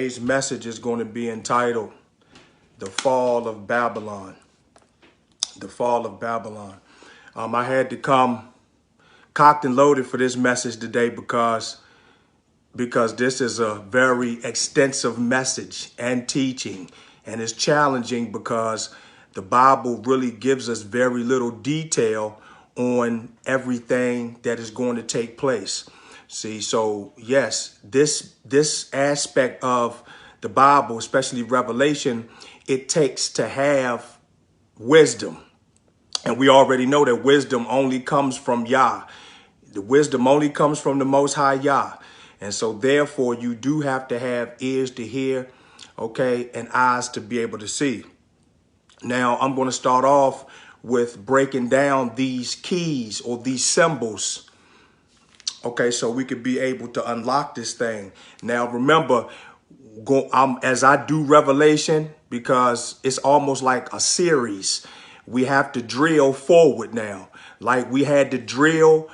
Today's message is going to be entitled The Fall of Babylon. The Fall of Babylon. I had to come cocked and loaded for this message today because this is a very extensive message and teaching, and it's challenging because the Bible really gives us very little detail on everything that is going to take place. See, so yes, this aspect of the Bible, especially Revelation, it takes to have wisdom. And we already know that wisdom only comes from Yah. The wisdom only comes from the Most High YAH. And so therefore you do have to have ears to hear, okay, and eyes to be able to see. Now I'm going to start off with breaking down these keys or these symbols. Okay, so we could be able to unlock this thing. Now, remember, as I do Revelation, because it's almost like a series, we have to drill forward now. Like we had to drill,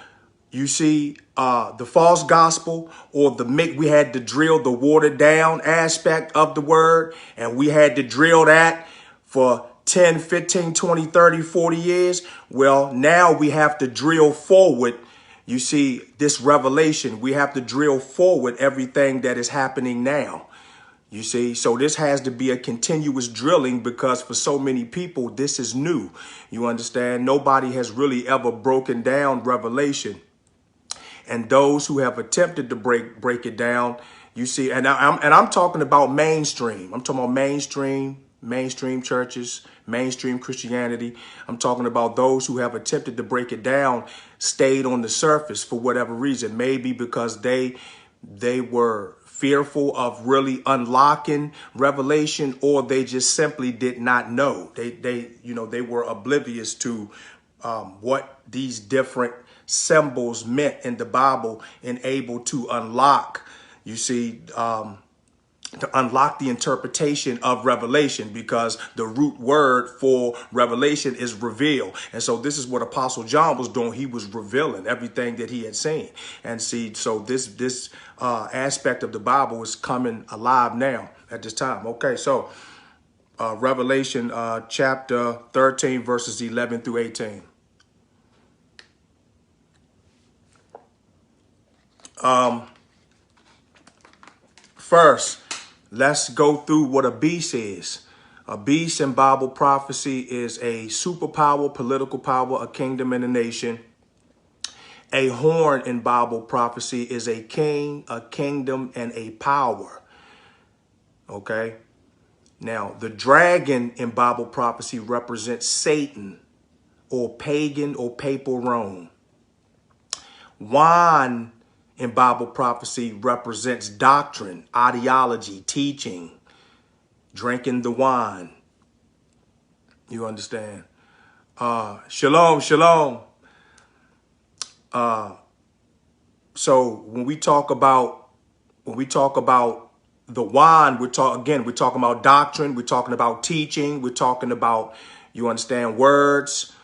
you see, the false gospel, or we had to drill the watered down aspect of the word. And we had to drill that for 10, 15, 20, 30, 40 years. Well, now we have to drill forward. You see, this revelation, we have to drill forward everything that is happening now. You see, so this has to be a continuous drilling because for so many people, this is new. You understand? Nobody has really ever broken down Revelation. And those who have attempted to break it down, you see, and I'm talking about mainstream. I'm talking about mainstream churches, mainstream Christianity. I'm talking about those who have attempted to break it down, stayed on the surface for whatever reason, maybe because they were fearful of really unlocking Revelation, or they just simply did not know. They were oblivious to what these different symbols meant in the Bible and able to unlock, you see, to unlock the interpretation of Revelation, because the root word for Revelation is reveal. And so this is what Apostle John was doing. He was revealing everything that he had seen. And see, so this aspect of the Bible is coming alive now at this time. Okay, so Revelation chapter 13, verses 11 through 18. First, let's go through what a beast is. A beast in Bible prophecy is a superpower, political power, a kingdom, and a nation. A horn in Bible prophecy is a king, a kingdom, and a power. Okay. Now, the dragon in Bible prophecy represents Satan, or pagan or papal Rome. Wine in Bible prophecy represents doctrine, ideology, teaching, drinking the wine. You understand? Shalom, shalom. So when we talk about the wine, we're talking about doctrine, we're talking about teaching, we're talking about, you understand, words.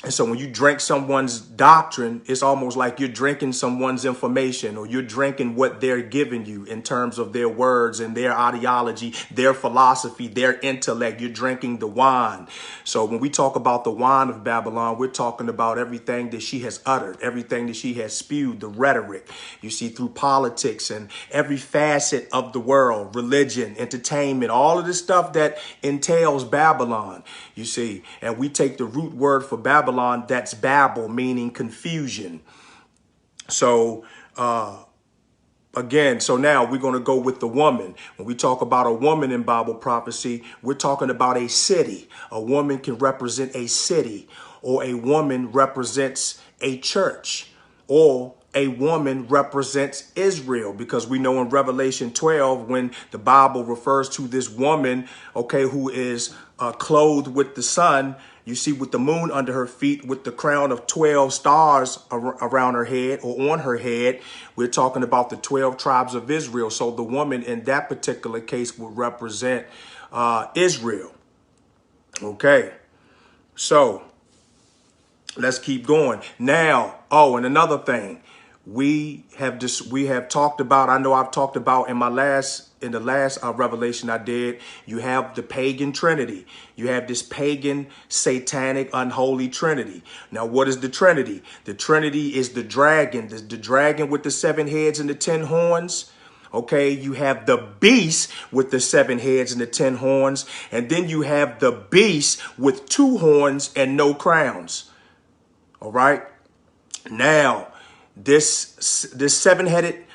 And so when you drink someone's doctrine, it's almost like you're drinking someone's information, or you're drinking what they're giving you in terms of their words and their ideology, their philosophy, their intellect. You're drinking the wine. So when we talk about the wine of Babylon, we're talking about everything that she has uttered, everything that she has spewed, the rhetoric, you see, through politics and every facet of the world, religion, entertainment, all of this stuff that entails Babylon, you see. And we take the root word for Babylon, that's Babel, meaning confusion. So again, so now we're going to go with the woman. When we talk about a woman in Bible prophecy, we're talking about a city. A woman can represent a city, or a woman represents a church, or a woman represents Israel, because we know in Revelation 12, when the Bible refers to this woman, okay, who is clothed with the sun, you see, with the moon under her feet, with the crown of 12 stars around her head, or on her head, we're talking about the 12 tribes of Israel. So the woman in that particular case would represent Israel. Okay, so let's keep going. Now, oh, and another thing, we have talked about, I know I've talked about in the last revelation I did, you have the pagan trinity. You have this pagan, satanic, unholy trinity. Now, what is the trinity? The trinity is the dragon with the 7 heads and the 10 horns. Okay, you have the beast with the 7 heads and the 10 horns. And then you have the beast with 2 horns and no crowns. All right. Now, this seven-headed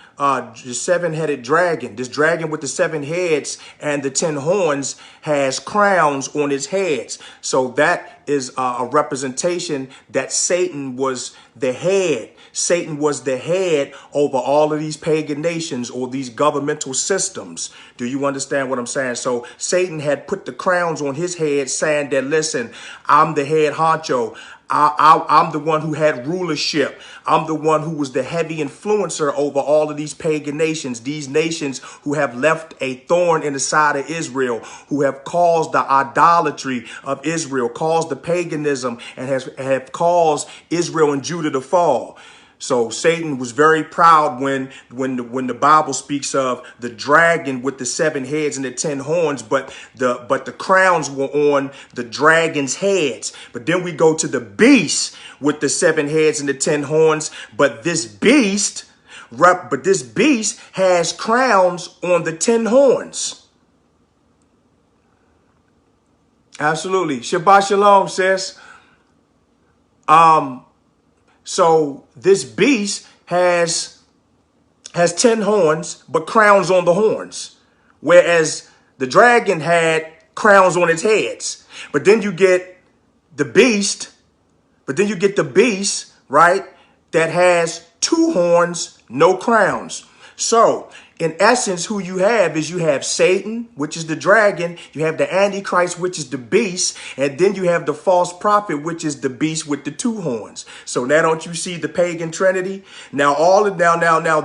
dragon, this dragon with the 7 heads and the 10 horns has crowns on its heads. So that is a representation that Satan was the head. Satan was the head over all of these pagan nations or these governmental systems. Do you understand what I'm saying? So Satan had put the crowns on his head saying that, listen, I'm the head honcho. I'm the one who had rulership. I'm the one who was the heavy influencer over all of these pagan nations, these nations who have left a thorn in the side of Israel, who have caused the idolatry of Israel, caused the paganism, and have caused Israel and Judah to fall. So Satan was very proud when the Bible speaks of the dragon with the 7 heads and the 10 horns, but the crowns were on the dragon's heads. But then we go to the beast with the 7 heads and the 10 horns, but this beast has crowns on the 10 horns. Absolutely. Shabbat shalom, sis. So this beast has 10 horns, but crowns on the horns, whereas the dragon had crowns on its heads. But then you get the beast, right, that has 2 horns, no crowns. So in essence, who you have is you have Satan, which is the dragon. You have the Antichrist, which is the beast. And then you have the false prophet, which is the beast with the 2 horns. So now don't you see the pagan trinity? Now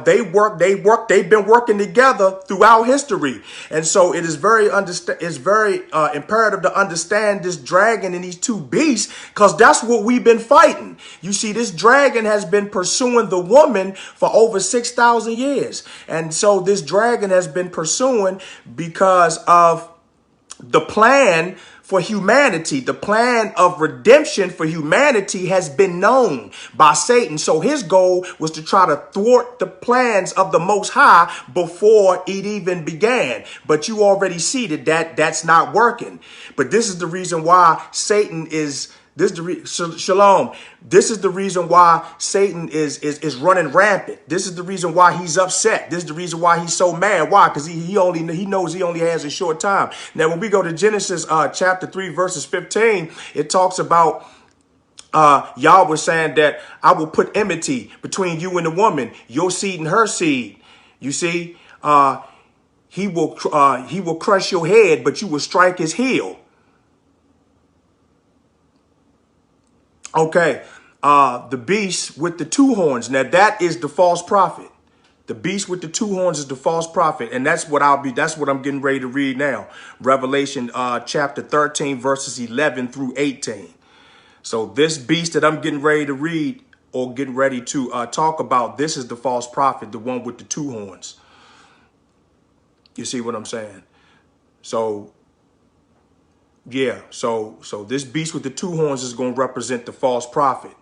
they've been working together throughout history. And so it is very imperative to understand this dragon and these 2 beasts, because that's what we've been fighting. You see, this dragon has been pursuing the woman for over 6,000 years. And so this dragon has been pursuing because of the plan for humanity. The plan of redemption for humanity has been known by Satan. So his goal was to try to thwart the plans of the Most High before it even began. But you already see that's not working. But this is the reason why Satan is... Shalom. This is the reason why Satan is running rampant. This is the reason why he's upset. This is the reason why he's so mad. Why? Because he knows he only has a short time. Now, when we go to Genesis chapter 3, verses 15, it talks about Yahweh saying that I will put enmity between you and the woman, your seed and her seed. You see, he will crush your head, but you will strike his heel. Okay, the beast with the 2 horns. Now that is the false prophet. The beast with the 2 horns is the false prophet, and that's what I'm getting ready to read now. Revelation chapter 13, verses 11 through 18. So this beast that I'm getting ready to read or getting ready to talk about, this is the false prophet, the one with the 2 horns. You see what I'm saying? So yeah, so this beast with the 2 horns is going to represent the false prophet.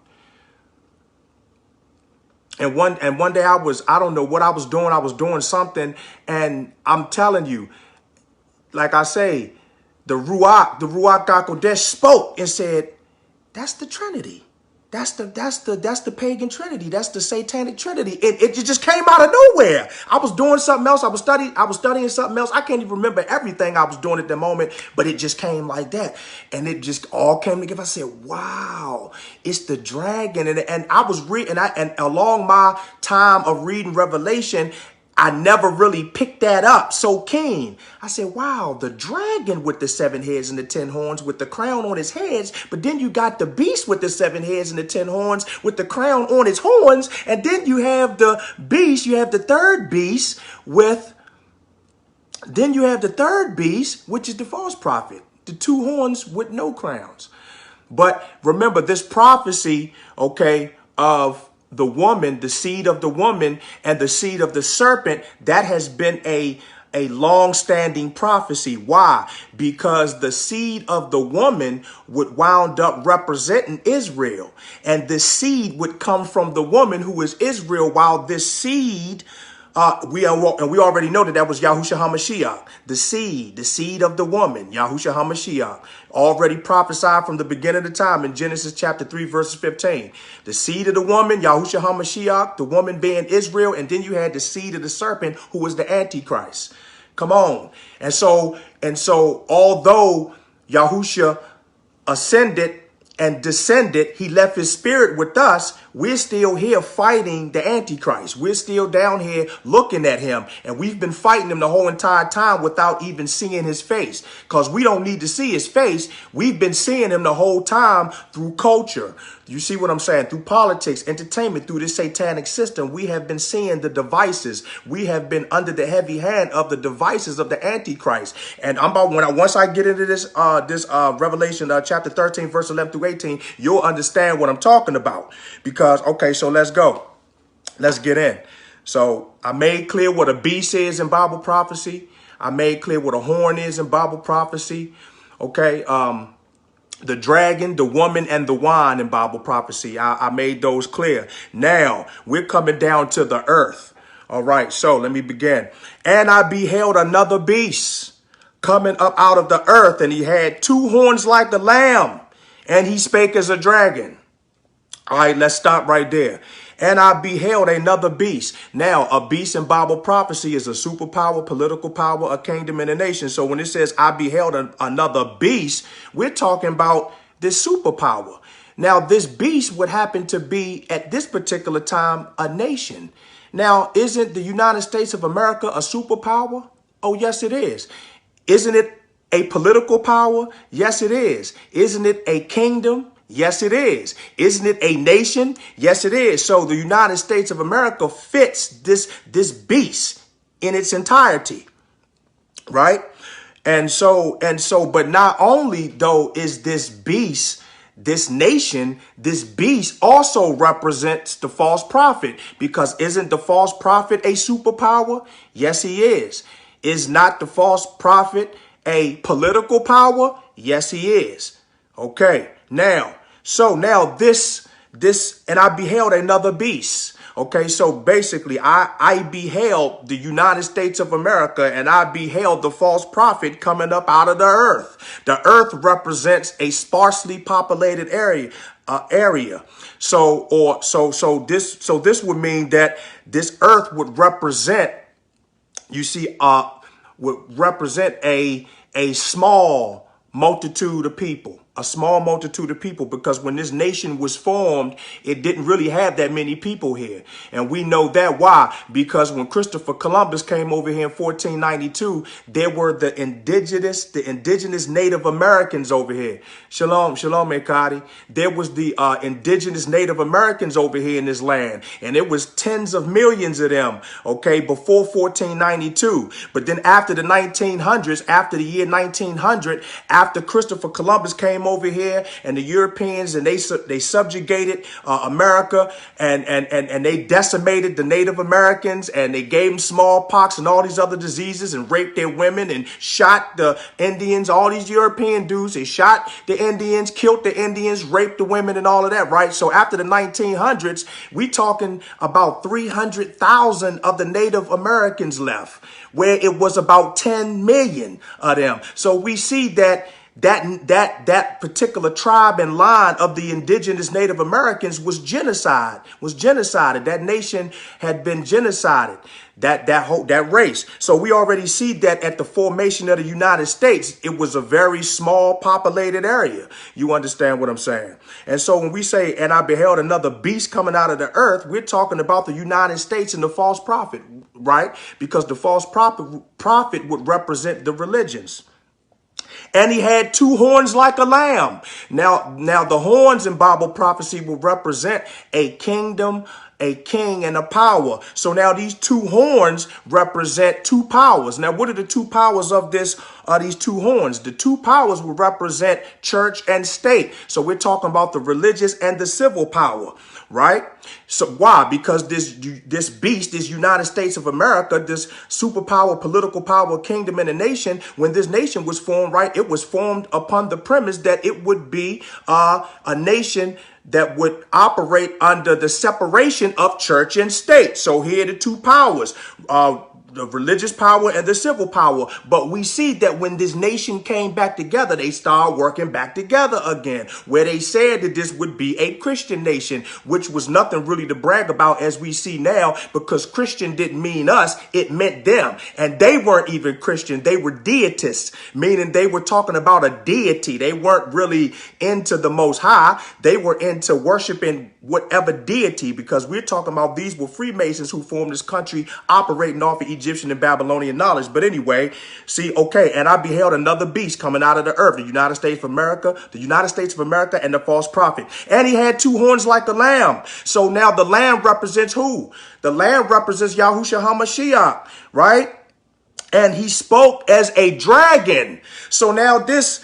And one day I don't know what I was doing. I was doing something, and I'm telling you, like I say, the Ruach HaKodesh spoke and said, that's the Trinity. That's the pagan trinity. That's the satanic trinity. It just came out of nowhere. I was doing something else. I was studying something else. I can't even remember everything I was doing at the moment, but it just came like that. And it just all came together. I said, wow, it's the dragon. And I was reading, and along my time of reading Revelation, I never really picked that up so keen. I said, wow, the dragon with the 7 heads and the 10 horns with the crown on his heads. But then you got the beast with the 7 heads and the 10 horns with the crown on his horns. And then you have the beast, you have the third beast which is the false prophet, the 2 horns with no crowns. But remember this prophecy, okay, of the woman, the seed of the woman and the seed of the serpent, that has been a long-standing prophecy. Why? Because the seed of the woman would wound up representing Israel. And the seed would come from the woman who is Israel, while this seed, we already know that was YAHUSHA HaMashiach, the seed of the woman, YAHUSHA HaMashiach, already prophesied from the beginning of time in Genesis chapter 3, verse 15. The seed of the woman, YAHUSHA HaMashiach, the woman being Israel, and then you had the seed of the serpent, who was the Antichrist. Come on. And so although YAHUSHA ascended and descended, he left his spirit with us, we're still here fighting the Antichrist. We're still down here looking at him. And we've been fighting him the whole entire time without even seeing his face. Because we don't need to see his face. We've been seeing him the whole time through culture. You see what I'm saying? Through politics, entertainment, through this satanic system, we have been seeing the devices. We have been under the heavy hand of the devices of the Antichrist. And once I get into this Revelation chapter 13, verse 11 through 18, you'll understand what I'm talking about. Because, okay, so let's go. Let's get in. So I made clear what a beast is in Bible prophecy. I made clear what a horn is in Bible prophecy. Okay. The dragon, the woman, and the wine in Bible prophecy. I made those clear. Now we're coming down to the earth. All right. So let me begin. And I beheld another beast coming up out of the earth, and he had two horns like a lamb, and he spake as a dragon. All right, let's stop right there. And I beheld another beast. Now, a beast in Bible prophecy is a superpower, political power, a kingdom, and a nation. So when it says I beheld another beast, we're talking about this superpower. Now, this beast would happen to be, at this particular time, a nation. Now, isn't the United States of America a superpower? Oh, yes, it is. Isn't it a political power? Yes, it is. Isn't it a kingdom? Yes, it is. Isn't it a nation? Yes, it is. So the United States of America fits this beast in its entirety, right? And so, but not only though is this beast, this nation, this beast also represents the false prophet, because isn't the false prophet a superpower? Yes, he is. Is not the false prophet a political power? Yes, he is. Okay. Now this, and I beheld another beast. Okay, so basically I beheld the United States of America, and I beheld the false prophet coming up out of the earth. The earth represents a sparsely populated area. So this would mean that this earth would represent, you see, would represent a small multitude of people. A small multitude of people, because when this nation was formed, it didn't really have that many people here. And we know that. Why? Because when Christopher Columbus came over here in 1492, there were the indigenous Native Americans over here. Shalom, Ekadi. There was the indigenous Native Americans over here in this land. And it was tens of millions of them, okay, before 1492. But then after the 1900s, after the year 1900, after Christopher Columbus came over here, and the Europeans, and they subjugated America, and they decimated the Native Americans, and they gave them smallpox and all these other diseases, and raped their women, and shot the Indians. All these European dudes, they shot the Indians, killed the Indians, raped the women, and all of that, right? So after the 1900s, we talking about 300,000 of the Native Americans left, where it was about 10 million of them. So we see that particular tribe and line of the indigenous Native Americans was genocided. That nation had been genocided, that race. So we already see that at the formation of the United States, it was a very small populated area. You understand what I'm saying? And so when we say, and I beheld another beast coming out of the earth, we're talking about the United States and the false prophet, right? Because the false prophet would represent the religions. And he had two horns like a lamb. Now the horns in Bible prophecy will represent a kingdom, a king and a power. So now these two horns represent two powers. Now, what are the two powers of these two horns? The two powers will represent church and state. So we're talking about the religious and the civil power, right? So why? Because this beast, this United States of America, this superpower, political power, kingdom, and a nation, when this nation was formed, right, it was formed upon the premise that it would be a nation that would operate under the separation of church and state. So here are the two powers, the religious power and the civil power. But we see that when this nation came back together, they started working back together again, where they said that this would be a Christian nation, which was nothing really to brag about as we see now, because Christian didn't mean us, it meant them. And they weren't even Christian. They were deitists, meaning they were talking about a deity. They weren't really into the Most High. They were into worshiping whatever deity, because we're talking about these were Freemasons who formed this country operating off of Egyptian and Babylonian knowledge. But anyway, see, okay, and I beheld another beast coming out of the earth, the United States of America, and the false prophet. And he had two horns like a lamb. So now the lamb represents who? The lamb represents YAHUSHA HaMashiach, right? And he spoke as a dragon. So now this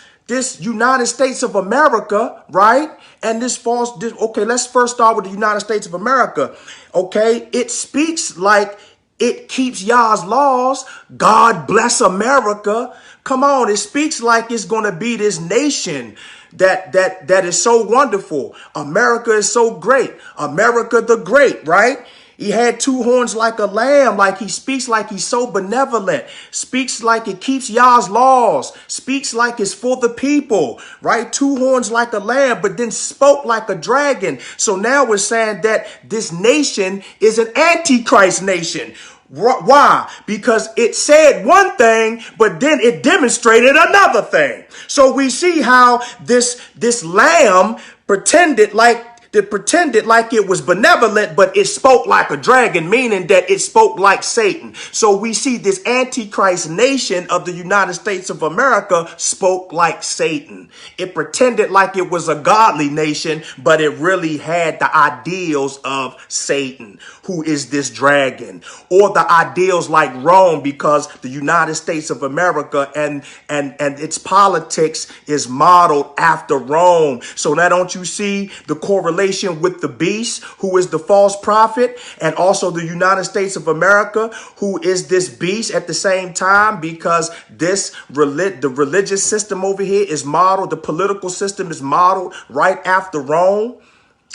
United States of America, right? And okay, let's first start with the United States of America. Okay, it speaks like it keeps Yah's laws. God bless America. Come on, it speaks like it's going to be this nation that is so wonderful. America is so great. America the Great, right? He had two horns like a lamb, like he speaks like he's so benevolent, speaks like it keeps Yah's laws, speaks like it's for the people, right? Two horns like a lamb, but then spoke like a dragon. So now we're saying that this nation is an antichrist nation. Why? Because it said one thing, but then it demonstrated another thing. So we see how this lamb pretended like it was benevolent, but it spoke like a dragon, meaning that it spoke like Satan. So we see this antichrist nation of the United States of America spoke like Satan. It pretended like it was a godly nation, but it really had the ideals of Satan, who is this dragon, or the ideals like Rome, because the United States of America and its politics is modeled after Rome. So now don't you see the correlation with the beast, who is the false prophet, and also the United States of America, who is this beast at the same time, because the religious system over here is modeled, the political system is modeled right after Rome,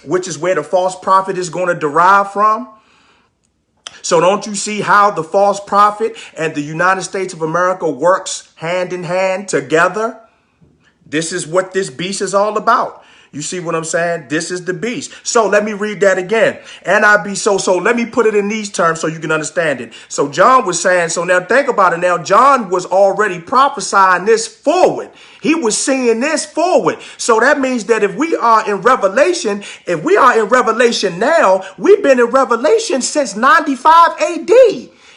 which is where the false prophet is going to derive from. So don't you see how the false prophet and the United States of America works hand in hand together? This is what this beast is all about. You see what I'm saying? This is the beast. So let me read that again. So let me put it in these terms so you can understand it. So John was saying, so now think about it. Now John was already prophesying this forward. He was seeing this forward. So that means that if we are in Revelation now, we've been in Revelation since 95 AD.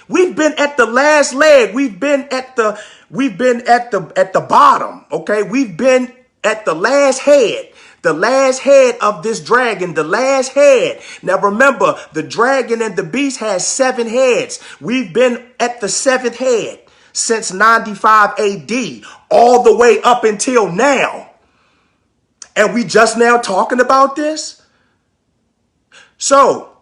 We've been at the last leg. We've been at the bottom. Okay. We've been at the last head. The last head of this dragon, the last head. Now remember, the dragon and the beast has 7 heads. We've been at the 7th head since 95 AD, all the way up until now. And we just now talking about this. So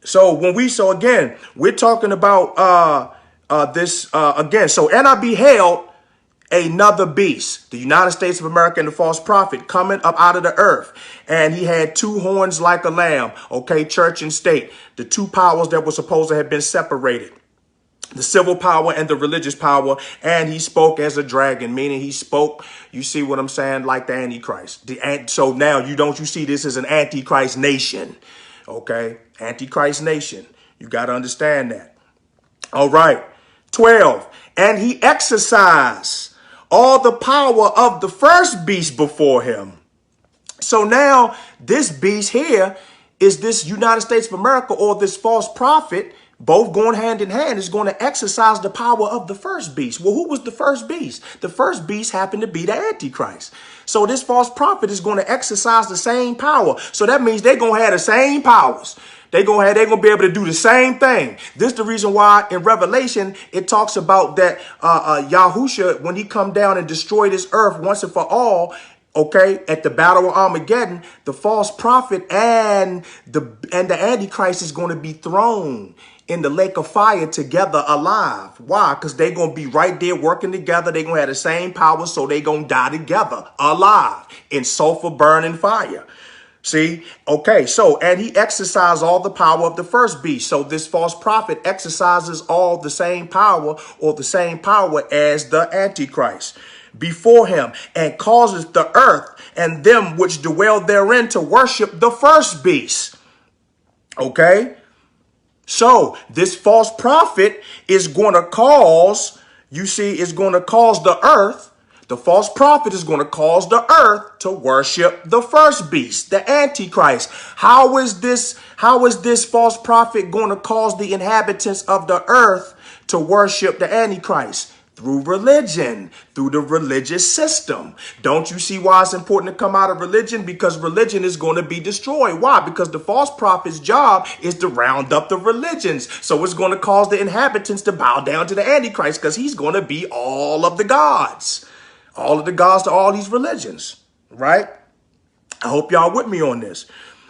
again, we're talking about this again. So, and I beheld another beast, the United States of America and the false prophet, coming up out of the earth. And he had 2 horns like a lamb. Okay, church and state, the 2 powers that were supposed to have been separated, the civil power and the religious power. And he spoke as a dragon, meaning he spoke, you see what I'm saying, like the Antichrist. So now you see this as an Antichrist nation. Okay, Antichrist nation. You got to understand that. All right. 12. And he exercised all the power of the first beast before him. So now this beast here is this United States of America, or this false prophet, both going hand in hand, is going to exercise the power of the first beast. Well, who was the first beast? The first beast happened to be the Antichrist. So this false prophet is going to exercise the same power. So that means they're going to have the same powers. They're going to be able to do the same thing. This is the reason why in Revelation, it talks about that YAHUSHA, when he come down and destroy this earth once and for all, okay, at the battle of Armageddon, the false prophet and the Antichrist is going to be thrown in the lake of fire together alive. Why? Because they're going to be right there working together. They're going to have the same power, so they're going to die together alive in sulfur burning fire. See? Okay, so, and he exercised all the power of the first beast. So this false prophet exercises all the same power, or the same power as the Antichrist before him, and causes the earth and them which dwell therein to worship the first beast. Okay? So this false prophet is going to cause, you see, is going to cause the earth. The false prophet is going to cause the earth to worship the first beast, the Antichrist. How is this false prophet going to cause the inhabitants of the earth to worship the Antichrist? Through religion, through the religious system. Don't you see why it's important to come out of religion? Because religion is going to be destroyed. Why? Because the false prophet's job is to round up the religions. So it's going to cause the inhabitants to bow down to the Antichrist, because he's going to be all of the gods. All of the gods to all these religions. Right? I hope y'all with me on this.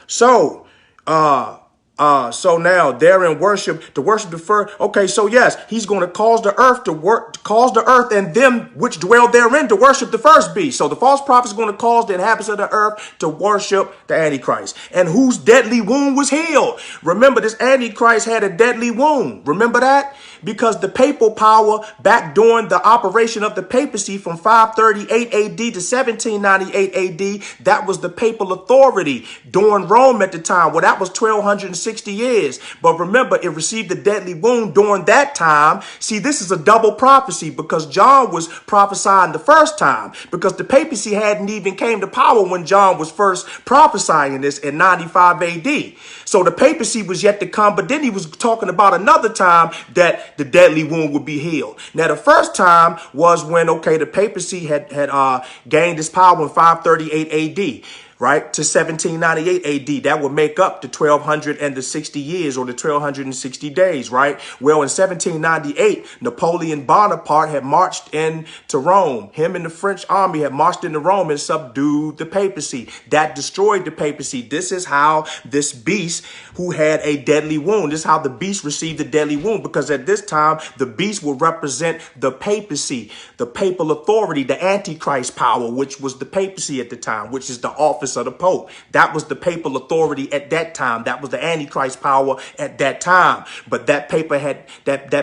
So, so now they're in worship, to worship the first. Okay, so yes, he's going to cause the earth cause the earth and them which dwell therein to worship the first beast. So the false prophet is going to cause the inhabitants of the earth to worship the Antichrist, and whose deadly wound was healed. Remember, this Antichrist had a deadly wound. Remember that? Because the papal power back during the operation of the papacy from 538 AD to 1798 AD, that was the papal authority during Rome at the time. Well, that was 1260 years. But remember, it received a deadly wound during that time. See, this is a double prophecy, because John was prophesying the first time, because the papacy hadn't even came to power when John was first prophesying this in 95 AD. So the papacy was yet to come, but then he was talking about another time that the deadly wound would be healed. Now, the first time was when, okay, the papacy had gained its power in 538 AD. Right, to 1798 AD. That would make up the 1260 years, or the 1260 days, right? Well, in 1798, Napoleon Bonaparte had marched into Rome. Him and the French army had marched into Rome and subdued the papacy. That destroyed the papacy. This is how this beast who had a deadly wound, this is how the beast received the deadly wound, because at this time, the beast would represent the papacy, the papal authority, the Antichrist power, which was the papacy at the time, which is the office of the Pope. That was the papal authority at that time. That was the Antichrist power at that time. But that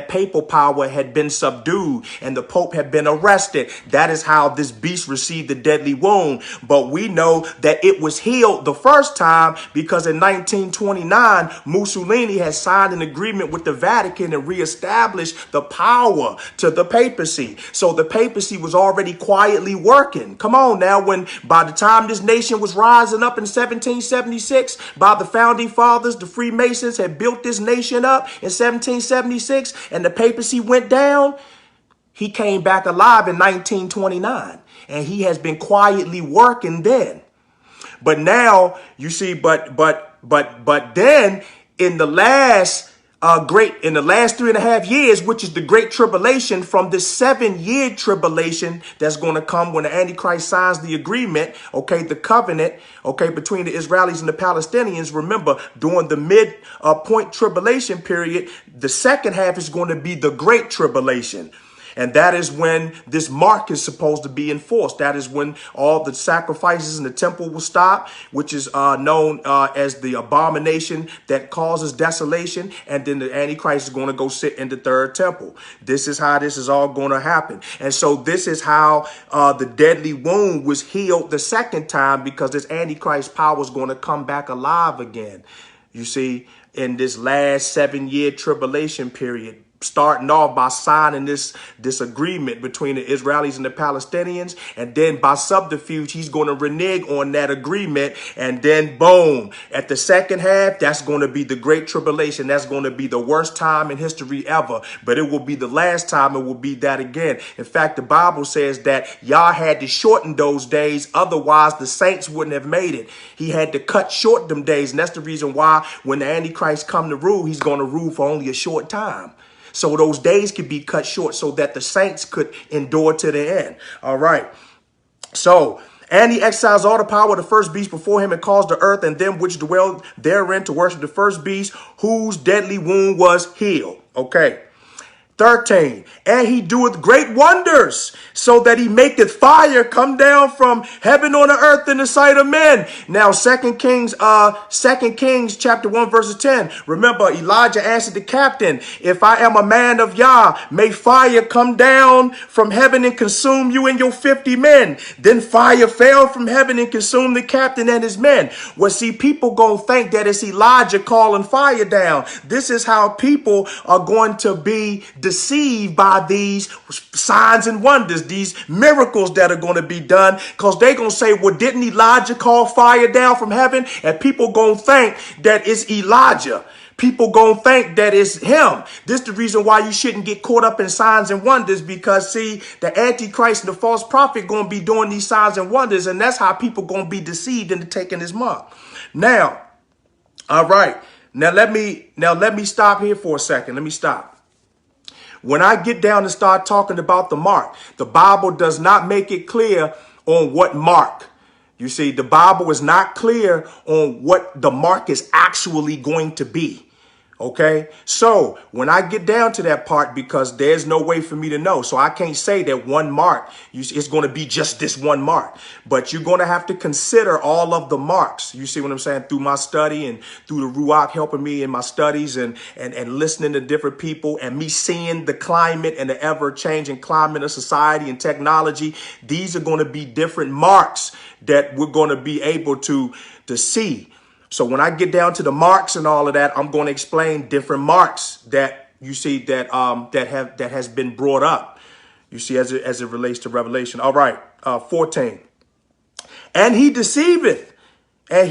papal power had been subdued, and the Pope had been arrested. That is how this beast received the deadly wound. But we know that it was healed the first time, because in 1929, Mussolini had signed an agreement with the Vatican and reestablished the power to the papacy. So the papacy was already quietly working. Come on now, when by the time this nation was rising up in 1776, by the founding fathers, the Freemasons had built this nation up in 1776, and the papacy went down. He came back alive in 1929, and he has been quietly working then. But now you see, but then in the last in the last 3.5 years, which is the Great Tribulation, from this 7-year tribulation that's going to come when the Antichrist signs the agreement, okay, the covenant, okay, between the Israelis and the Palestinians. Remember, during the midpoint tribulation period, the second half is going to be the Great Tribulation. And that is when this mark is supposed to be enforced. That is when all the sacrifices in the temple will stop, which is known as the abomination that causes desolation. And then the Antichrist is going to go sit in the third temple. This is how this is all going to happen. And so this is how the deadly wound was healed the second time, because this Antichrist power is going to come back alive again. You see, in this last 7-year tribulation period, starting off by signing this agreement between the Israelis and the Palestinians. And then by subterfuge, he's going to renege on that agreement. And then boom, at the second half, that's going to be the Great Tribulation. That's going to be the worst time in history ever. But it will be the last time it will be that again. In fact, the Bible says that Yah had to shorten those days. Otherwise, the saints wouldn't have made it. He had to cut short them days. And that's the reason why when the Antichrist come to rule, he's going to rule for only a short time. So those days could be cut short so that the saints could endure to the end. All right. So, and he exiles all the power of the first beast before him and caused the earth and them which dwell therein to worship the first beast, whose deadly wound was healed. Okay. 13, and he doeth great wonders, so that he maketh fire come down from heaven on the earth in the sight of men. Now, 2 Kings chapter 1, verses 10. Remember, Elijah answered the captain, if I am a man of Yah, may fire come down from heaven and consume you and your 50 men. Then fire fell from heaven and consumed the captain and his men. Well, see, people gonna think that it's Elijah calling fire down. This is how people are going to be deceived by these signs and wonders, these miracles that are going to be done, because they're going to say, well, didn't Elijah call fire down from heaven? And people going to think that it's Elijah. People going to think that it's him. This is the reason why you shouldn't get caught up in signs and wonders, because, see, the Antichrist and the false prophet going to be doing these signs and wonders, and that's how people going to be deceived into taking his mark. Now, all right. Now let me stop here for a second. Let me stop. When I get down and start talking about the mark, the Bible does not make it clear on what mark. You see, the Bible is not clear on what the mark is actually going to be. Okay, so when I get down to that part, because there's no way for me to know, so I can't say that one mark is going to be just this one mark, but you're going to have to consider all of the marks. You see what I'm saying? Through my study and through the Ruach helping me in my studies and listening to different people and me seeing the climate and the ever changing climate of society and technology. These are going to be different marks that we're going to be able to see. So when I get down to the marks and all of that, I'm going to explain different marks that you see that that has been brought up. You see, as it relates to Revelation. All right, 14. And he deceiveth them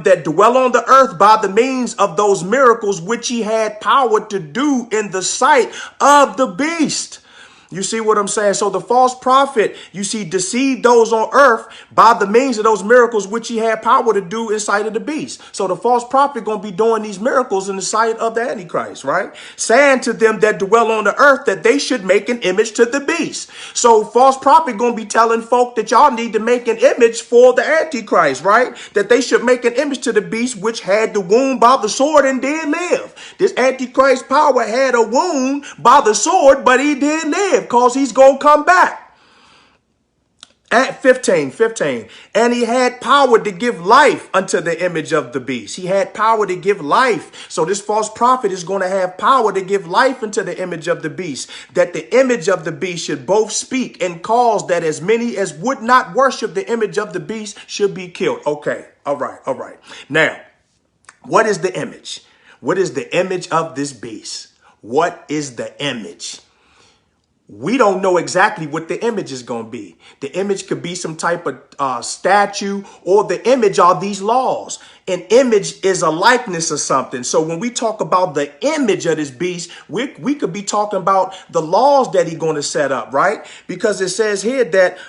that dwell on the earth by the means of those miracles which he had power to do in the sight of the beast. You see what I'm saying? So the false prophet, you see, deceived those on earth by the means of those miracles which he had power to do in sight of the beast. So the false prophet going to be doing these miracles in the sight of the Antichrist, right? Saying to them that dwell on the earth that they should make an image to the beast. So false prophet going to be telling folk that y'all need to make an image for the Antichrist, right? That they should make an image to the beast which had the wound by the sword and did live. This Antichrist power had a wound by the sword, but he did live. Because he's going to come back. At 15. And he had power to give life unto the image of the beast. He had power to give life. So this false prophet is going to have power to give life unto the image of the beast. That the image of the beast should both speak and cause that as many as would not worship the image of the beast should be killed. Okay. All right. Now, what is the image? What is the image of this beast? What is the image? We don't know exactly what the image is going to be. The image could be some type of statue, or the image are these laws. An image is a likeness of something. So when we talk about the image of this beast, we could be talking about the laws that he's going to set up, right? Because it says here that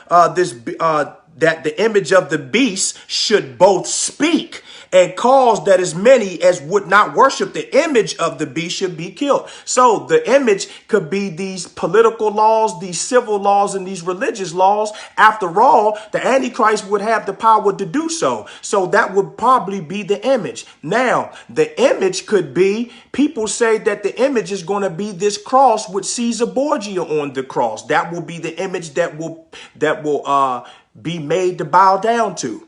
that the image of the beast should both speak and cause that as many as would not worship the image of the beast should be killed. So the image could be these political laws, these civil laws, and these religious laws. After all, the Antichrist would have the power to do so. So that would probably be the image. Now, the image could be, people say that the image is going to be this cross with Caesar Borgia on the cross. That will be the image that will be made to bow down to.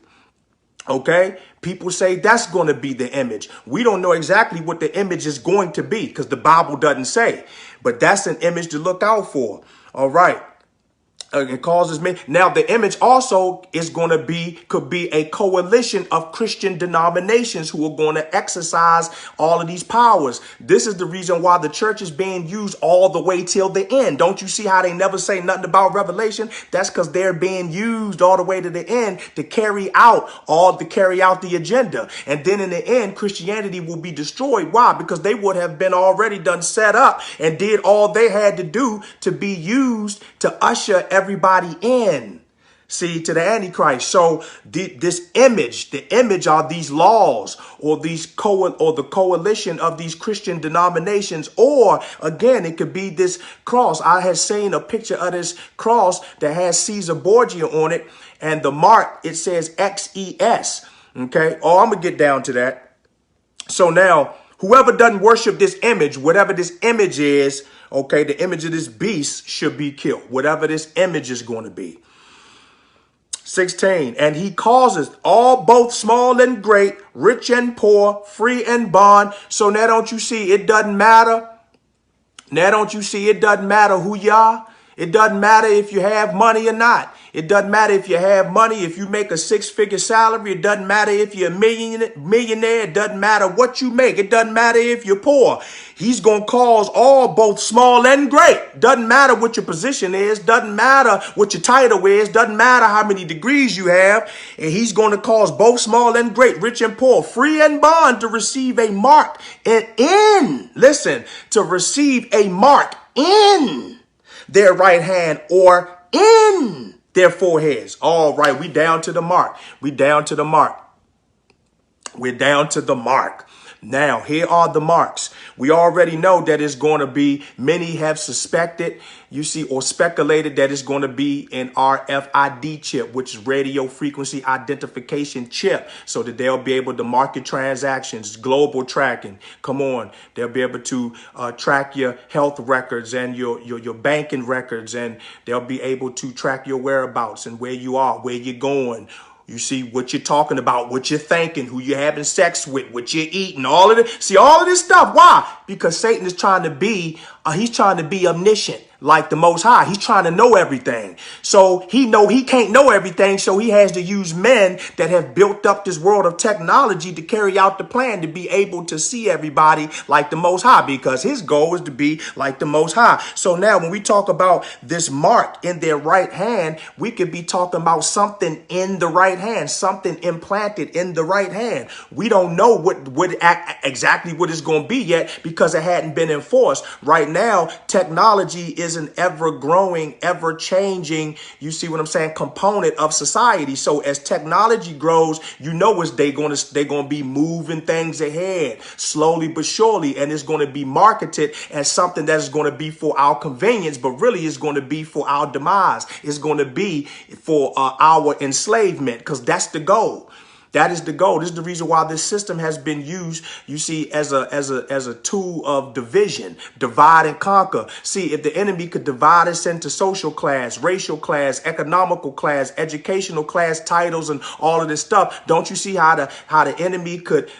Okay, people say that's going to be the image. We don't know exactly what the image is going to be because the Bible doesn't say, but that's an image to look out for. All right. It causes me. Now, the image also is going to be, could be a coalition of Christian denominations who are going to exercise all of these powers. This is the reason why the church is being used all the way till the end. Don't you see how they never say nothing about Revelation? That's because they're being used all the way to the end to carry out the agenda. And then in the end, Christianity will be destroyed. Why? Because they would have been already done set up and did all they had to do to be used to usher everybody in, see, to the Antichrist. So this image, the image are these laws or the coalition of these Christian denominations, or again, it could be this cross. I had seen a picture of this cross that has Caesar Borgia on it, and the mark, it says XES. Okay. Oh, I'm gonna get down to that. So now, whoever doesn't worship this image, whatever this image is, okay, the image of this beast should be killed, whatever this image is going to be. 16, and he causes all, both small and great, rich and poor, free and bond. So now don't you see, it doesn't matter. Now don't you see, it doesn't matter who you are. It doesn't matter if you have money or not. It doesn't matter if you have money, if you make a six-figure salary. It doesn't matter if you're a millionaire. It doesn't matter what you make. It doesn't matter if you're poor. He's going to cause all, both small and great. Doesn't matter what your position is. Doesn't matter what your title is. Doesn't matter how many degrees you have. And he's going to cause both small and great, rich and poor, free and bond to receive a mark listen, to receive a mark in their right hand or in their foreheads. All right, we down to the mark. We down to the mark. We're down to the mark. Now, here are the marks. We already know that it's going to be, many have suspected, you see, or speculated that it's going to be an RFID chip, which is radio frequency identification chip, so that they'll be able to market transactions, global tracking. Come on. They'll be able to track your health records and your banking records, and they'll be able to track your whereabouts and where you are, where you're going. You see what you're talking about, what you're thinking, who you're having sex with, what you're eating, all of it. See, all of this stuff. Why? Because Satan is trying to be, he's trying to be omniscient, like the Most High. He's trying to know everything. So he can't know everything. So he has to use men that have built up this world of technology to carry out the plan, to be able to see everybody like the Most High, because his goal is to be like the Most High. So now when we talk about this mark in their right hand, we could be talking about something in the right hand, something implanted in the right hand. We don't know exactly what it's going to be yet, because it hadn't been enforced. Right now, technology is an ever-growing, ever-changing, you see what I'm saying, component of society. So as technology grows, you know they're going to be moving things ahead slowly but surely, and it's going to be marketed as something that is going to be for our convenience, but really is going to be for our demise. It's going to be for our enslavement, because that's the goal. That is the goal. This is the reason why this system has been used, you see, as a tool of division, divide and conquer. See, if the enemy could divide us into social class, racial class, economical class, educational class titles, and all of this stuff, don't you see how the enemy could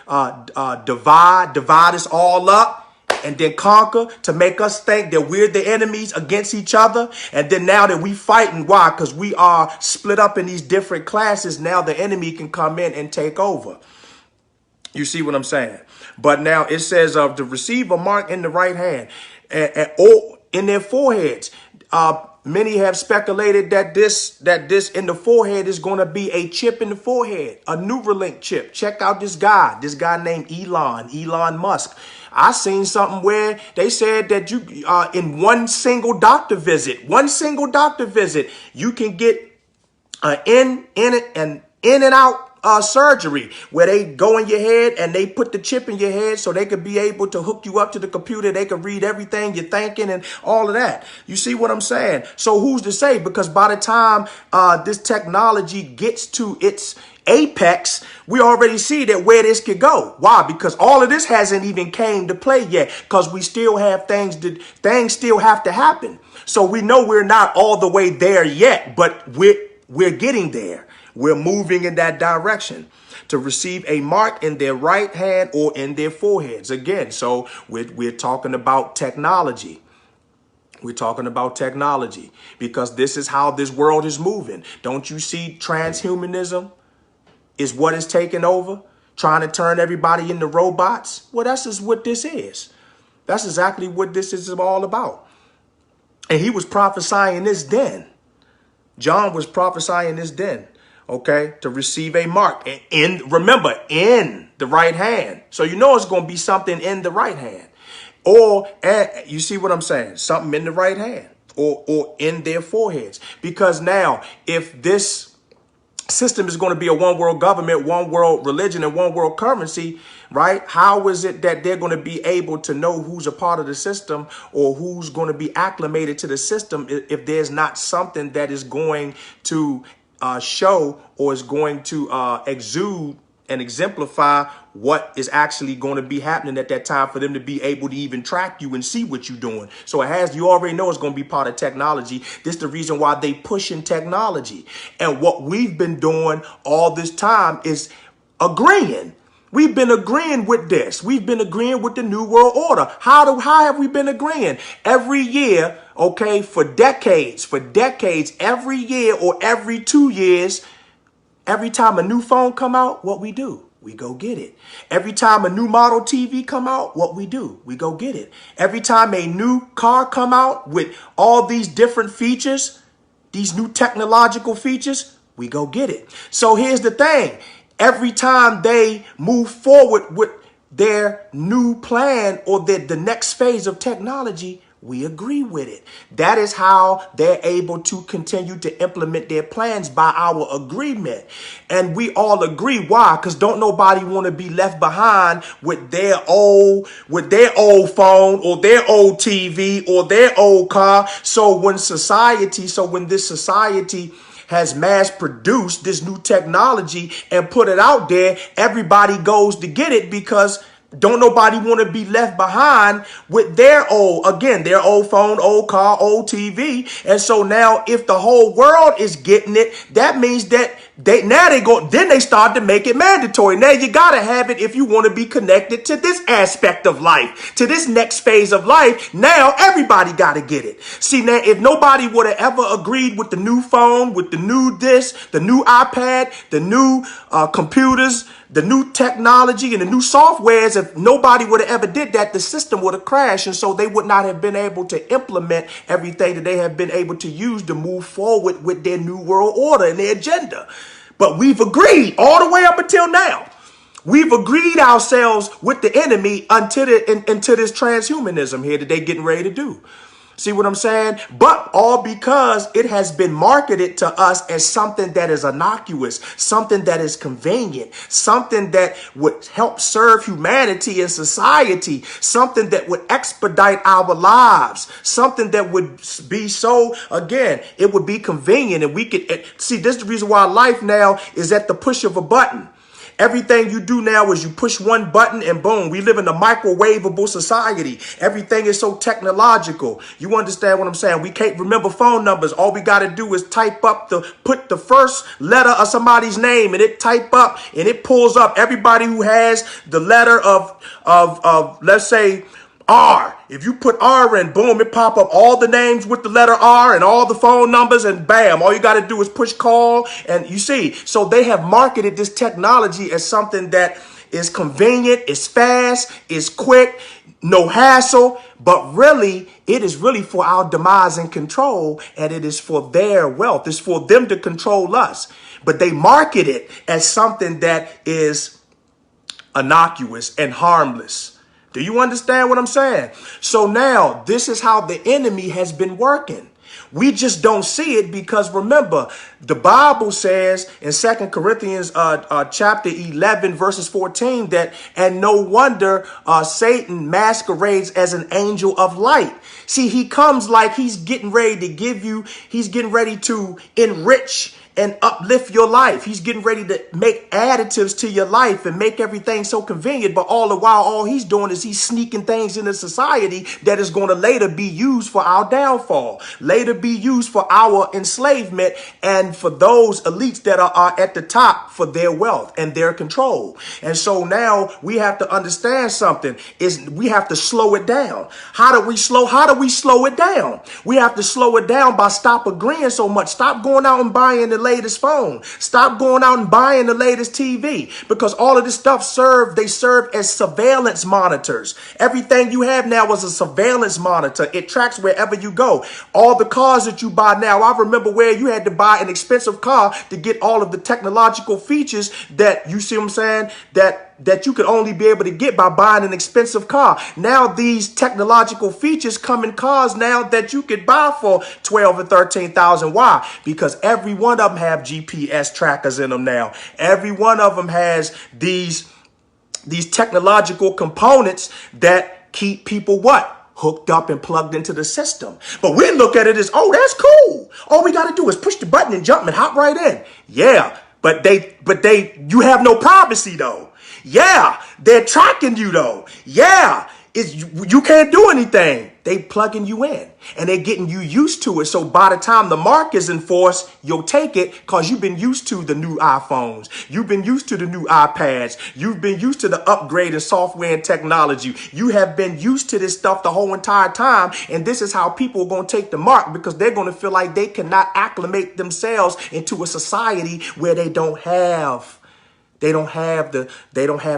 divide us all up? And then conquer to make us think that we're the enemies against each other. And then now that we fighting, why? Because we are split up in these different classes. Now the enemy can come in and take over. You see what I'm saying? But now it says to receive a mark in the right hand or in their foreheads. Many have speculated that this in the forehead is going to be a chip in the forehead, a Neuralink chip. Check out this guy named Elon Musk. I seen something where they said that you in one single doctor visit, you can get in and out surgery where they go in your head and they put the chip in your head so they could be able to hook you up to the computer. They could read everything you're thinking and all of that. You see what I'm saying? So who's to say? Because by the time this technology gets to its apex, we already see that where this could go. Why? Because all of this hasn't even came to play yet, because we still have things still have to happen. So we know we're not all the way there yet, but we're getting there. We're moving in that direction to receive a mark in their right hand or in their foreheads. Again, so we're talking about technology. We're talking about technology because this is how this world is moving. Don't you see transhumanism is what is taking over, trying to turn everybody into robots? Well, that's just what this is. That's exactly what this is all about. And he was prophesying this then. John was prophesying this then, okay, to receive a mark. Remember, in the right hand. So you know it's going to be something in the right hand. Or, you see what I'm saying? Something in the right hand or in their foreheads. Because now, if this system is going to be a one world government, one world religion, and one world currency, right? How is it that they're going to be able to know who's a part of the system or who's going to be acclimated to the system if there's not something that is going to show or is going to exude and exemplify what is actually going to be happening at that time for them to be able to even track you and see what you're doing? So you already know it's going to be part of technology. This is the reason why they pushing technology. And what we've been doing all this time is agreeing. We've been agreeing with this. We've been agreeing with the New World Order. How have we been agreeing? Every year, okay, for decades, every year or every 2 years, every time a new phone come out, what we do? We go get it. Every time a new model TV come out, what we do? We go get it. Every time a new car come out with all these different features, these new technological features, we go get it. So here's the thing. Every time they move forward with their new plan or the next phase of technology, we agree with it. That is how they're able to continue to implement their plans, by our agreement. And we all agree. Why? Because don't nobody want to be left behind with their old phone or their old TV or their old car. So when this society has mass produced this new technology and put it out there, everybody goes to get it because don't nobody want to be left behind with their old phone, old car, old TV. And so now if the whole world is getting it, that means that they start to make it mandatory. Now you got to have it if you want to be connected to this aspect of life, to this next phase of life. Now everybody got to get it. See, now if nobody would have ever agreed with the new phone, with the new the new iPad, the new computers, the new technology and the new softwares, if nobody would have ever did that, the system would have crashed. And so they would not have been able to implement everything that they have been able to use to move forward with their new world order and their agenda. But we've agreed all the way up until now. We've agreed ourselves with the enemy into this transhumanism here that they're getting ready to do. See what I'm saying? But all because it has been marketed to us as something that is innocuous, something that is convenient, something that would help serve humanity and society, something that would expedite our lives, something that would be so, again, it would be convenient. And we could see, this is the reason why life now is at the push of a button. Everything you do now is you push one button and boom, we live in a microwavable society. Everything is so technological. You understand what I'm saying? We can't remember phone numbers. All we got to do is put the first letter of somebody's name and it type up and it pulls up everybody who has the letter of let's say R. If you put R in, boom, it pop up all the names with the letter R and all the phone numbers and bam, all you got to do is push call. And you see, so they have marketed this technology as something that is convenient, is fast, is quick, no hassle. But really, it is really for our demise and control, and it is for their wealth. It's for them to control us. But they market it as something that is innocuous and harmless. Do you understand what I'm saying? So now this is how the enemy has been working. We just don't see it because remember, the Bible says in 2 Corinthians chapter 11, verses 14, that and no wonder Satan masquerades as an angel of light. See, he comes like he's getting ready to give you, he's getting ready to enrich and uplift your life. He's getting ready to make additives to your life and make everything so convenient. But all the while, all he's doing is he's sneaking things into society that is going to later be used for our downfall, later be used for our enslavement, and for those elites that are at the top for their wealth and their control. And so now we have to understand something is we have to slow it down. How do we slow it down? We have to slow it down by stop agreeing so much. Stop going out and buying the latest phone. Stop going out and buying the latest TV, because all of this stuff serve as surveillance monitors. Everything you have now is a surveillance monitor. It tracks wherever you go. All the cars that you buy now, I remember where you had to buy an expensive car to get all of the technological features that, you see what I'm saying, that you could only be able to get by buying an expensive car. Now these technological features come in cars now that you could buy for 12 or 13,000. Why? Because every one of them have GPS trackers in them now. Every one of them has these technological components that keep people what? Hooked up and plugged into the system. But we look at it as, oh, that's cool. All we got to do is push the button and jump and hop right in. Yeah, but you have no privacy though. Yeah, they're tracking you though. Yeah, you can't do anything. They plugging you in and they're getting you used to it. So by the time the mark is enforced, you'll take it because you've been used to the new iPhones. You've been used to the new iPads. You've been used to the upgrade in software and technology. You have been used to this stuff the whole entire time. And this is how people are going to take the mark, because they're going to feel like they cannot acclimate themselves into a society where they don't have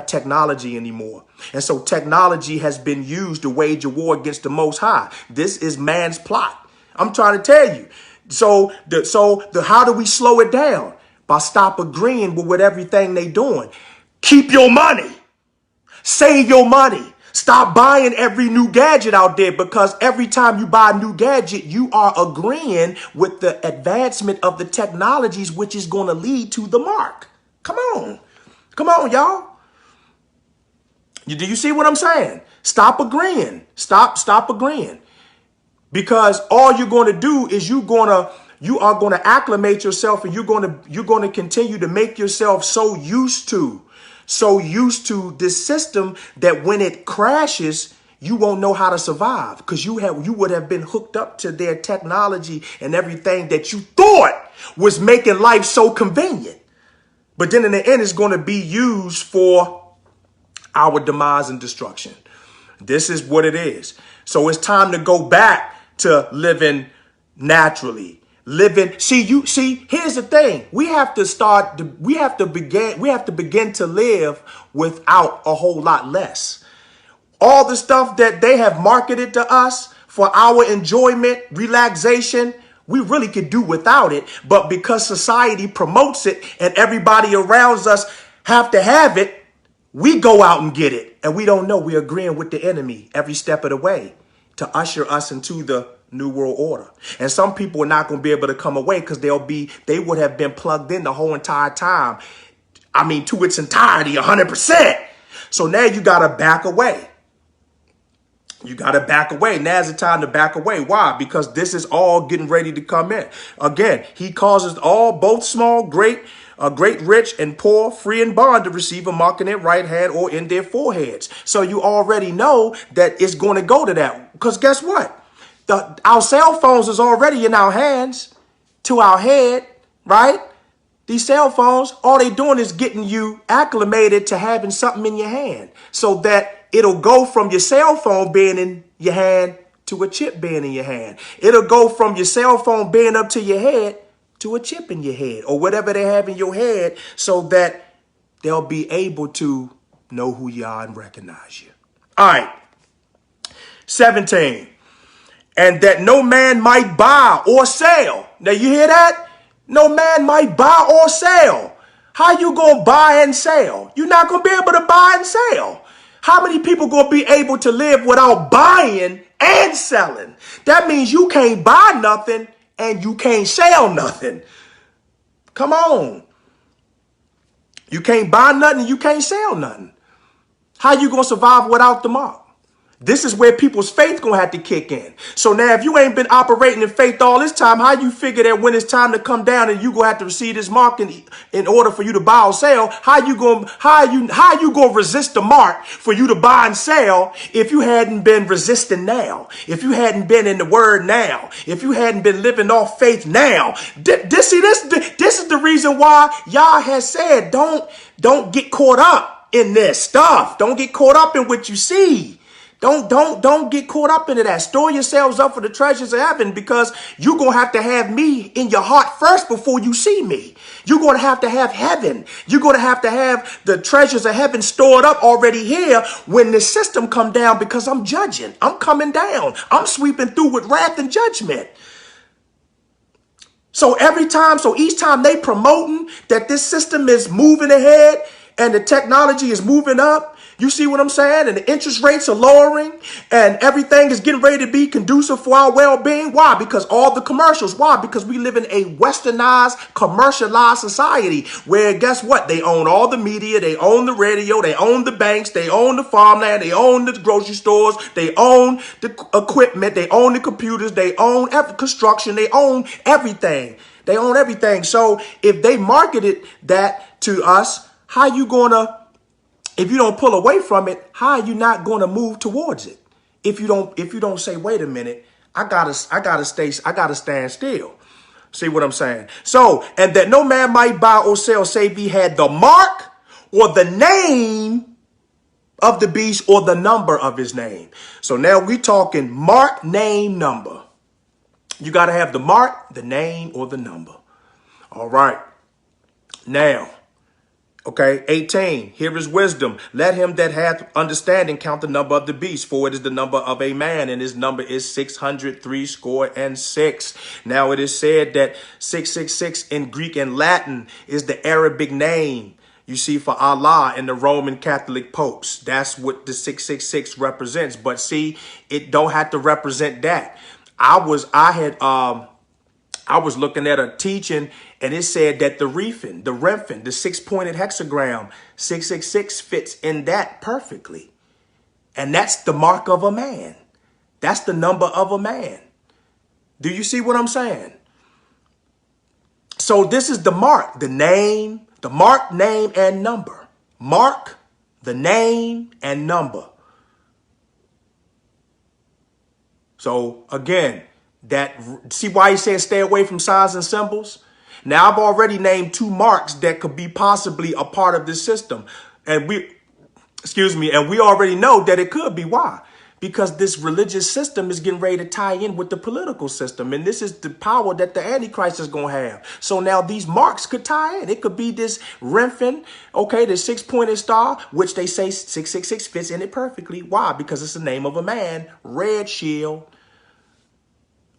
technology anymore. And so technology has been used to wage a war against the Most High. This is man's plot. I'm trying to tell you. So how do we slow it down? By stop agreeing with everything they doing. Keep your money. Save your money. Stop buying every new gadget out there, because every time you buy a new gadget, you are agreeing with the advancement of the technologies, which is going to lead to the mark. Come on. Come on, y'all. Do you see what I'm saying? Stop agreeing. Stop agreeing. Because all you're going to do is you are going to acclimate yourself, and you're going to continue to make yourself so used to this system that when it crashes, you won't know how to survive, because you would have been hooked up to their technology and everything that you thought was making life so convenient. But then in the end, it's going to be used for our demise and destruction. This is what it is. So it's time to go back to living naturally. See, here's the thing. We have to begin to live without a whole lot less. All the stuff that they have marketed to us for our enjoyment, relaxation, we really could do without it. But because society promotes it and everybody around us have to have it, we go out and get it. And we don't know we're agreeing with the enemy every step of the way to usher us into the new world order. And some people are not going to be able to come away because they would have been plugged in the whole entire time. I mean, to its entirety, 100%. So now you got to back away. You got to back away. Now's the time to back away. Why? Because this is all getting ready to come in. Again, he causes all, both small, great, rich, and poor, free and bond, to receive a mark in their right hand or in their foreheads. So you already know that it's going to go to that. Because guess what? Our cell phones is already in our hands, to our head, right? These cell phones, all they doing is getting you acclimated to having something in your hand, so that it'll go from your cell phone being in your hand to a chip being in your hand. It'll go from your cell phone being up to your head to a chip in your head, or whatever they have in your head, so that they'll be able to know who you are and recognize you. All right. 17. And that no man might buy or sell. Now you hear that? No man might buy or sell. How you going to buy and sell? You're not going to be able to buy and sell. How many people going to be able to live without buying and selling? That means you can't buy nothing and you can't sell nothing. Come on. You can't buy nothing and you can't sell nothing. How you going to survive without the mark? This is where people's faith gonna have to kick in. So now if you ain't been operating in faith all this time, how you figure that when it's time to come down and you gonna have to receive this mark in order for you to buy or sell, how you gonna resist the mark for you to buy and sell if you hadn't been resisting now, if you hadn't been in the word now, if you hadn't been living off faith now? This is the reason why Yah has said don't get caught up in this stuff. Don't get caught up in what you see. Don't get caught up into that. Store yourselves up for the treasures of heaven, because you're going to have me in your heart first before you see me. You're going to have heaven. You're going to have the treasures of heaven stored up already here when the system come down, because I'm judging. I'm coming down. I'm sweeping through with wrath and judgment. So each time they promoting that this system is moving ahead and the technology is moving up, you see what I'm saying? And the interest rates are lowering and everything is getting ready to be conducive for our well-being. Why? Because all the commercials. Why? Because we live in a westernized, commercialized society where, guess what? They own all the media. They own the radio. They own the banks. They own the farmland. They own the grocery stores. They own the equipment. They own the computers. They own construction. They own everything. They own everything. So if they marketed that to us, how you gonna, if you don't pull away from it, how are you not going to move towards it? If you don't say, wait a minute, I gotta stand still. See what I'm saying? So, and that no man might buy or sell save he had the mark or the name of the beast or the number of his name. So now we talking mark, name, number. You got to have the mark, the name, or the number. All right. Now, okay, 18, here is wisdom. Let him that hath understanding count the number of the beast, for it is the number of a man, and his number is 666. Now it is said that 666 in Greek and Latin is the Arabic name, you see, for Allah and the Roman Catholic popes. That's what the 666 represents. But see, it don't have to represent that. I was looking at a teaching, and it said that the Remphin, the 6-pointed hexagram, 666 fits in that perfectly. And that's the mark of a man. That's the number of a man. Do you see what I'm saying? So this is the mark, the name, the mark, name, and number. Mark, the name, and number. So again, see why he says stay away from signs and symbols? Now I've already named 2 marks that could be possibly a part of this system. And we already know that it could be. Why? Because this religious system is getting ready to tie in with the political system. And this is the power that the Antichrist is going to have. So now these marks could tie in. It could be this Remphin, okay, the 6-pointed star, which they say 666 fits in it perfectly. Why? Because it's the name of a man. Red shield,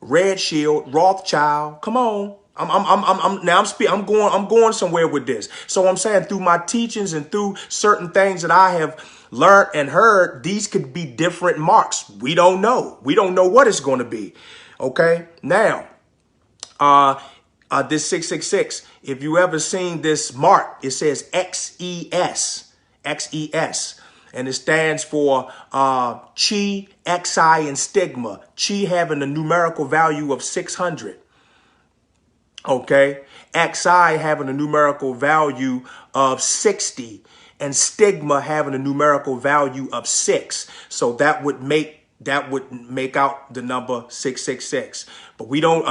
Rothschild. Come on. I'm going somewhere with this. So I'm saying through my teachings and through certain things that I have learned and heard, these could be different marks. We don't know. We don't know what it's going to be. Okay. Now, this 666, if you ever seen this mark, it says XES, and it stands for chi, xi, and stigma. Chi having a numerical value of 600. Okay. Xi having a numerical value of 60, and stigma having a numerical value of 6. So that would make out the number 666. But we don't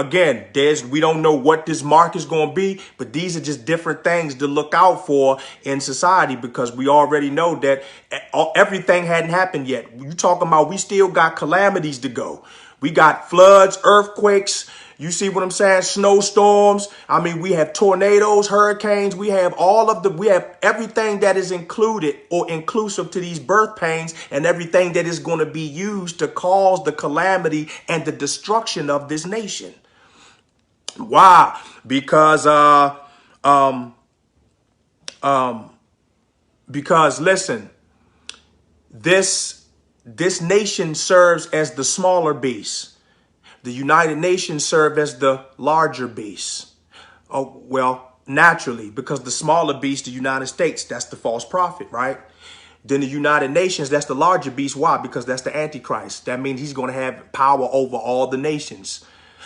know what this mark is going to be, but these are just different things to look out for in society, because we already know that everything hadn't happened yet. You talking about we still got calamities to go. We got floods, earthquakes. You see what I'm saying? Snowstorms. I mean, we have tornadoes, hurricanes. We have everything that is included or inclusive to these birth pains, and everything that is going to be used to cause the calamity and the destruction of this nation. Why? Because listen, this nation serves as the smaller beast. The United Nations serve as the larger beast. Oh, well, naturally, because the smaller beast, the United States, that's the false prophet, right? Then the United Nations, that's the larger beast. Why? Because that's the Antichrist. That means he's going to have power over all the nations.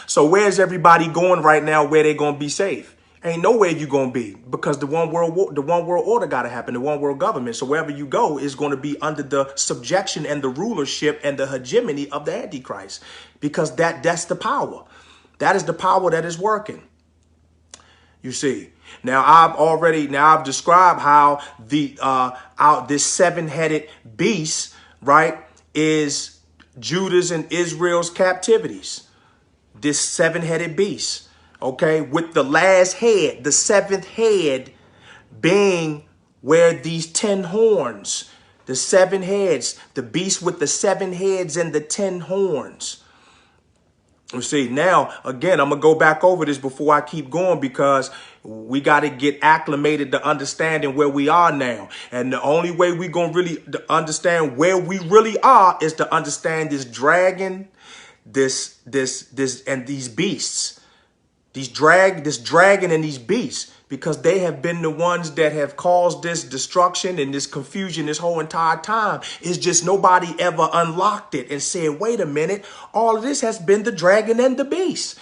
So where's everybody going right now where they're going to be safe? Ain't nowhere you're going to be, because the one world order got to happen, the one world government. So wherever you go is going to be under the subjection and the rulership and the hegemony of the Antichrist, because that's the power. That is the power that is working. You see, now I've described how this seven-headed beast, right, is Judah's and Israel's captivities. This seven-headed beast, okay, with the last head, the seventh head being where these 10 horns, the 7 heads, the beast with the 7 heads and the 10 horns. You see, now, again, I'm going to go back over this before I keep going, because we got to get acclimated to understanding where we are now. And the only way we're going to really understand where we really are is to understand this dragon, this and these beasts, this dragon and these beasts, because they have been the ones that have caused this destruction and this confusion this whole entire time. It's just nobody ever unlocked it and said, wait a minute, all of this has been the dragon and the beast.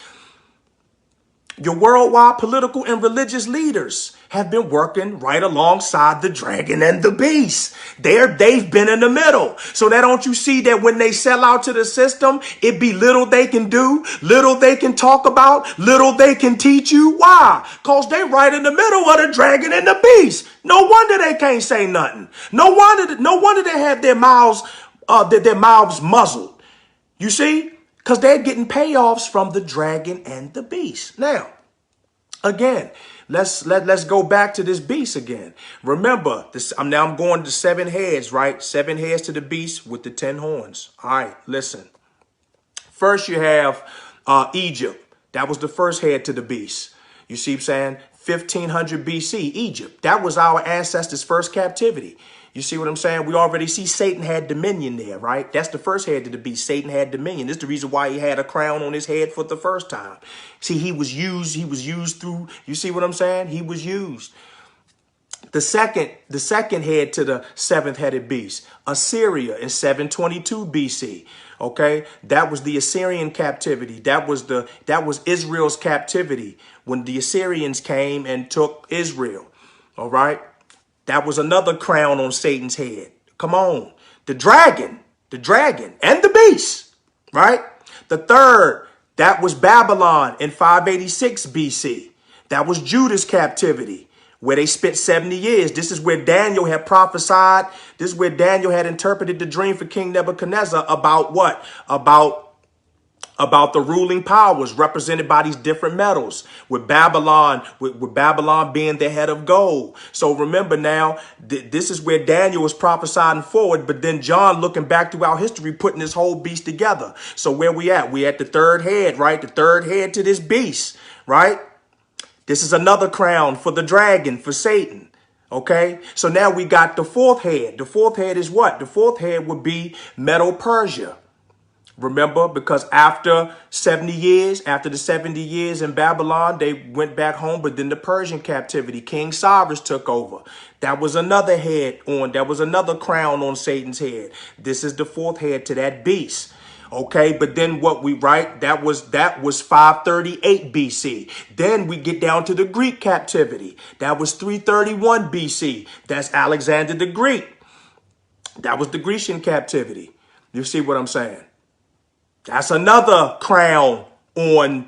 Your worldwide political and religious leaders have been working right alongside the dragon and the beast. They've been in the middle. So that don't you see that when they sell out to the system, it be little they can do, little they can talk about, little they can teach you. Why? Because they right in the middle of the dragon and the beast. No wonder they can't say nothing. No wonder they have their mouths muzzled. You see? Because they're getting payoffs from the dragon and the beast. Now, again, let's go back to this beast again. Remember, I'm going to 7 heads, right? 7 heads to the beast with the 10 horns. All right, listen. First, you have Egypt. That was the first head to the beast. You see what I'm saying? 1500 BC, Egypt. That was our ancestors' first captivity. You see what I'm saying? We already see Satan had dominion there, right? That's the first head to the beast. Satan had dominion. This is the reason why he had a crown on his head for the first time. See, he was used through, you see what I'm saying? He was used. The second head to the 7th-headed beast, Assyria in 722 BC. Okay, that was the Assyrian captivity. That was Israel's captivity when the Assyrians came and took Israel. All right. That was another crown on Satan's head. Come on. The dragon and the beast, right? The third, that was Babylon in 586 BC. That was Judah's captivity, where they spent 70 years. This is where Daniel had prophesied. This is where Daniel had interpreted the dream for King Nebuchadnezzar about what? About the ruling powers represented by these different metals, with Babylon being the head of gold. So remember now, this is where Daniel was prophesying forward, but then John, looking back throughout history, putting this whole beast together. So where we at? We at the third head, right? The third head to this beast, right? This is another crown for the dragon, for Satan. Okay, so now we got the fourth head. The fourth head is what? The fourth head would be Medo-Persia. Remember, because after 70 years, after the 70 years in Babylon, they went back home. But then the Persian captivity, King Cyrus took over. That was another that was another crown on Satan's head. This is the fourth head to that beast. Okay, but then that was 538 BC. Then we get down to the Greek captivity. That was 331 BC. That's Alexander the Greek. That was the Grecian captivity. You see what I'm saying? That's another crown on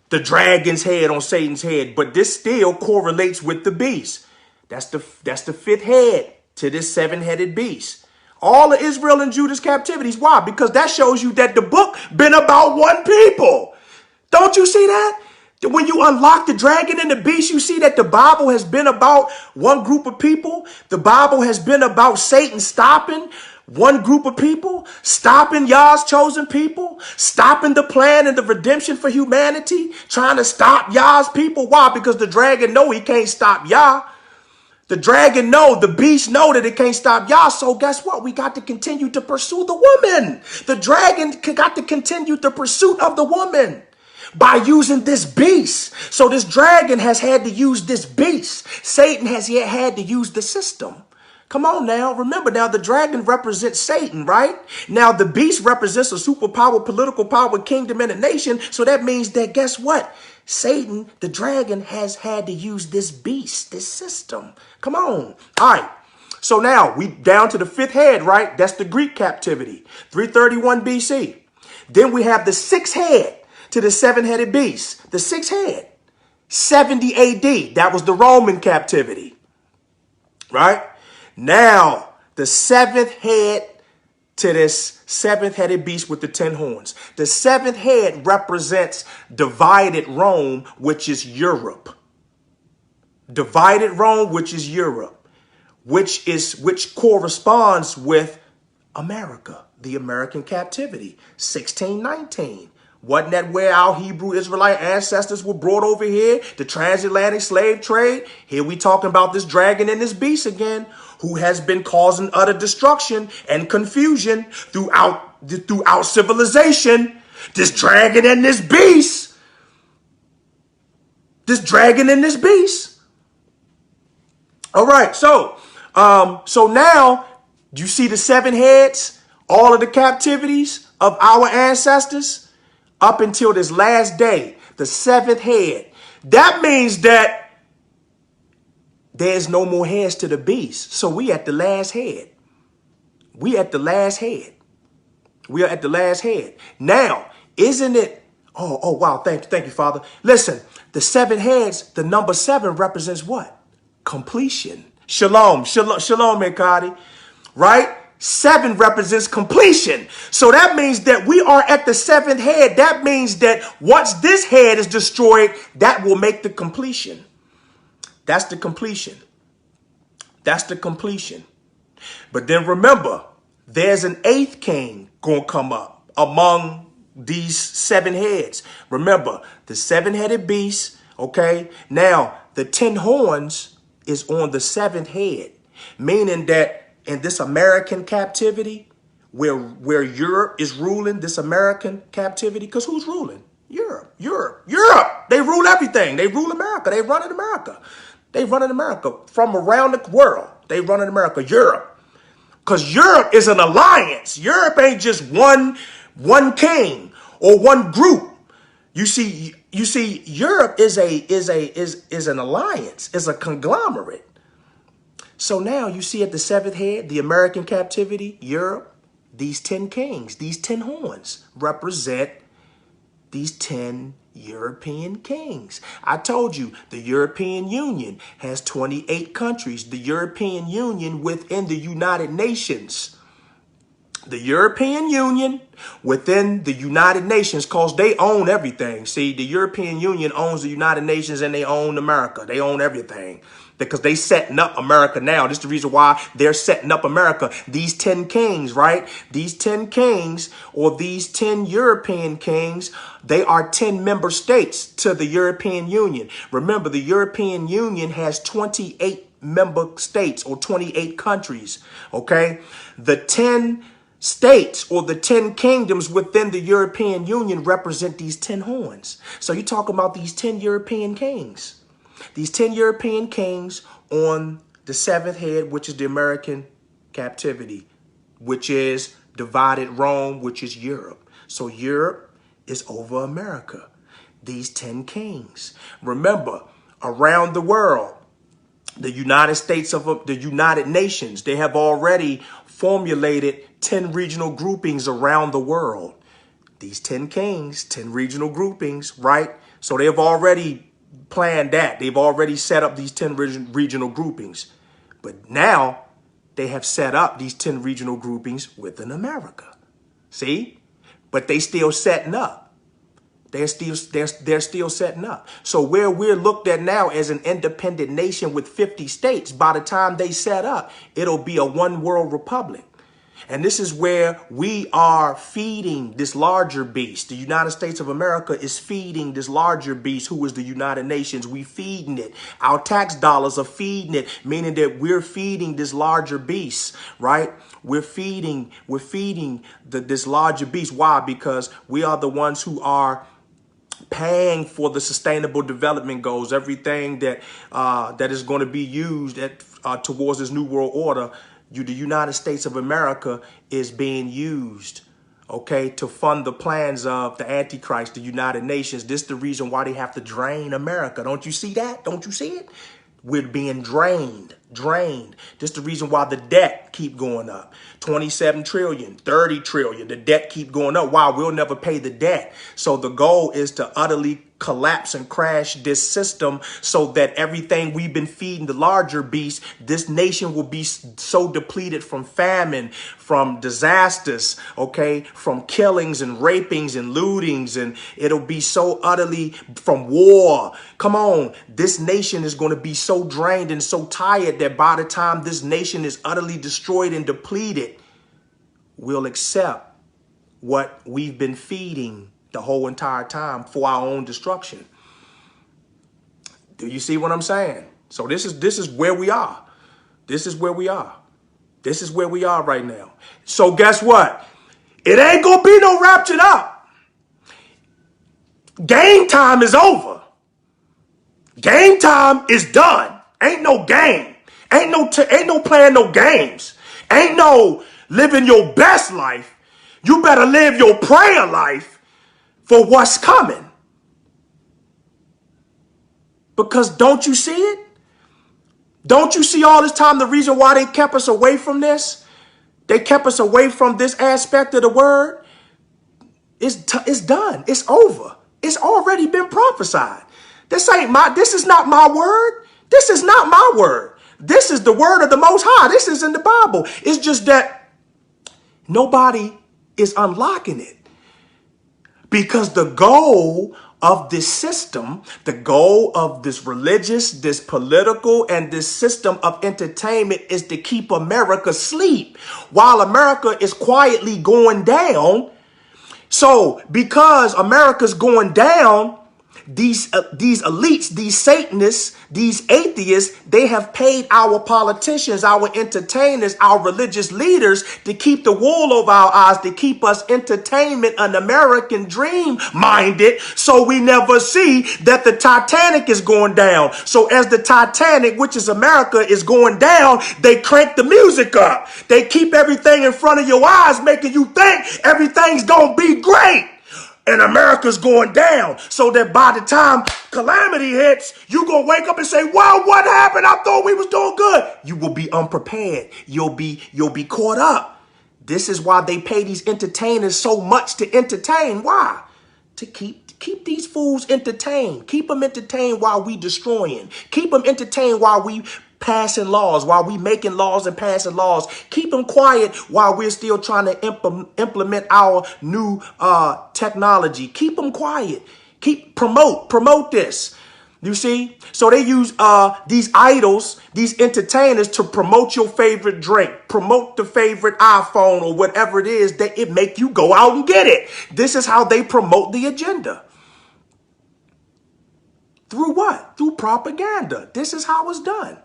the dragon's head, on Satan's head. But this still correlates with the beast. That's the fifth head to this 7-headed beast. All of Israel and Judah's captivities. Why? Because that shows you that the book been about one people. Don't you see that? When you unlock the dragon and the beast, you see that the Bible has been about one group of people. The Bible has been about Satan stopping one group of people, stopping Yah's chosen people, stopping the plan and the redemption for humanity, trying to stop Yah's people. Why? Because the dragon know he can't stop Yah. The dragon know, the beast know that it can't stop Yah. So guess what? We got to continue to pursue the woman. The dragon got to continue the pursuit of the woman by using this beast. So this dragon has had to use this beast. Satan has yet had to use the system. Come on now. Remember now, the dragon represents Satan, right? Now, the beast represents a superpower, political power, kingdom, and a nation. So that means that, guess what? Satan, the dragon, has had to use this beast, this system. Come on. All right. So now we down to the fifth head, right? That's the Greek captivity, 331 BC. Then we have the sixth head to the seven-headed beast. The sixth head, 70 AD. That was the Roman captivity, right? Now, the seventh head to this seventh-headed beast with the 10 horns. The seventh head represents divided Rome, which is Europe. Divided Rome, which is Europe. Which corresponds with America, the American captivity, 1619. Wasn't that where our Hebrew Israelite ancestors were brought over here? The transatlantic slave trade. Here we talking about this dragon and this beast again, who has been causing utter destruction and confusion throughout civilization. This dragon and this beast. This dragon and this beast. All right, so now you see the seven heads, all of the captivities of our ancestors up until this last day, the seventh head. That means that there's no more heads to the beast. So we at the last head. We at the last head. We are at the last head. Now, isn't it? Oh, wow. Thank you, Father. Listen, the seven heads, the number 7 represents what? Completion. Shalom, Ekadi, right? 7 represents completion. So that means that we are at the 7th head. That means that once this head is destroyed, that will make the completion. That's the completion. That's the completion. But then remember, there's an 8th king going to come up among these 7 heads. Remember, the 7-headed beast, okay? Now, the 10 horns is on the 7th head, meaning that in this American captivity, where Europe is ruling, this American captivity, because who's ruling? Europe. They rule everything. They rule America. They run in America. They run in America from around the world. They run in America. Europe, because Europe is an alliance. Europe ain't just one king or one group. You see, Europe is an alliance, is a conglomerate. So now you see at the 7th head, the American captivity, Europe, these 10 kings, these 10 horns represent these 10 European kings. I told you the European Union has 28 countries. The European Union within the United Nations. The European Union within the United Nations, because they own everything. See, the European Union owns the United Nations and they own America. They own everything because they setting up America now. This is the reason why they're setting up America. These 10 kings, right? These 10 kings or these 10 European kings, they are 10 member states to the European Union. Remember, the European Union has 28 member states or 28 countries, okay? The 10 states or the 10 kingdoms within the European Union represent these 10 horns. So you're talking about these 10 European kings. These 10 European kings on the 7th head, which is the American captivity, which is divided Rome, which is Europe. So Europe is over America. These 10 kings. Remember, around the world, the United States of the United Nations, they have already formulated 10 regional groupings around the world. These 10 kings, 10 regional groupings, right? So they've already planned that. They've already set up these 10 regional groupings. But now they have set up these 10 regional groupings within America. See? But they still setting up. They're still setting up. So where we're looked at now as an independent nation with 50 states, by the time they set up, it'll be a one world republic. And this is where we are feeding this larger beast. The United States of America is feeding this larger beast, who is the United Nations. We feeding it. Our tax dollars are feeding it, meaning that we're feeding this larger beast, right? We're feeding this larger beast. Why? Because we are the ones who are paying for the sustainable development goals, everything that that is going to be used towards this new world order. The United States of America is being used, okay, to fund the plans of the Antichrist, the United Nations. This is the reason why they have to drain America. Don't you see that? Don't you see it? We're being drained. This is the reason why the debt keep going up. 27 trillion, 30 trillion. The debt keep going up. Why? We'll never pay the debt. So the goal is to utterly collapse and crash this system so that everything we've been feeding the larger beast, this nation will be so depleted from famine, from disasters, okay, from killings and rapings and lootings, and it'll be so utterly from war. Come on, this nation is going to be so drained and so tired that by the time this nation is utterly destroyed and depleted, we'll accept what we've been feeding the whole entire time for our own destruction. Do you see what I'm saying? So this is where we are. This is where we are. This is where we are right now. So guess what? It ain't gonna be no raptured up. Game time is over. Game time is done. Ain't no game. Ain't no playing no games. Ain't no living your best life. You better live your prayer life for what's coming. Because don't you see it? Don't you see all this time the reason why they kept us away from this? They kept us away from this aspect of the word. It's done. It's over. It's already been prophesied. This is not my word. This is not my word. This is the word of the Most High. This is in the Bible. It's just that nobody is unlocking it. Because the goal of this system, the goal of this religious, this political, and this system of entertainment is to keep America asleep while America is quietly going down. So because America's going down, these elites, these Satanists, these atheists, they have paid our politicians, our entertainers, our religious leaders to keep the wool over our eyes, to keep us entertainment, an American dream minded, so we never see that the Titanic is going down. So as the Titanic, which is America, is going down, they crank the music up. They keep everything in front of your eyes, making you think everything's gonna be great. And America's going down, so that by the time calamity hits, you're going to wake up and say, well, what happened? I thought we was doing good. You will be unprepared. You'll be caught up. This is why they pay these entertainers so much to entertain. Why? To keep these fools entertained. Keep them entertained while we destroying. Keep them entertained while we passing laws, while we making laws and passing laws. Keep them quiet while we're still trying to implement our new technology. Keep them quiet. Promote this. You see? So they use these idols, these entertainers, to promote your favorite drink, promote the favorite iPhone or whatever it is that it make you go out and get it. This is how they promote the agenda. Through what? Through propaganda. This is how it's done.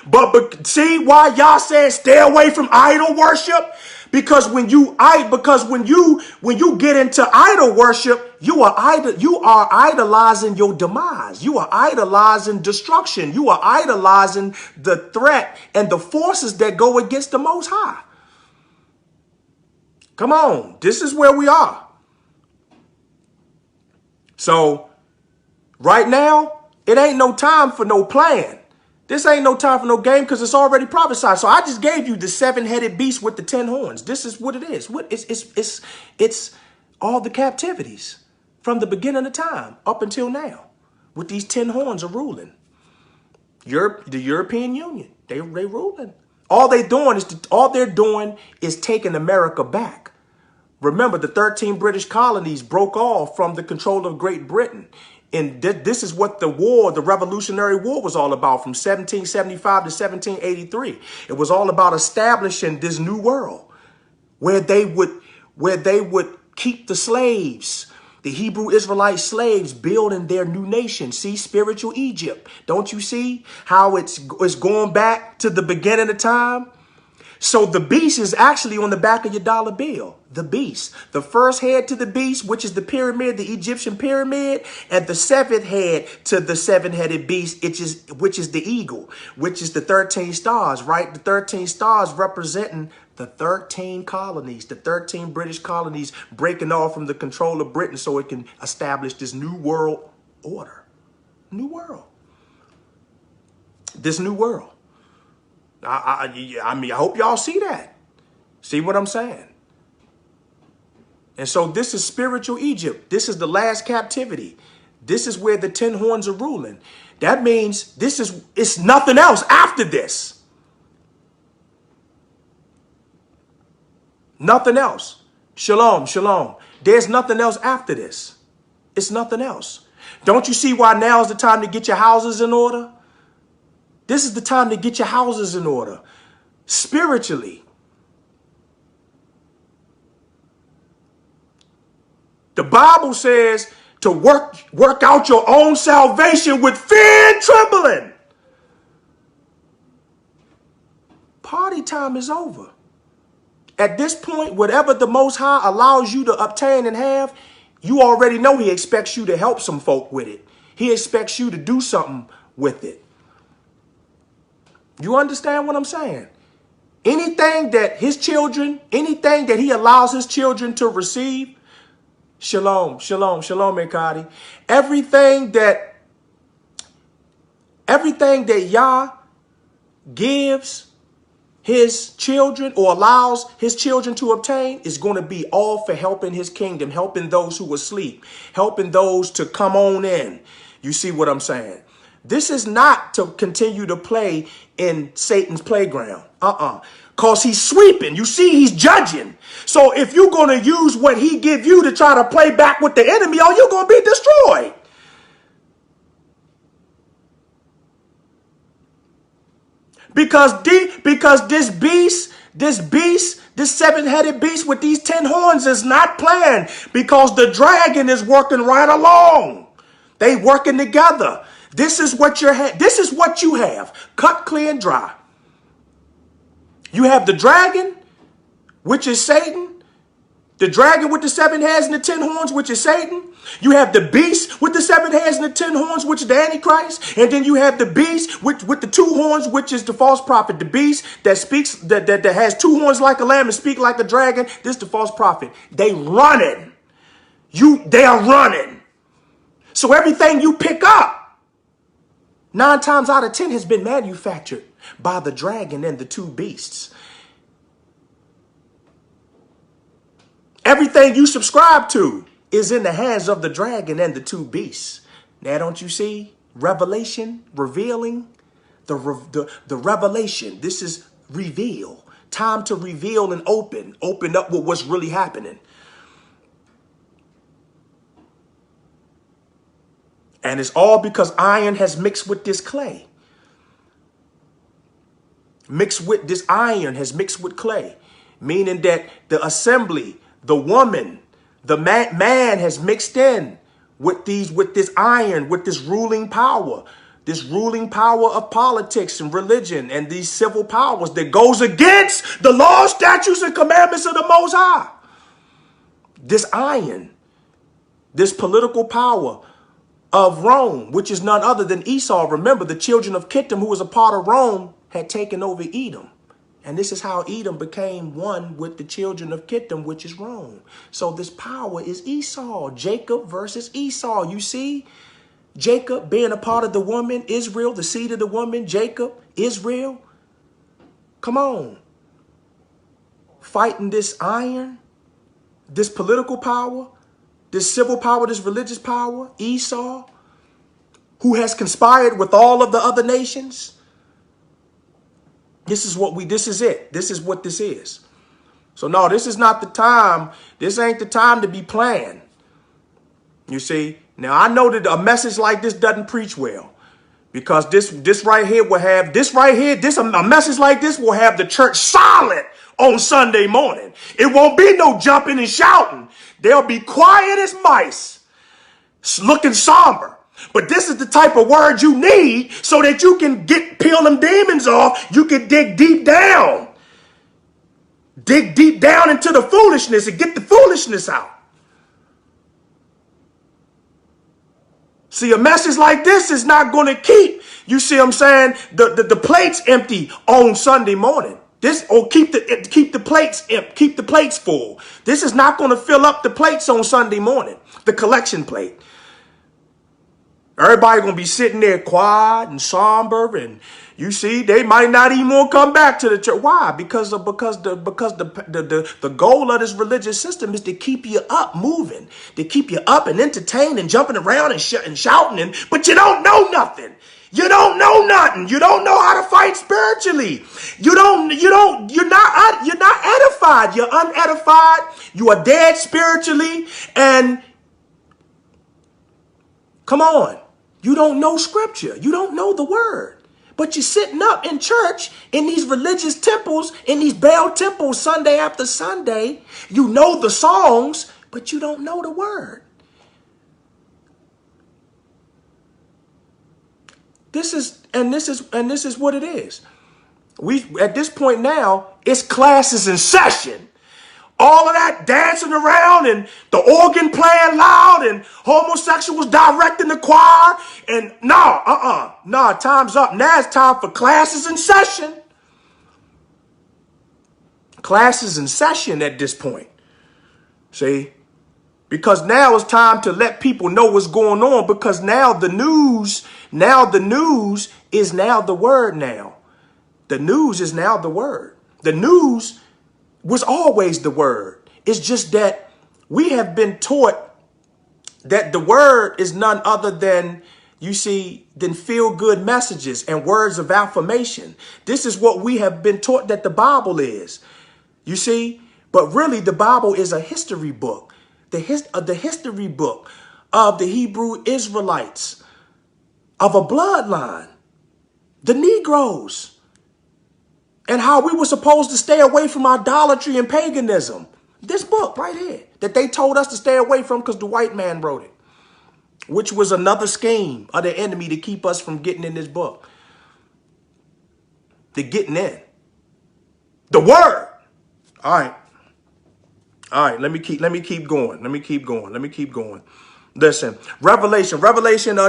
But see why y'all said stay away from idol worship? Because when you get into idol worship, you are idolizing your demise. You are idolizing destruction. You are idolizing the threat and the forces that go against the Most High. Come on, this is where we are. So right now, it ain't no time for no plan. This ain't no time for no game because it's already prophesied. So I just gave you the 7-headed beast with the 10 horns. This is what it is. It's all the captivities from the beginning of time up until now. With these 10 horns are ruling. The European Union, they ruling. All they're doing is taking America back. Remember, the 13 British colonies broke off from the control of Great Britain. And this is what the Revolutionary War was all about from 1775 to 1783. It was all about establishing this new world where they would keep the slaves, the Hebrew Israelite slaves, building their new nation. See, spiritual Egypt. Don't you see how it's going back to the beginning of time? So the beast is actually on the back of your dollar bill. The beast. The first head to the beast, which is the pyramid, the Egyptian pyramid, and the seventh head to the seven-headed beast, which is the eagle, which is the 13 stars, right? The 13 stars representing the 13 colonies, the 13 British colonies breaking off from the control of Britain so it can establish this new world order. New world. This new world. I mean, I hope y'all see that. See what I'm saying? And so this is spiritual Egypt. This is the last captivity. This is where the 10 horns are ruling. That means it's nothing else after this. Nothing else. Shalom, shalom. There's nothing else after this. It's nothing else. Don't you see why now is the time to get your houses in order? This is the time to get your houses in order. Spiritually. The Bible says to work out your own salvation with fear and trembling. Party time is over. At this point, whatever the Most High allows you to obtain and have, you already know he expects you to help some folk with it. He expects you to do something with it. You understand what I'm saying? Anything that his children, anything that he allows his children to receive, shalom, shalom, shalom, Ekadi. Everything that Yah gives his children or allows his children to obtain is going to be all for helping his kingdom, helping those who are asleep, helping those to come on in. You see what I'm saying? This is not to continue to play in Satan's playground. Because he's sweeping. You see, he's judging. So if you're going to use what he give you to try to play back with the enemy, oh, you're going to be destroyed. Because this seven-headed beast with these 10 horns is not playing, because the dragon is working right along. They working together. This is what you have. Cut, clear, and dry. You have the dragon, which is Satan. The dragon with the 7 heads and the 10 horns, which is Satan. You have the beast with the 7 heads and the 10 horns, which is the Antichrist. And then you have the beast with the 2 horns, which is the false prophet. The beast that speaks, that has 2 horns like a lamb and speak like a dragon. This is the false prophet. They running. They are running. So everything you pick up, 9 times out of 10 has been manufactured by the dragon and the 2 beasts. Everything you subscribe to is in the hands of the dragon and the 2 beasts. Now, don't you see? Revelation, revealing, the revelation. This is reveal. Time to reveal and open up with what's really happening. And it's all because iron has mixed with this clay. This iron has mixed with clay. Meaning that the assembly, the woman, the man has mixed in with this iron, with this ruling power of politics and religion and these civil powers that goes against the laws, statutes, and commandments of the Most High. This iron, this political power of Rome, which is none other than Esau. Remember, the children of Kittim, who was a part of Rome, had taken over Edom. And this is how Edom became one with the children of Kittim, which is Rome. So this power is Esau. Jacob versus Esau. You see? Jacob being a part of the woman, Israel, the seed of the woman, Jacob, Israel. Come on. Fighting this iron, this political power, this civil power, this religious power, Esau, who has conspired with all of the other nations. This is it. This is what this is. So no, this is not the time. This ain't the time to be playing. You see? Now, I know that a message like this doesn't preach well, because this right here will have, a message like this will have the church silent on Sunday morning. It won't be no jumping and shouting. They'll be quiet as mice, looking somber. But this is the type of word you need so that you can peel them demons off. You can dig deep down. dig deep down into the foolishness and get the foolishness out. See, a message like this is not going to keep, you see what I'm saying, the plates empty on Sunday morning. Keep the plates full. This is not going to fill up the plates on Sunday morning, the collection plate. Everybody going to be sitting there quiet and somber, and you see, they might not even want to come back to the church. Why? Because the goal of this religious system is to keep you up moving, to keep you up and entertained and jumping around and shouting, but you don't know nothing. You don't know nothing. You don't know how to fight spiritually. You're not edified. You're unedified. You are dead spiritually. And come on, you don't know scripture. You don't know the word. But you're sitting up in church, in these religious temples, in these Baal temples, Sunday after Sunday. You know the songs, but you don't know the word. This is what it is. We at this point now, it's classes in session. All of that dancing around and the organ playing loud and homosexuals directing the choir. And nah, time's up. Now it's time for classes in session. Classes in session at this point. See? Because now it's time to let people know what's going on, because now the news is now the word now. The news is now the word. The news was always the word. It's just that we have been taught that the word is none other than, you see, than feel-good messages and words of affirmation. This is what we have been taught that the Bible is, you see. But really, the Bible is a history book. The history book of the Hebrew Israelites, of a bloodline, the Negroes, and how we were supposed to stay away from idolatry and paganism. This book right here that they told us to stay away from because the white man wrote it, which was another scheme of the enemy to keep us from getting in this book. The getting in. The word. All right, let me keep going. Listen, Revelation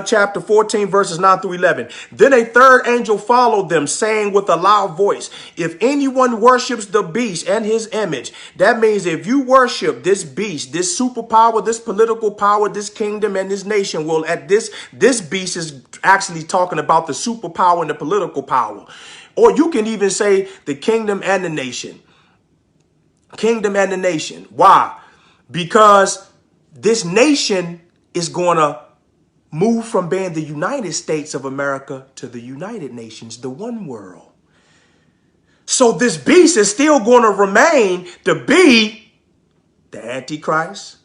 chapter 14, verses 9 through 11. Then a third angel followed them, saying with a loud voice, if anyone worships the beast and his image, that means if you worship this beast, this superpower, this political power, this kingdom and this nation, well, at this beast is actually talking about the superpower and the political power. Or you can even say the kingdom and the nation. Kingdom and the nation. Why? Because this nation is going to move from being the United States of America to the United Nations, the one world. So this beast is still going to remain to be the Antichrist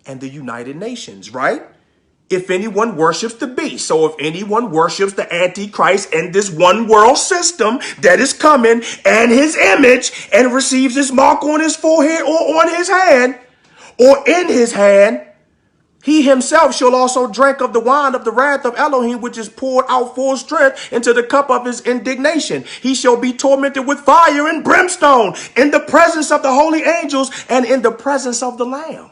and the United Nations, right? If anyone worships the beast. So if anyone worships the Antichrist and this one world system that is coming and his image and receives his mark on his forehead or on his hand or in his hand, he himself shall also drink of the wine of the wrath of Elohim, which is poured out full strength into the cup of his indignation. He shall be tormented with fire and brimstone in the presence of the holy angels and in the presence of the Lamb.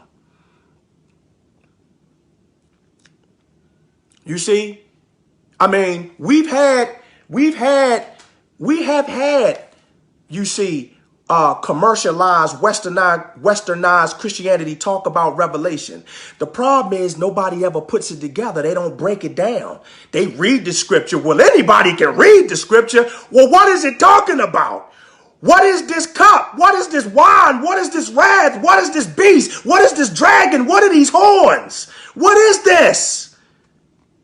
You see, I mean, we have had, you see, commercialized, westernized Christianity talk about revelation. The problem is nobody ever puts it together. They don't break it down. They read the scripture. Well, anybody can read the scripture. Well, what is it talking about? What is this cup? What is this wine? What is this wrath? What is this beast? What is this dragon? What are these horns? What is this?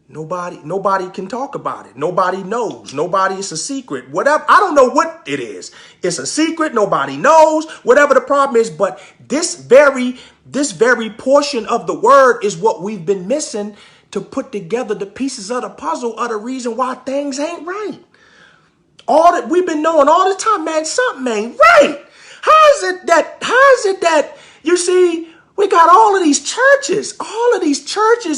Nobody can talk about it. Nobody knows. Nobody, it's a secret. Whatever. I don't know what it is. It's a secret. Nobody knows. Whatever the problem is. But this very portion of the word is what we've been missing to put together the pieces of the puzzle of the reason why things ain't right. All that we've been knowing all the time, man, something ain't right. How is it that, you see, We got all of these churches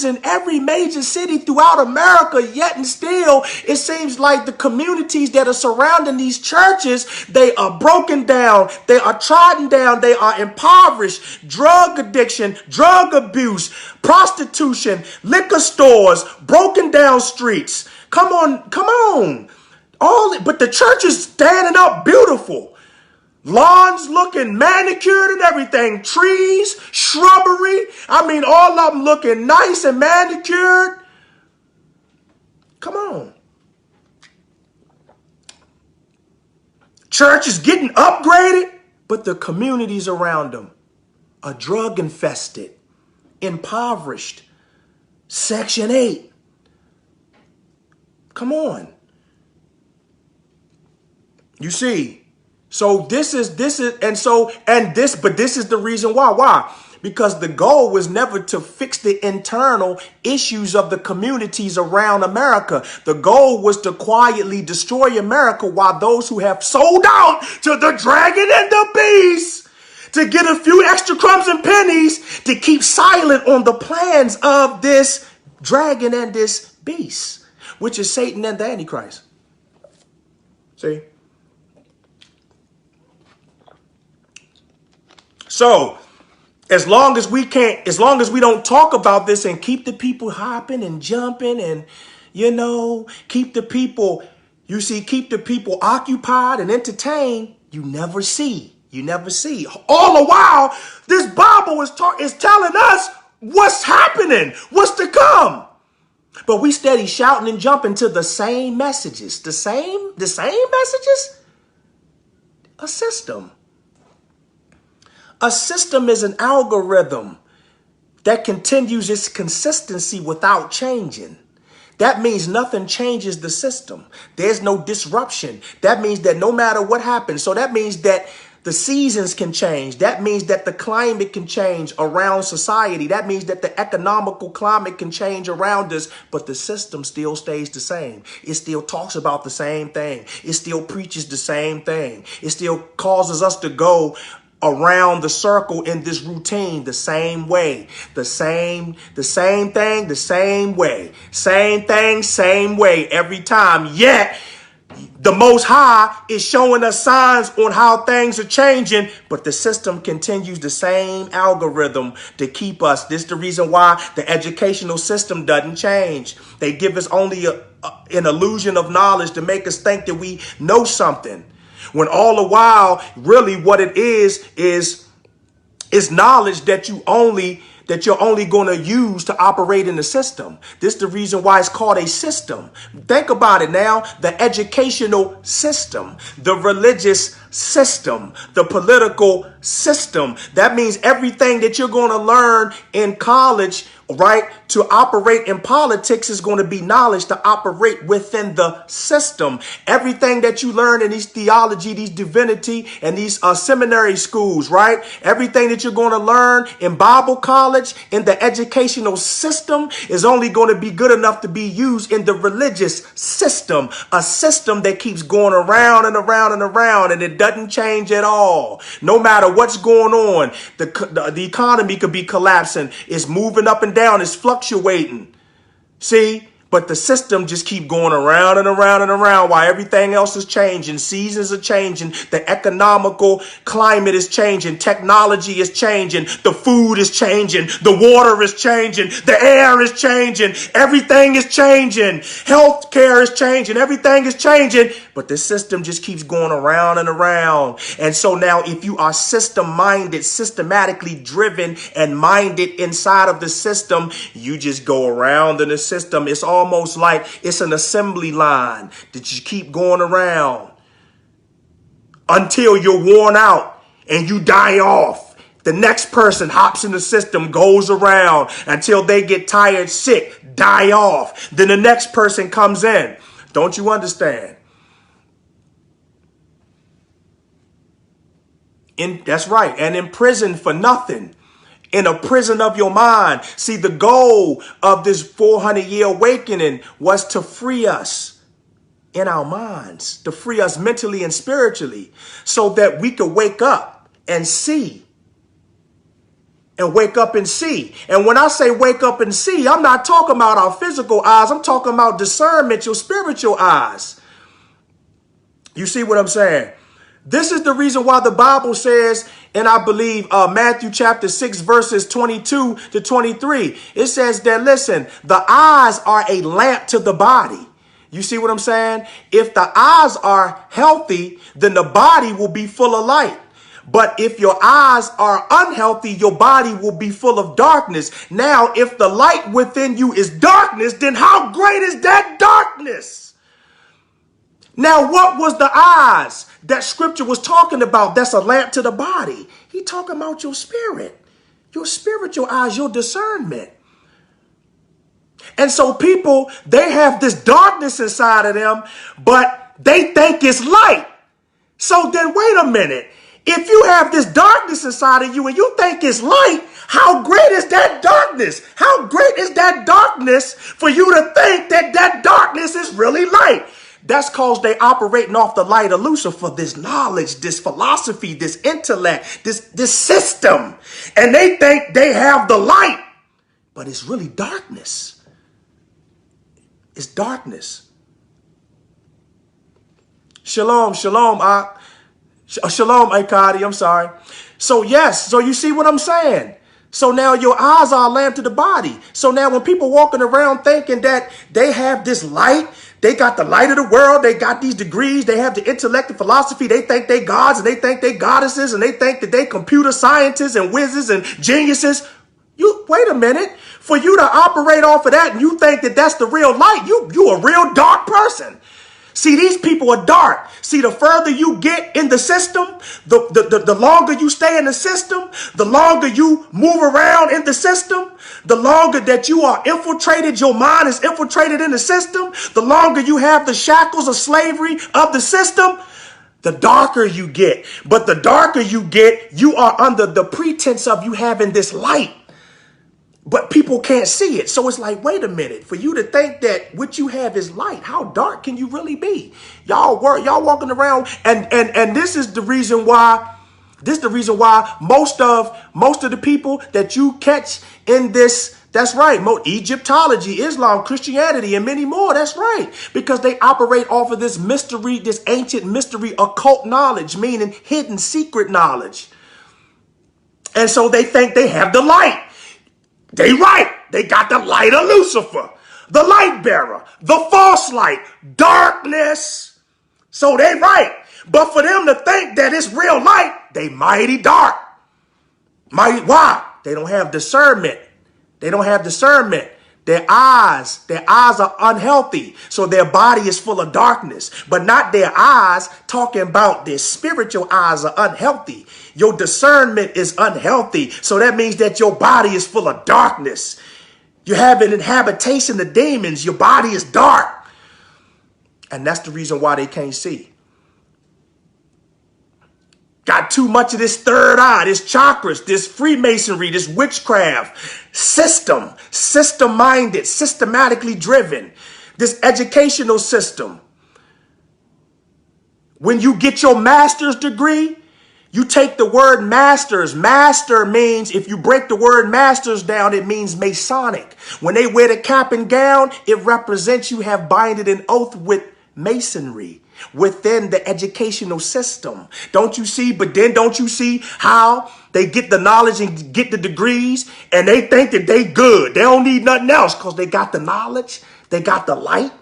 in every major city throughout America, yet and still, it seems like the communities that are surrounding these churches, they are broken down, they are trodden down, they are impoverished. Drug addiction, drug abuse, prostitution, liquor stores, broken down streets. Come on. But the church is standing up beautiful. Lawns looking manicured and everything. Trees, shrubbery. I mean, all of them looking nice and manicured. Come on. Church is getting upgraded, but the communities around them are drug infested, impoverished. Section 8. Come on. You see. So this is the reason why. Why? Because the goal was never to fix the internal issues of the communities around America. The goal was to quietly destroy America while those who have sold out to the dragon and the beast to get a few extra crumbs and pennies to keep silent on the plans of this dragon and this beast, which is Satan and the Antichrist. See? So, as long as we don't talk about this and keep the people hopping and jumping and, keep the people occupied and entertained, you never see. All the while, this Bible is telling us what's happening, what's to come. But we steady shouting and jumping to the same messages. The same messages? A system. A system is an algorithm that continues its consistency without changing. That means nothing changes the system. There's no disruption. That means that no matter what happens. So that means that the seasons can change. That means that the climate can change around society. That means that the economical climate can change around us, but the system still stays the same. It still talks about the same thing. It still preaches the same thing. It still causes us to go around the circle in this routine the same way, the same thing, the same way, same thing, same way every time. Yet the Most High is showing us signs on how things are changing, but the system continues the same algorithm to keep us. This is the reason why the educational system doesn't change. They give us only an illusion of knowledge to make us think that we know something. When all the while, really what it is knowledge that you're only going to use to operate in the system. This is the reason why it's called a system. Think about it now. The educational system, the religious system, the political system. That means everything that you're going to learn in college, right, to operate in politics is going to be knowledge to operate within the system. Everything that you learn in these theology, these divinity, and these seminary schools, right? Everything that you're going to learn in Bible college, in the educational system, is only going to be good enough to be used in the religious system. A system that keeps going around and around and around, and it doesn't change at all. No matter what's going on, the economy could be collapsing. It's moving up and down. It's fluctuating. See? But the system just keep going around and around and around while everything else is changing. Seasons are changing. The economical climate is changing. Technology is changing. The food is changing. The water is changing. The air is changing. Everything is changing. Healthcare is changing. Everything is changing. But the system just keeps going around and around. And so now if you are system-minded, systematically driven and minded inside of the system, you just go around in the system. It's almost like it's an assembly line that you keep going around until you're worn out and you die off. The next person hops in the system, goes around until they get tired, sick, die off. Then the next person comes in. Don't you understand? That's right. And in prison for nothing. In a prison of your mind. See, the goal of this 400-year awakening was to free us in our minds, to free us mentally and spiritually, so that we could wake up and see and wake up and see. And when I say wake up and see, I'm not talking about our physical eyes. I'm talking about discernment, your spiritual eyes. You see what I'm saying? This is the reason why the Bible says, and I believe Matthew chapter 6, verses 22 to 23, it says that, listen, the eyes are a lamp to the body. You see what I'm saying? If the eyes are healthy, then the body will be full of light. But if your eyes are unhealthy, your body will be full of darkness. Now, if the light within you is darkness, then how great is that darkness? Now, what was the eyes that scripture was talking about? That's a lamp to the body. He talking about your spirit, your spiritual eyes, your discernment. And so people, they have this darkness inside of them, but they think it's light. So then wait a minute. If you have this darkness inside of you and you think it's light, how great is that darkness? How great is that darkness for you to think that that darkness is really light? That's because they operating off the light of Lucifer, this knowledge, this philosophy, this intellect, this system. And they think they have the light, but it's really darkness. It's darkness. Shalom, shalom, shalom, Aikadi, I'm sorry. So yes, so you see what I'm saying? So now your eyes are a lamp to the body. So now when people walking around thinking that they have this light, they got the light of the world, they got these degrees, they have the intellect and philosophy, they think they gods and they think they goddesses and they think that they computer scientists and wizards and geniuses. You wait a minute. For you to operate off of that and you think that that's the real light, you a real dark person. See, these people are dark. See, the further you get in the system, the longer you stay in the system, the longer you move around in the system, the longer that you are infiltrated, your mind is infiltrated in the system, the longer you have the shackles of slavery of the system, the darker you get. But the darker you get, you are under the pretense of you having this light. But people can't see it. So it's like, wait a minute, for you to think that what you have is light, how dark can you really be? Y'all walking around and this is the reason why most of the people that you catch in this, that's right, Egyptology, Islam, Christianity, and many more, that's right, because they operate off of this mystery, this ancient mystery, occult knowledge, meaning hidden secret knowledge. And so they think they have the light. They right. They got the light of Lucifer, the light bearer, the false light, darkness. So they right. But for them to think that it's real light, they mighty dark. Why? They don't have discernment. They don't have discernment. Their eyes are unhealthy. So their body is full of darkness, but not their eyes. Talking about their spiritual eyes are unhealthy. Your discernment is unhealthy. So that means that your body is full of darkness. You have an inhabitation of demons. Your body is dark. And that's the reason why they can't see. Got too much of this third eye, this chakras, this Freemasonry, this witchcraft system-minded, systematically driven, this educational system. When you get your master's degree, you take the word masters. Master means, if you break the word masters down, it means Masonic. When they wear the cap and gown, it represents you have binded an oath with Masonry within the educational system. Don't you see? But then don't you see how they get the knowledge and get the degrees and they think that they good. They don't need nothing else because they got the knowledge. They got the light,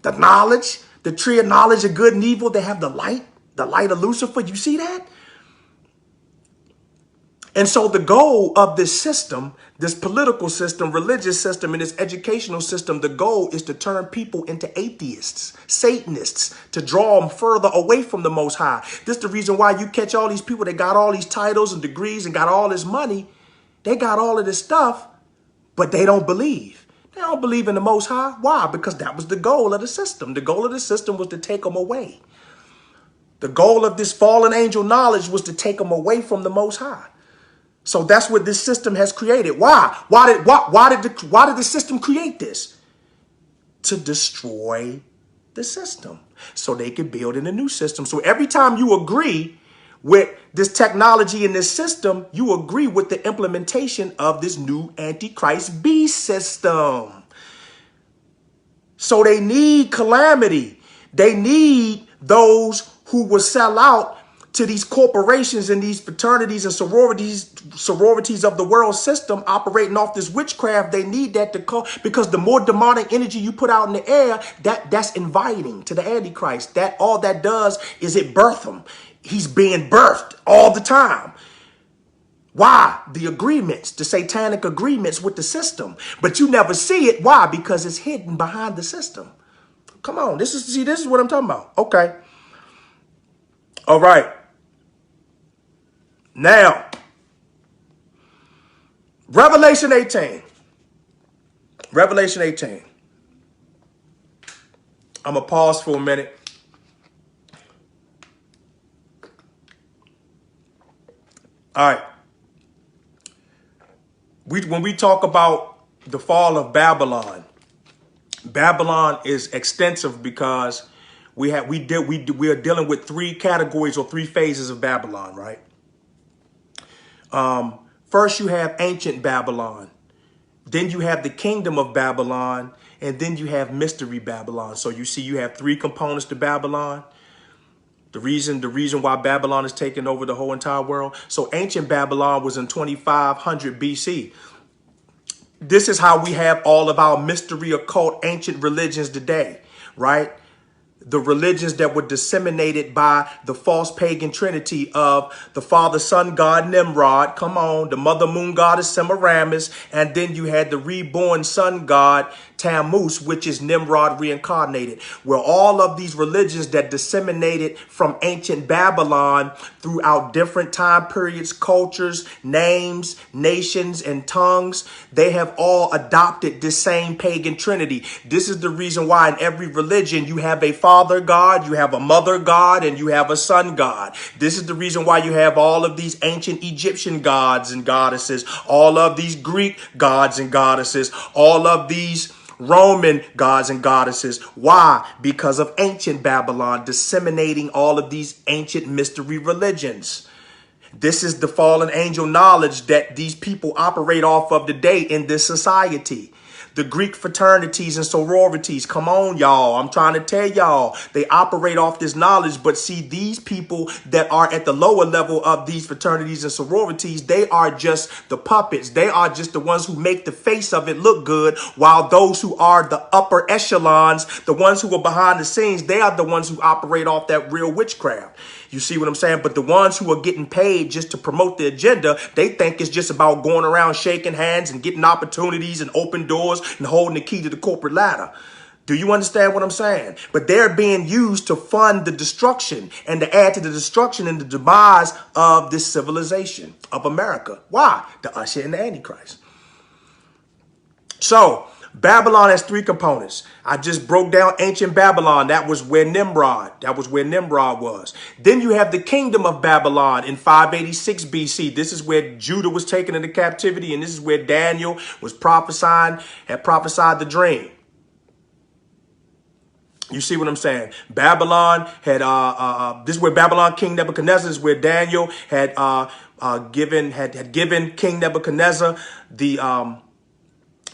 the knowledge, the tree of knowledge of good and evil. They have the light of Lucifer. You see that? And so the goal of this system, this political system, religious system, and this educational system, the goal is to turn people into atheists, Satanists, to draw them further away from the Most High. This is the reason why you catch all these people that got all these titles and degrees and got all this money. They got all of this stuff, but they don't believe. They don't believe in the Most High. Why? Because that was the goal of the system. The goal of the system was to take them away. The goal of this fallen angel knowledge was to take them away from the Most High. So that's what this system has created. Why? Why did the system create this? To destroy the system so they could build in a new system. So every time you agree with this technology and this system, you agree with the implementation of this new Antichrist beast system. So they need calamity. They need those who will sell out to these corporations and these fraternities and sororities of the world system operating off this witchcraft. They need that to come, because the more demonic energy you put out in the air, that's inviting to the Antichrist. That all that does is it birth him. He's being birthed all the time. Why? The agreements, the satanic agreements with the system. But you never see it. Why? Because it's hidden behind the system. Come on. This is what I'm talking about. Okay. All right. Now, Revelation 18. Revelation 18. I'm going to pause for a minute. All right. When we talk about the fall of Babylon, Babylon is extensive because we are dealing with three categories or three phases of Babylon, right? First, you have ancient Babylon. Then you have the kingdom of Babylon. And then you have mystery Babylon. So you see, you have three components to Babylon. The reason why Babylon is taking over the whole entire world. So ancient Babylon was in 2500 BC. This is how we have all of our mystery occult ancient religions today, right? The religions that were disseminated by the false pagan trinity of the father sun god Nimrod, come on, the mother moon goddess Semiramis, and then you had the reborn sun god Tammuz, which is Nimrod reincarnated, where all of these religions that disseminated from ancient Babylon throughout different time periods, cultures, names, nations, and tongues, they have all adopted this same pagan trinity. This is the reason why in every religion you have a father god, you have a mother god, and you have a son god. This is the reason why you have all of these ancient Egyptian gods and goddesses, all of these Greek gods and goddesses, all of these Roman gods and goddesses. Why? Because of ancient Babylon disseminating all of these ancient mystery religions. This is the fallen angel knowledge that these people operate off of today in this society. The Greek fraternities and sororities, come on, y'all. I'm trying to tell y'all, they operate off this knowledge. But see, these people that are at the lower level of these fraternities and sororities, they are just the puppets. They are just the ones who make the face of it look good, while those who are the upper echelons, the ones who are behind the scenes, they are the ones who operate off that real witchcraft. You see what I'm saying? But the ones who are getting paid just to promote the agenda, they think it's just about going around shaking hands and getting opportunities and open doors and holding the key to the corporate ladder. Do you understand what I'm saying? But they're being used to fund the destruction and to add to the destruction and the demise of this civilization of America. Why? To usher in the Antichrist. So Babylon has three components. I just broke down ancient Babylon. That was where Nimrod was. Then you have the kingdom of Babylon in 586 BC. This is where Judah was taken into captivity, and this is where Daniel was had prophesied the dream. You see what I'm saying? Babylon had this is where Babylon King Nebuchadnezzar is, where Daniel had given King Nebuchadnezzar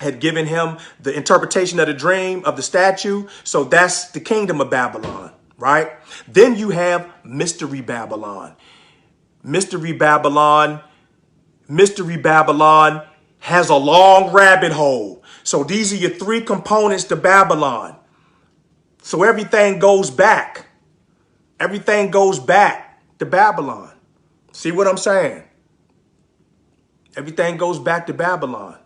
had given him the interpretation of the dream of the statue. So that's the kingdom of Babylon, right? Then you have mystery Babylon. Mystery Babylon has a long rabbit hole. So these are your three components to Babylon. So everything goes back. Everything goes back to Babylon. See what I'm saying? Everything goes back to Babylon.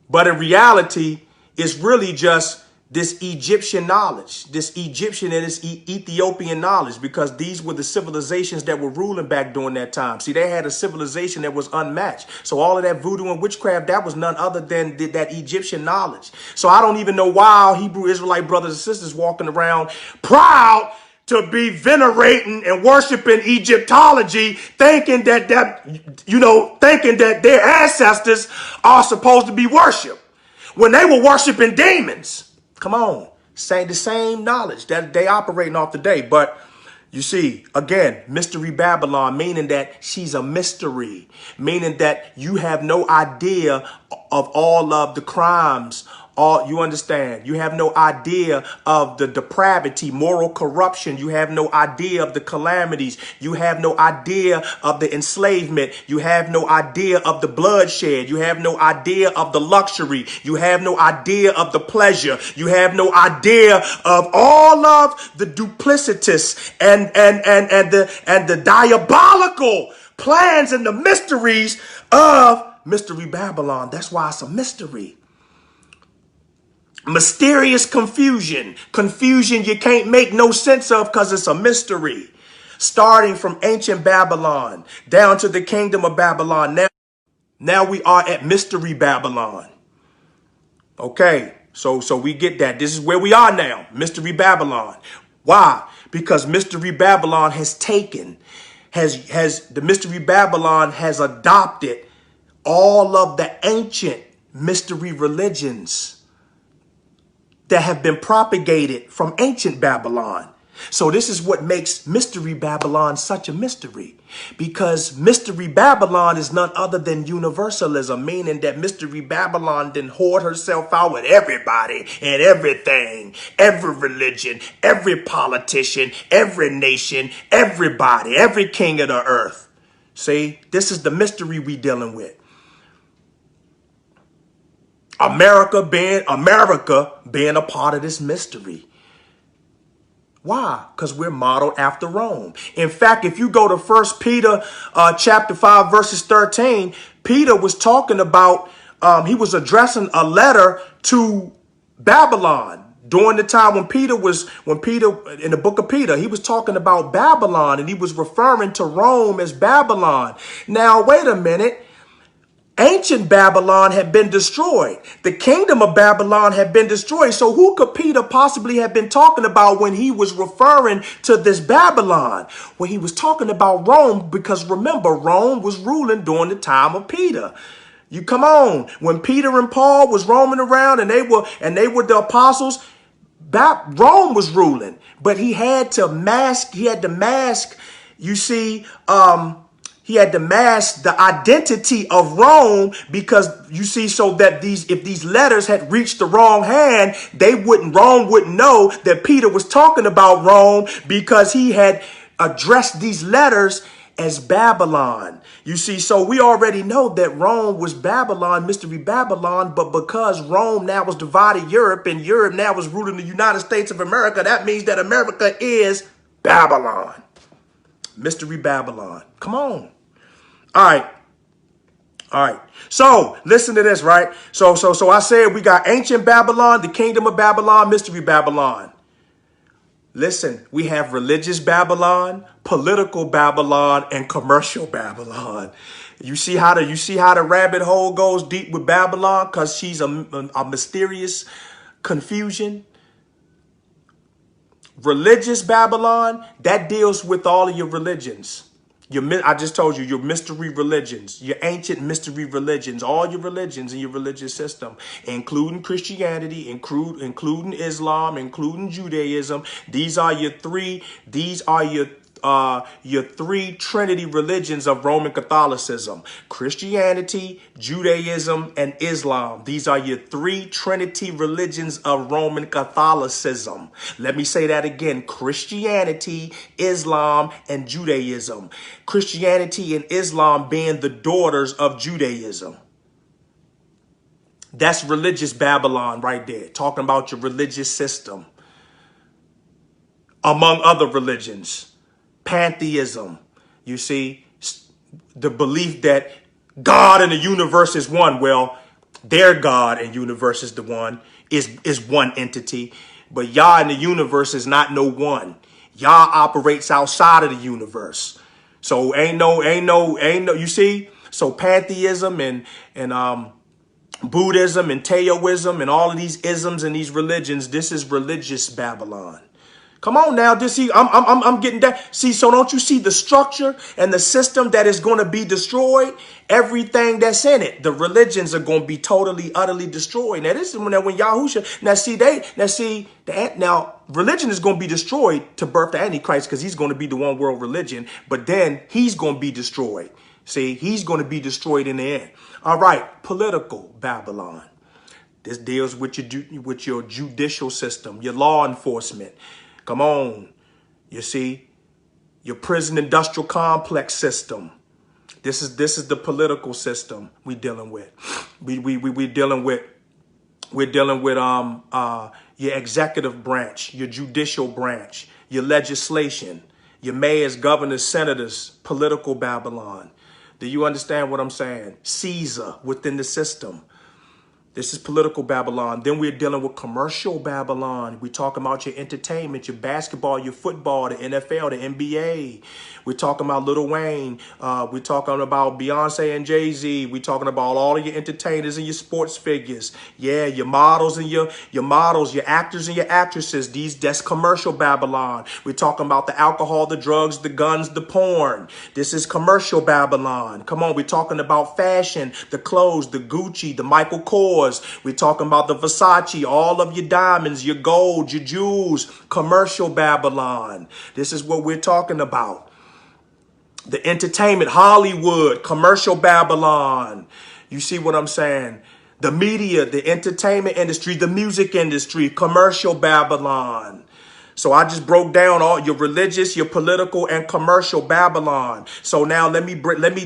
But in reality, it's really just this Egyptian knowledge, this Egyptian and this Ethiopian knowledge, because these were the civilizations that were ruling back during that time. See, they had a civilization that was unmatched. So all of that voodoo and witchcraft, that was none other than that Egyptian knowledge. So I don't even know why our Hebrew Israelite brothers and sisters walking around proud to be venerating and worshiping Egyptology, thinking that their ancestors are supposed to be worshipped when they were worshiping demons. Come on, say the same knowledge that they operating off today. But You see, again, mystery Babylon, meaning that she's a mystery, meaning that you have no idea of all of the crimes. You understand? You have no idea of the depravity, moral corruption. You have no idea of the calamities. You have no idea of the enslavement. You have no idea of the bloodshed. You have no idea of the luxury. You have no idea of the pleasure. You have no idea of all of the duplicitous and the diabolical plans and the mysteries of Mystery Babylon. That's why it's a mystery. Mysterious confusion. Confusion you can't make no sense of because it's a mystery. Starting from ancient Babylon down to the kingdom of Babylon. Now we are at Mystery Babylon. Okay, so we get that. This is where we are now. Mystery Babylon. Why? Because Mystery Babylon has Mystery Babylon has adopted all of the ancient mystery religions that have been propagated from ancient Babylon. So this is what makes Mystery Babylon such a mystery, because Mystery Babylon is none other than universalism, meaning that Mystery Babylon didn't hoard herself out with everybody and everything, every religion, every politician, every nation, everybody, every king of the earth. See, this is the mystery we dealing with. America being a part of this mystery. Why? Because we're modeled after Rome. In fact, if you go to 1 Peter chapter 5, verses 13, Peter was talking about, he was addressing a letter to Babylon during the time when Peter in the book of Peter, he was talking about Babylon and he was referring to Rome as Babylon. Now, wait a minute. Ancient Babylon had been destroyed. The kingdom of Babylon had been destroyed. So who could Peter possibly have been talking about when he was referring to this Babylon? Well, he was talking about Rome, because remember, Rome was ruling during the time of Peter. You come on. When Peter and Paul was roaming around and they were the apostles, Rome was ruling. But he had to mask, you see, he had to mask the identity of Rome, because you see, so that if these letters had reached the wrong hand, Rome wouldn't know that Peter was talking about Rome, because he had addressed these letters as Babylon. You see, so we already know that Rome was Babylon, Mystery Babylon, but because Rome now was divided Europe and Europe now was ruling the United States of America, that means that America is Babylon. Mystery Babylon. Come on. All right. So listen to this, right? So I said we got ancient Babylon, the kingdom of Babylon, Mystery Babylon. Listen, we have religious Babylon, political Babylon, and commercial Babylon. You see how the rabbit hole goes deep with Babylon, because she's a mysterious confusion. Religious Babylon, that deals with all of your religions. I just told you, your mystery religions, your ancient mystery religions, all your religions in your religious system, including Christianity, including Islam, including Judaism. These are your three Trinity religions of Roman Catholicism: Christianity, Judaism, and Islam. These are your three Trinity religions of Roman Catholicism. Let me say that again: Christianity, Islam, and Judaism. Christianity and Islam being the daughters of Judaism. That's religious Babylon right there, talking about your religious system. Among other religions. Pantheism, you see, the belief that God in the universe is one. Well, their God and universe is the one, is one entity, but Yah in the universe is not no one. Yah operates outside of the universe. So ain't no, you see? So pantheism and Buddhism and Taoism and all of these isms and these religions, this is religious Babylon. Come on now, just see, I'm getting that. See, so don't you see the structure and the system that is going to be destroyed? Everything that's in it, the religions are going to be totally, utterly destroyed. Now, this is when YAHUSHA. Now religion is going to be destroyed to birth the Antichrist because he's going to be the one world religion. But then he's going to be destroyed. See, he's going to be destroyed in the end. All right, political Babylon. This deals with your judicial system, your law enforcement. Come on, you see, your prison industrial complex system. This is the political system we dealing with. We're dealing with your executive branch, your judicial branch, your legislation, your mayors, governors, senators, political Babylon. Do you understand what I'm saying? Caesar within the system. This is political Babylon. Then we're dealing with commercial Babylon. We're talking about your entertainment, your basketball, your football, the NFL, the NBA. We're talking about Lil Wayne. We're talking about Beyonce and Jay-Z. We're talking about all of your entertainers and your sports figures. Yeah, your models and your models, your actors and your actresses. That's commercial Babylon. We're talking about the alcohol, the drugs, the guns, the porn. This is commercial Babylon. Come on, we're talking about fashion, the clothes, the Gucci, the Michael Kors. We're talking about the Versace, all of your diamonds, your gold, your jewels, commercial Babylon. This is what we're talking about. The entertainment, Hollywood, commercial Babylon. You see what I'm saying? The media, the entertainment industry, the music industry, commercial Babylon. So I just broke down all your religious, your political, and commercial Babylon. So now let me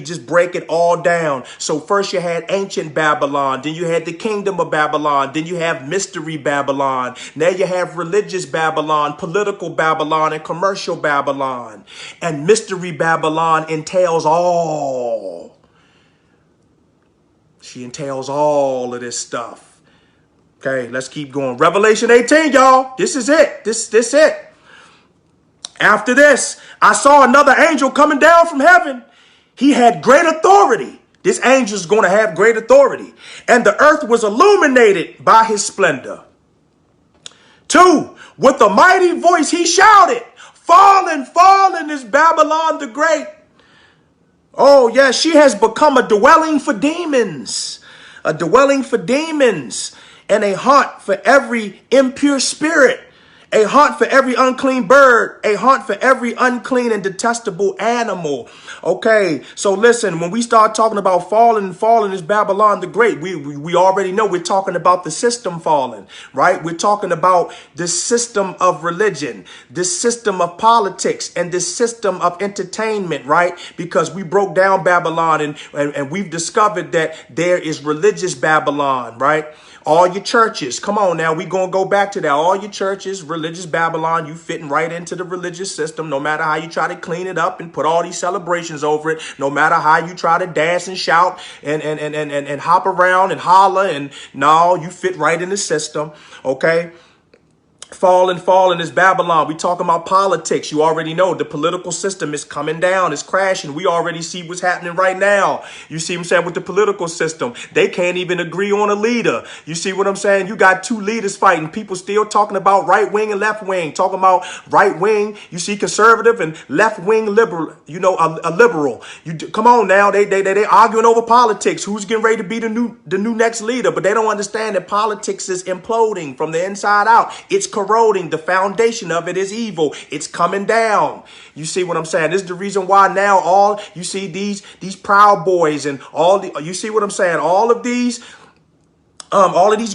just break it all down. So first you had ancient Babylon, then you had the kingdom of Babylon, then you have mystery Babylon. Now you have religious Babylon, political Babylon, and commercial Babylon. And mystery Babylon entails all. She entails all of this stuff. Okay, let's keep going. Revelation 18, y'all. This is it. This it. After this, I saw another angel coming down from heaven. He had great authority. This angel is going to have great authority. And the earth was illuminated by his splendor. 2, with a mighty voice he shouted, "Fallen, fallen is Babylon the Great. Oh, yes, she has become a dwelling for demons. A dwelling for demons. And a haunt for every impure spirit, a haunt for every unclean bird, a haunt for every unclean and detestable animal." Okay, so listen, when we start talking about fallen is Babylon the Great, we already know we're talking about the system falling, right? We're talking about this system of religion, this system of politics, and this system of entertainment, right? Because we broke down Babylon and we've discovered that there is religious Babylon, right? All your churches, come on now, we going to go back to that. All your churches, religious Babylon, you fitting right into the religious system, no matter how you try to clean it up and put all these celebrations over it, no matter how you try to dance and shout and hop around and holler, and no, you fit right in the system, okay? Fallen is Babylon. We talking about politics. You already know the political system is coming down. It's crashing. We already see what's happening right now. You see what I'm saying with the political system? They can't even agree on a leader. You see what I'm saying? You got two leaders fighting. People still talking about right wing and left wing. Talking about right wing. You see conservative and left wing liberal. You know, a liberal. Come on now. They arguing over politics. Who's getting ready to be the new next leader? But they don't understand that politics is imploding from the inside out. It's corroding. The foundation of it is evil. It's coming down. You see what I'm saying? This is the reason why now all you see these Proud Boys and you see what I'm saying? All of these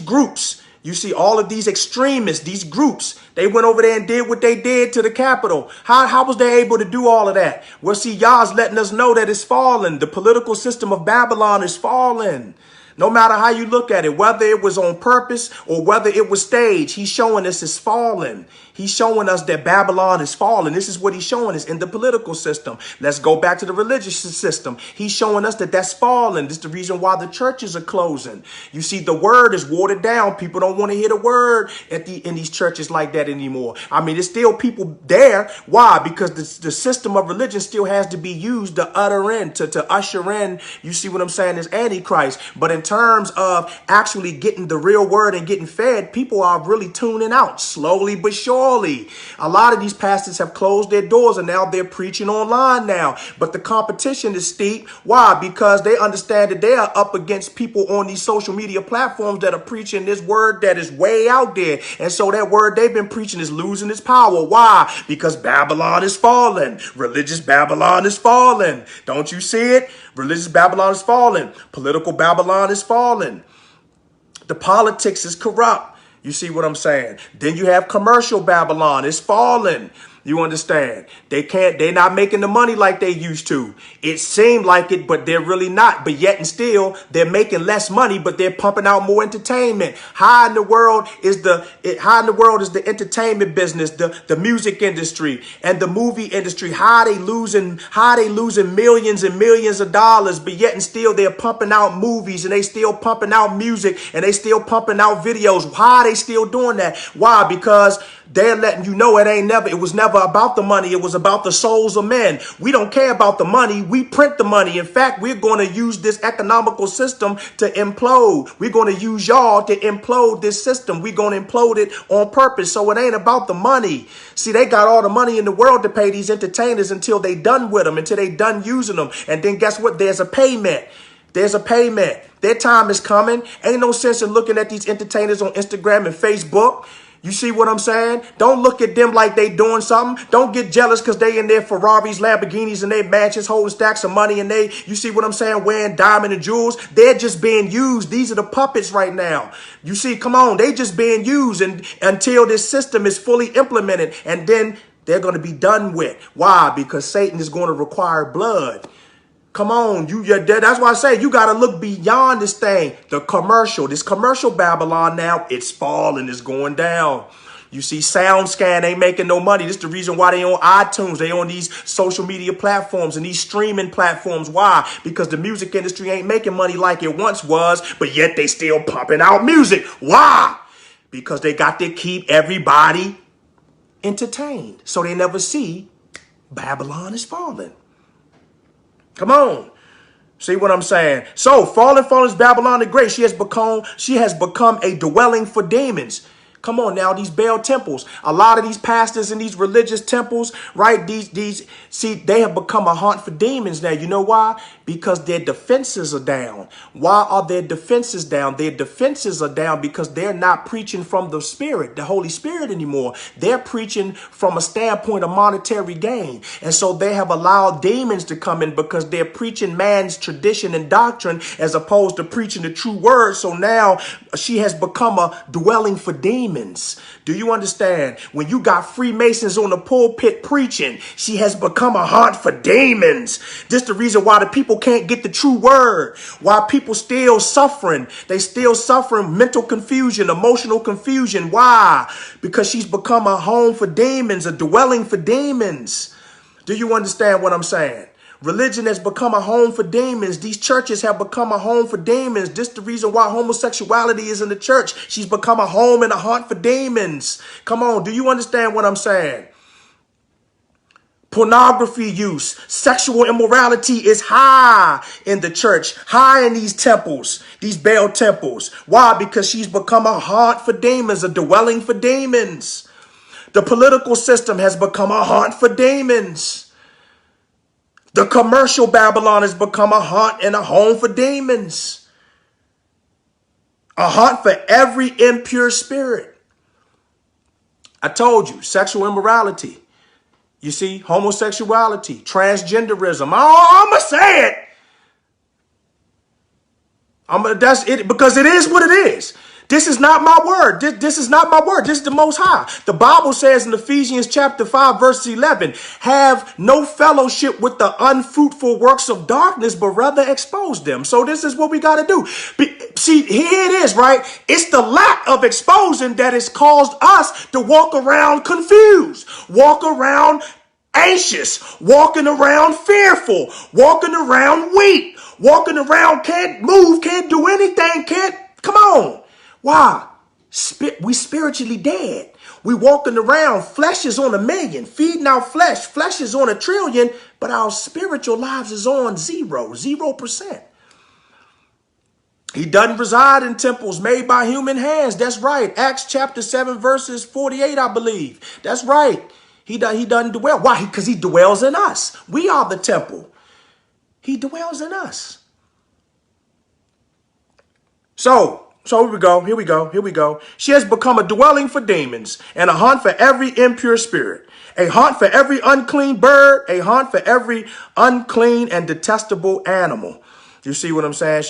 groups. You see all of these extremists, these groups, they went over there and did what they did to the Capitol. How was they able to do all of that? Well, see, Yah's letting us know that it's fallen. The political system of Babylon is fallen. No matter how you look at it, whether it was on purpose or whether it was staged, he's showing us it's fallen. He's showing us that Babylon is fallen. This is what he's showing us in the political system. Let's go back to the religious system. He's showing us that that's fallen. This is the reason why the churches are closing. You see, the word is watered down. People don't want to hear the word in these churches like that anymore. I mean, there's still people there. Why? Because the system of religion still has to be used to usher in, you see what I'm saying, is Antichrist. But in terms of actually getting the real word and getting fed, people are really tuning out slowly but surely. poorly. A lot of these pastors have closed their doors and now they're preaching online now. But the competition is steep. Why? Because they understand that they are up against people on these social media platforms that are preaching this word that is way out there. And so that word they've been preaching is losing its power. Why? Because Babylon is falling. Religious Babylon is falling. Don't you see it? Religious Babylon is falling. Political Babylon is falling. The politics is corrupt. You see what I'm saying? Then you have commercial Babylon. It's falling. You understand? They're not making the money like they used to. It seemed like it, but they're really not. But yet and still, they're making less money, but they're pumping out more entertainment. How in the world is the entertainment business, the music industry and the movie industry? How are they losing millions and millions of dollars, but yet and still they're pumping out movies and they still pumping out music and they still pumping out videos? Why are they still doing that? Why? Because they're letting you know it was never about the money. It was about the souls of men. We don't care about the money. We print the money. In fact, we're going to use this economical system to implode. We're going to use y'all to implode this system. We're going to implode it on purpose. So it ain't about the money. See, they got all the money in the world to pay these entertainers until they done with them, until they done using them. And then guess what? There's a payment. There's a payment. Their time is coming. Ain't no sense in looking at these entertainers on Instagram and Facebook. You see what I'm saying? Don't look at them like they doing something. Don't get jealous because they in their Ferraris, Lamborghinis, and their mansions holding stacks of money. And you see what I'm saying? Wearing diamond and jewels. They're just being used. These are the puppets right now. You see, come on. They just being used until this system is fully implemented. And then they're going to be done with. Why? Because Satan is going to require blood. Come on, that's why I say you got to look beyond this thing. This commercial Babylon now, it's falling, it's going down. You see, SoundScan ain't making no money. This is the reason why they on iTunes. They on these social media platforms and these streaming platforms. Why? Because the music industry ain't making money like it once was, but yet they still pumping out music. Why? Because they got to keep everybody entertained. So they never see Babylon is falling. Come on. See what I'm saying? So fallen is Babylon the Great. She has become a dwelling for demons. Come on now, these Baal temples. A lot of these pastors in these religious temples, right? They have become a haunt for demons now. You know why? Because their defenses are down. Why are their defenses down? Their defenses are down because they're not preaching from the Spirit, the Holy Spirit anymore. They're preaching from a standpoint of monetary gain. And so they have allowed demons to come in because they're preaching man's tradition and doctrine as opposed to preaching the true word. So now she has become a dwelling for demons. Do you understand? When you got Freemasons on the pulpit preaching, she has become a haunt for demons. This is the reason why the people can't get the true word. Why people still suffering. They still suffering mental confusion, emotional confusion. Why? Because she's become a home for demons, a dwelling for demons. Do you understand what I'm saying? Religion has become a home for demons. These churches have become a home for demons. This is the reason why homosexuality is in the church. She's become a home and a haunt for demons. Come on, do you understand what I'm saying? Pornography use, sexual immorality is high in the church, high in these temples, these Baal temples. Why? Because she's become a haunt for demons, a dwelling for demons. The political system has become a haunt for demons. The commercial Babylon has become a haunt and a home for demons. A haunt for every impure spirit. I told you, sexual immorality. You see, homosexuality, transgenderism. I'm going to say it. That's it, because it is what it is. This is not my word. This is not my word. This is the Most High. The Bible says in Ephesians chapter 5, verse 11, have no fellowship with the unfruitful works of darkness, but rather expose them. So this is what we got to do. See, here it is, right? It's the lack of exposing that has caused us to walk around confused, walk around anxious, walking around fearful, walking around weak, walking around can't move, can't do anything, come on. Why? We spiritually dead. We walking around, flesh is on 1,000,000, feeding our flesh. Flesh is on 1,000,000,000, but our spiritual lives is on 0%. He doesn't reside in temples made by human hands. That's right. Acts chapter 7, verses 48, I believe. That's right. He doesn't dwell. Why? Because he dwells in us. We are the temple. He dwells in us. So here we go. Here we go. Here we go. She has become a dwelling for demons and a haunt for every impure spirit, a haunt for every unclean bird, a haunt for every unclean and detestable animal. You see what I'm saying?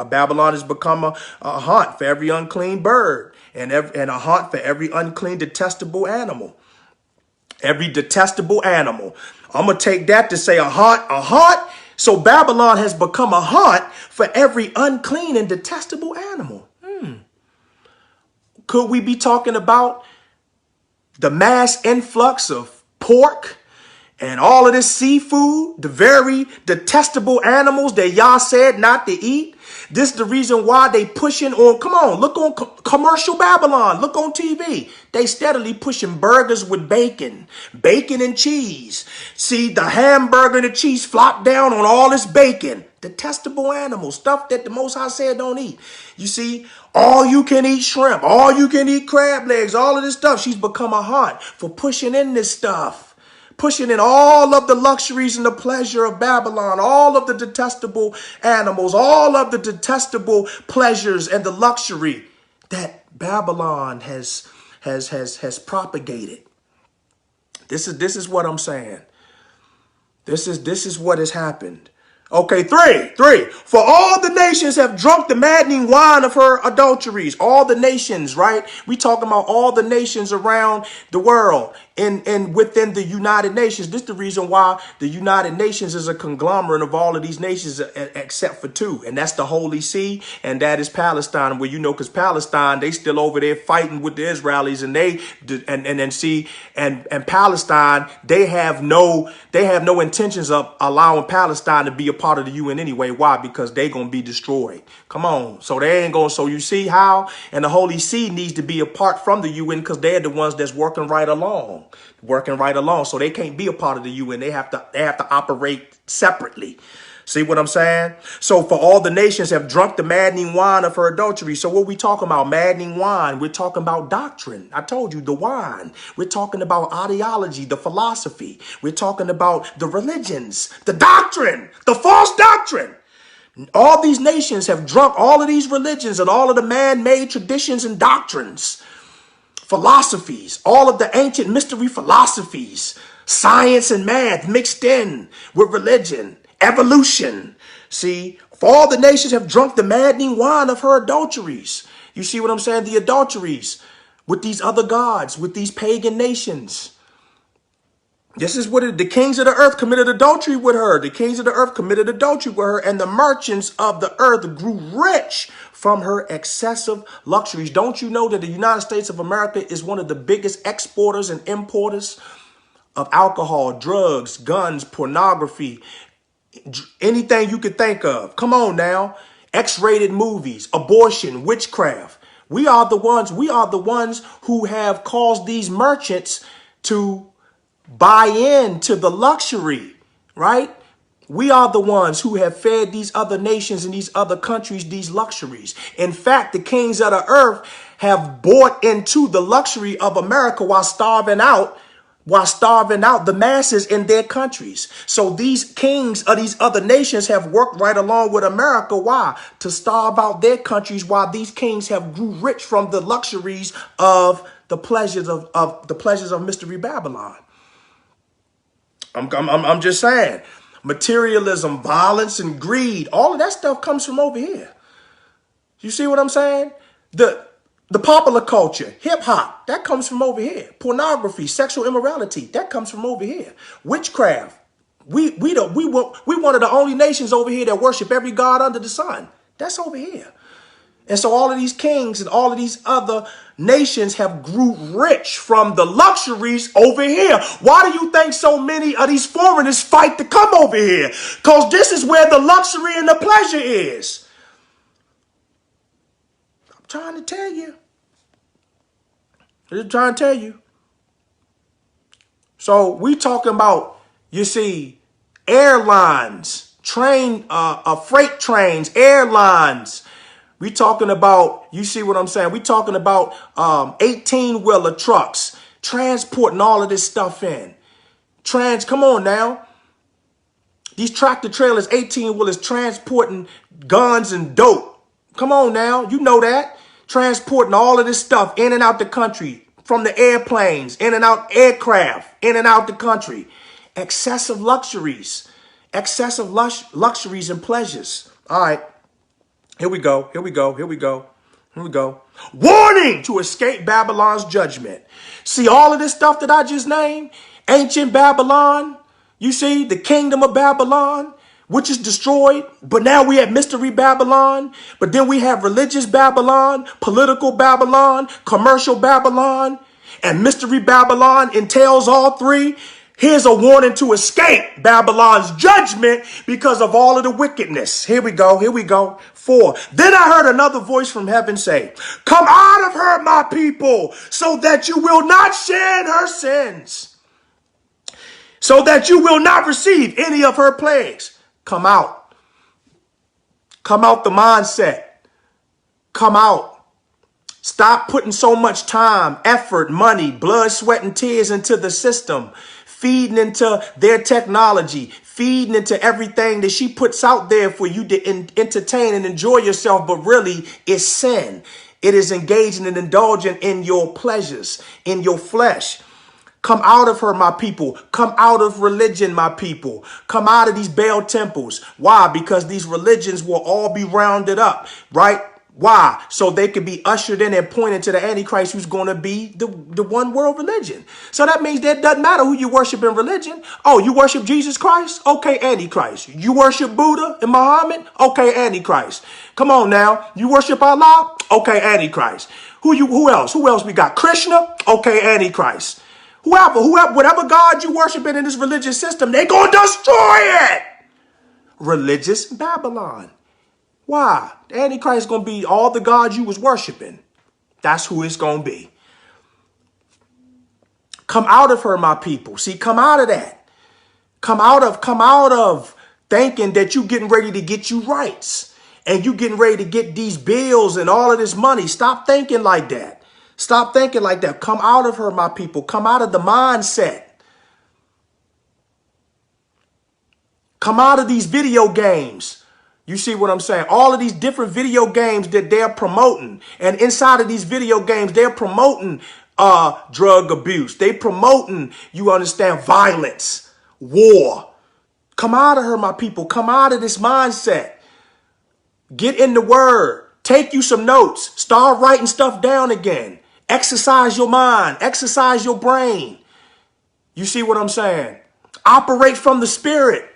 Babylon has become a haunt for every unclean bird and a haunt for every unclean, detestable animal. Every detestable animal. I'm going to take that to say a haunt. So Babylon has become a haunt for every unclean and detestable animal. Could we be talking about the mass influx of pork and all of this seafood, the very detestable animals that Yah said not to eat? This is the reason why they pushing on, come on, look on commercial Babylon, look on TV. They steadily pushing burgers with bacon and cheese. See, the hamburger and the cheese flop down on all this bacon. Detestable animals, stuff that the Most High said don't eat. You see, all you can eat shrimp, all you can eat crab legs, all of this stuff. She's become a haunt for pushing in this stuff. Pushing in all of the luxuries and the pleasure of Babylon, all of the detestable animals, all of the detestable pleasures and the luxury that Babylon has propagated. This is what I'm saying. This is what has happened. Okay, three. For all the nations have drunk the maddening wine of her adulteries. All the nations, right? We talking about all the nations around the world and within the United Nations. This is the reason why the United Nations is a conglomerate of all of these nations except for two. And that's the Holy See, and that is Palestine. Well, because Palestine, they still over there fighting with the Israelis, and Palestine, they have no intentions of allowing Palestine to be a part of the UN anyway. Why? Because they gonna be destroyed. Come on. So they ain't gonna. So you see how? And the Holy See needs to be apart from the UN because they're the ones that's working right along. So they can't be a part of the UN. They have to operate separately. See what I'm saying? So for all the nations have drunk the maddening wine of her adultery. So what we talking about? Maddening wine. We're talking about doctrine. I told you the wine. We're talking about ideology, the philosophy. We're talking about the religions, the doctrine, the false doctrine. All these nations have drunk all of these religions and all of the man-made traditions and doctrines, philosophies, all of the ancient mystery philosophies, science and math mixed in with religion. Evolution. See, for all the nations have drunk the maddening wine of her adulteries. You see what I'm saying? The adulteries with these other gods, with these pagan nations. This is what the kings of the earth committed adultery with her. The kings of the earth committed adultery with her, and the merchants of the earth grew rich from her excessive luxuries. Don't you know that the United States of America is one of the biggest exporters and importers of alcohol, drugs, guns, pornography, anything you could think of? Come on now. X-rated movies, abortion, witchcraft. We are the ones who have caused these merchants to buy into the luxury, right? We are the ones who have fed these other nations and these other countries these luxuries. In fact, the kings of the earth have bought into the luxury of America while starving out the masses in their countries. So these kings of these other nations have worked right along with America. Why? To starve out their countries while these kings have grew rich from the luxuries of the pleasures of Mystery Babylon. I'm just saying. Materialism, violence, and greed, all of that stuff comes from over here. You see what I'm saying? The popular culture, hip hop, that comes from over here. Pornography, sexual immorality, that comes from over here. Witchcraft, we one of the only nations over here that worship every god under the sun. That's over here. And so all of these kings and all of these other nations have grew rich from the luxuries over here. Why do you think so many of these foreigners fight to come over here? Because this is where the luxury and the pleasure is. I'm trying to tell you. So we talking about, you see, airlines freight trains, airlines. We talking about, you see what I'm saying? We talking about 18-wheeler trucks, transporting all of this stuff in. Come on now. These tractor trailers, 18-wheelers transporting guns and dope. Come on now. You know that. Transporting all of this stuff in and out the country, from the airplanes, in and out aircraft, in and out the country. Excessive luxuries. Excessive luxuries and pleasures. All right. Here we go. Here we go. Here we go. Here we go. Warning to escape Babylon's judgment. See all of this stuff that I just named? Ancient Babylon. You see the kingdom of Babylon, which is destroyed. But now we have mystery Babylon. But then we have religious Babylon, political Babylon, commercial Babylon, and mystery Babylon entails all three. Here's a warning to escape Babylon's judgment because of all of the wickedness. Here we go. Here we go. 4. Then I heard another voice from heaven say, come out of her, my people, so that you will not share in her sins, so that you will not receive any of her plagues. Come out. Come out the mindset. Come out. Stop putting so much time, effort, money, blood, sweat, and tears into the system, feeding into their technology, feeding into everything that she puts out there for you to entertain and enjoy yourself. But really, it's sin. It is engaging and indulging in your pleasures, in your flesh. Come out of her, my people. Come out of religion, my people. Come out of these Baal temples. Why? Because these religions will all be rounded up, right? Why? So they could be ushered in and pointed to the Antichrist, who's going to be the one world religion. So that means that it doesn't matter who you worship in religion. Oh, you worship Jesus Christ? Okay, Antichrist. You worship Buddha and Muhammad? Okay, Antichrist. Come on now. You worship Allah? Okay, Antichrist. Who else? Who else we got? Krishna? Okay, Antichrist. Whoever, whatever God you worshiping in this religious system, they gonna destroy it. Religious Babylon. Why? The Antichrist is going to be all the gods you was worshiping. That's who it's going to be. Come out of her, my people. See, come out of that. Come out of thinking that you getting ready to get you rights and you getting ready to get these bills and all of this money. Stop thinking like that. Stop thinking like that. Come out of her, my people. Come out of the mindset. Come out of these video games. You see what I'm saying? All of these different video games that they're promoting. And inside of these video games, they're promoting drug abuse. They promoting, you understand, violence, war. Come out of her, my people. Come out of this mindset. Get in the word. Take you some notes. Start writing stuff down again. Exercise your mind. Exercise your brain. You see what I'm saying? Operate from the spirit.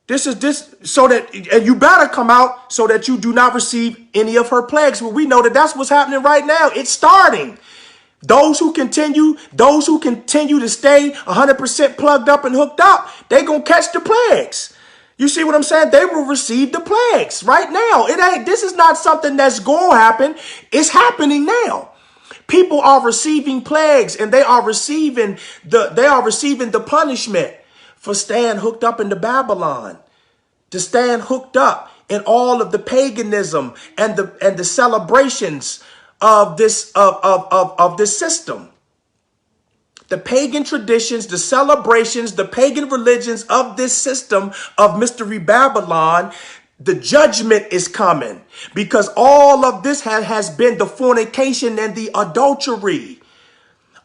So that, and you better come out so that you do not receive any of her plagues. Well, we know that that's what's happening right now. It's starting. Those who continue to stay 100% plugged up and hooked up, they gonna catch the plagues. You see what I'm saying? They will receive the plagues right now. This is not something that's gonna happen. It's happening now. People are receiving plagues, and they are receiving the punishment for staying hooked up into Babylon, to stand hooked up in all of the paganism and the celebrations of this of this system. The pagan traditions, the celebrations, the pagan religions of this system of Mystery Babylon. The judgment is coming because all of this has been the fornication and the adultery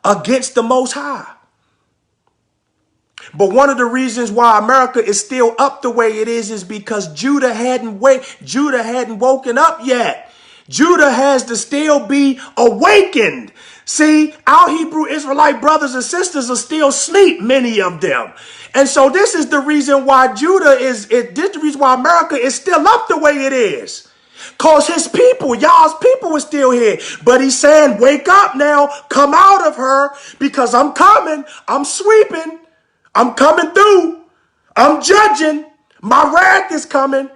against the Most High. But one of the reasons why America is still up the way it is because Judah hadn't woken up yet. Judah has to still be awakened. See, our Hebrew Israelite brothers and sisters are still asleep, many of them. And so this is the reason why this is the reason why America is still up the way it is. Because his people, y'all's people, are still here. But he's saying, wake up now, come out of her, because I'm coming, I'm sweeping. I'm coming through. I'm judging. My wrath is coming.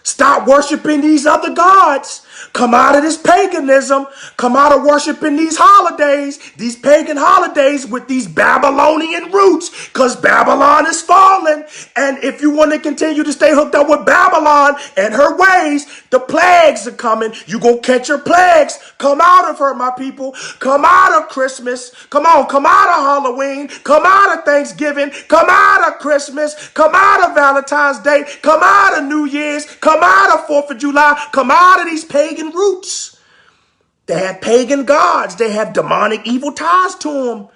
Stop worshiping these other gods. Come out of this paganism. Come out of worshiping these holidays, these pagan holidays with these Babylonian roots, because Babylon is falling. And if you want to continue to stay hooked up with Babylon and her ways, the plagues are coming. You're going to catch your plagues. Come out of her, my people. Come out of Christmas. Come on, come out of Halloween. Come out of Thanksgiving. Come out of Christmas. Come out of Valentine's Day. Come out of New Year's. Come out of 4th of July. Come out of these pagan roots. They have pagan gods. They have demonic evil ties to them.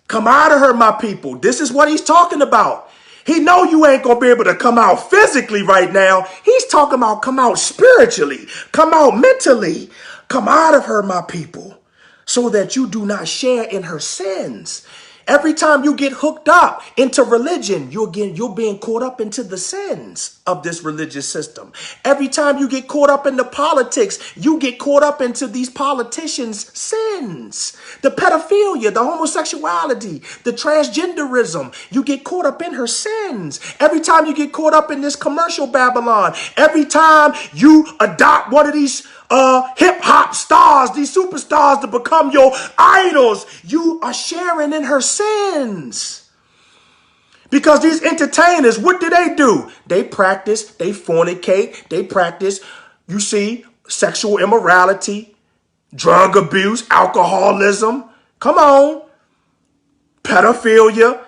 Come out of her, my people. This is what he's talking about. He know you ain't going to be able to come out physically right now. He's talking about come out spiritually. Come out mentally. Come out of her, my people, so that you do not share in her sins. Every time you get hooked up into religion, you're being caught up into the sins of this religious system. Every time you get caught up into politics, you get caught up into these politicians' sins. The pedophilia, the homosexuality, the transgenderism, you get caught up in her sins. Every time you get caught up in this commercial Babylon, every time you adopt one of these hip-hop stars, these superstars to become your idols, you are sharing in her sins. Because these entertainers, what do? They practice, they fornicate, they practice, you see, sexual immorality, drug abuse, alcoholism, come on, pedophilia,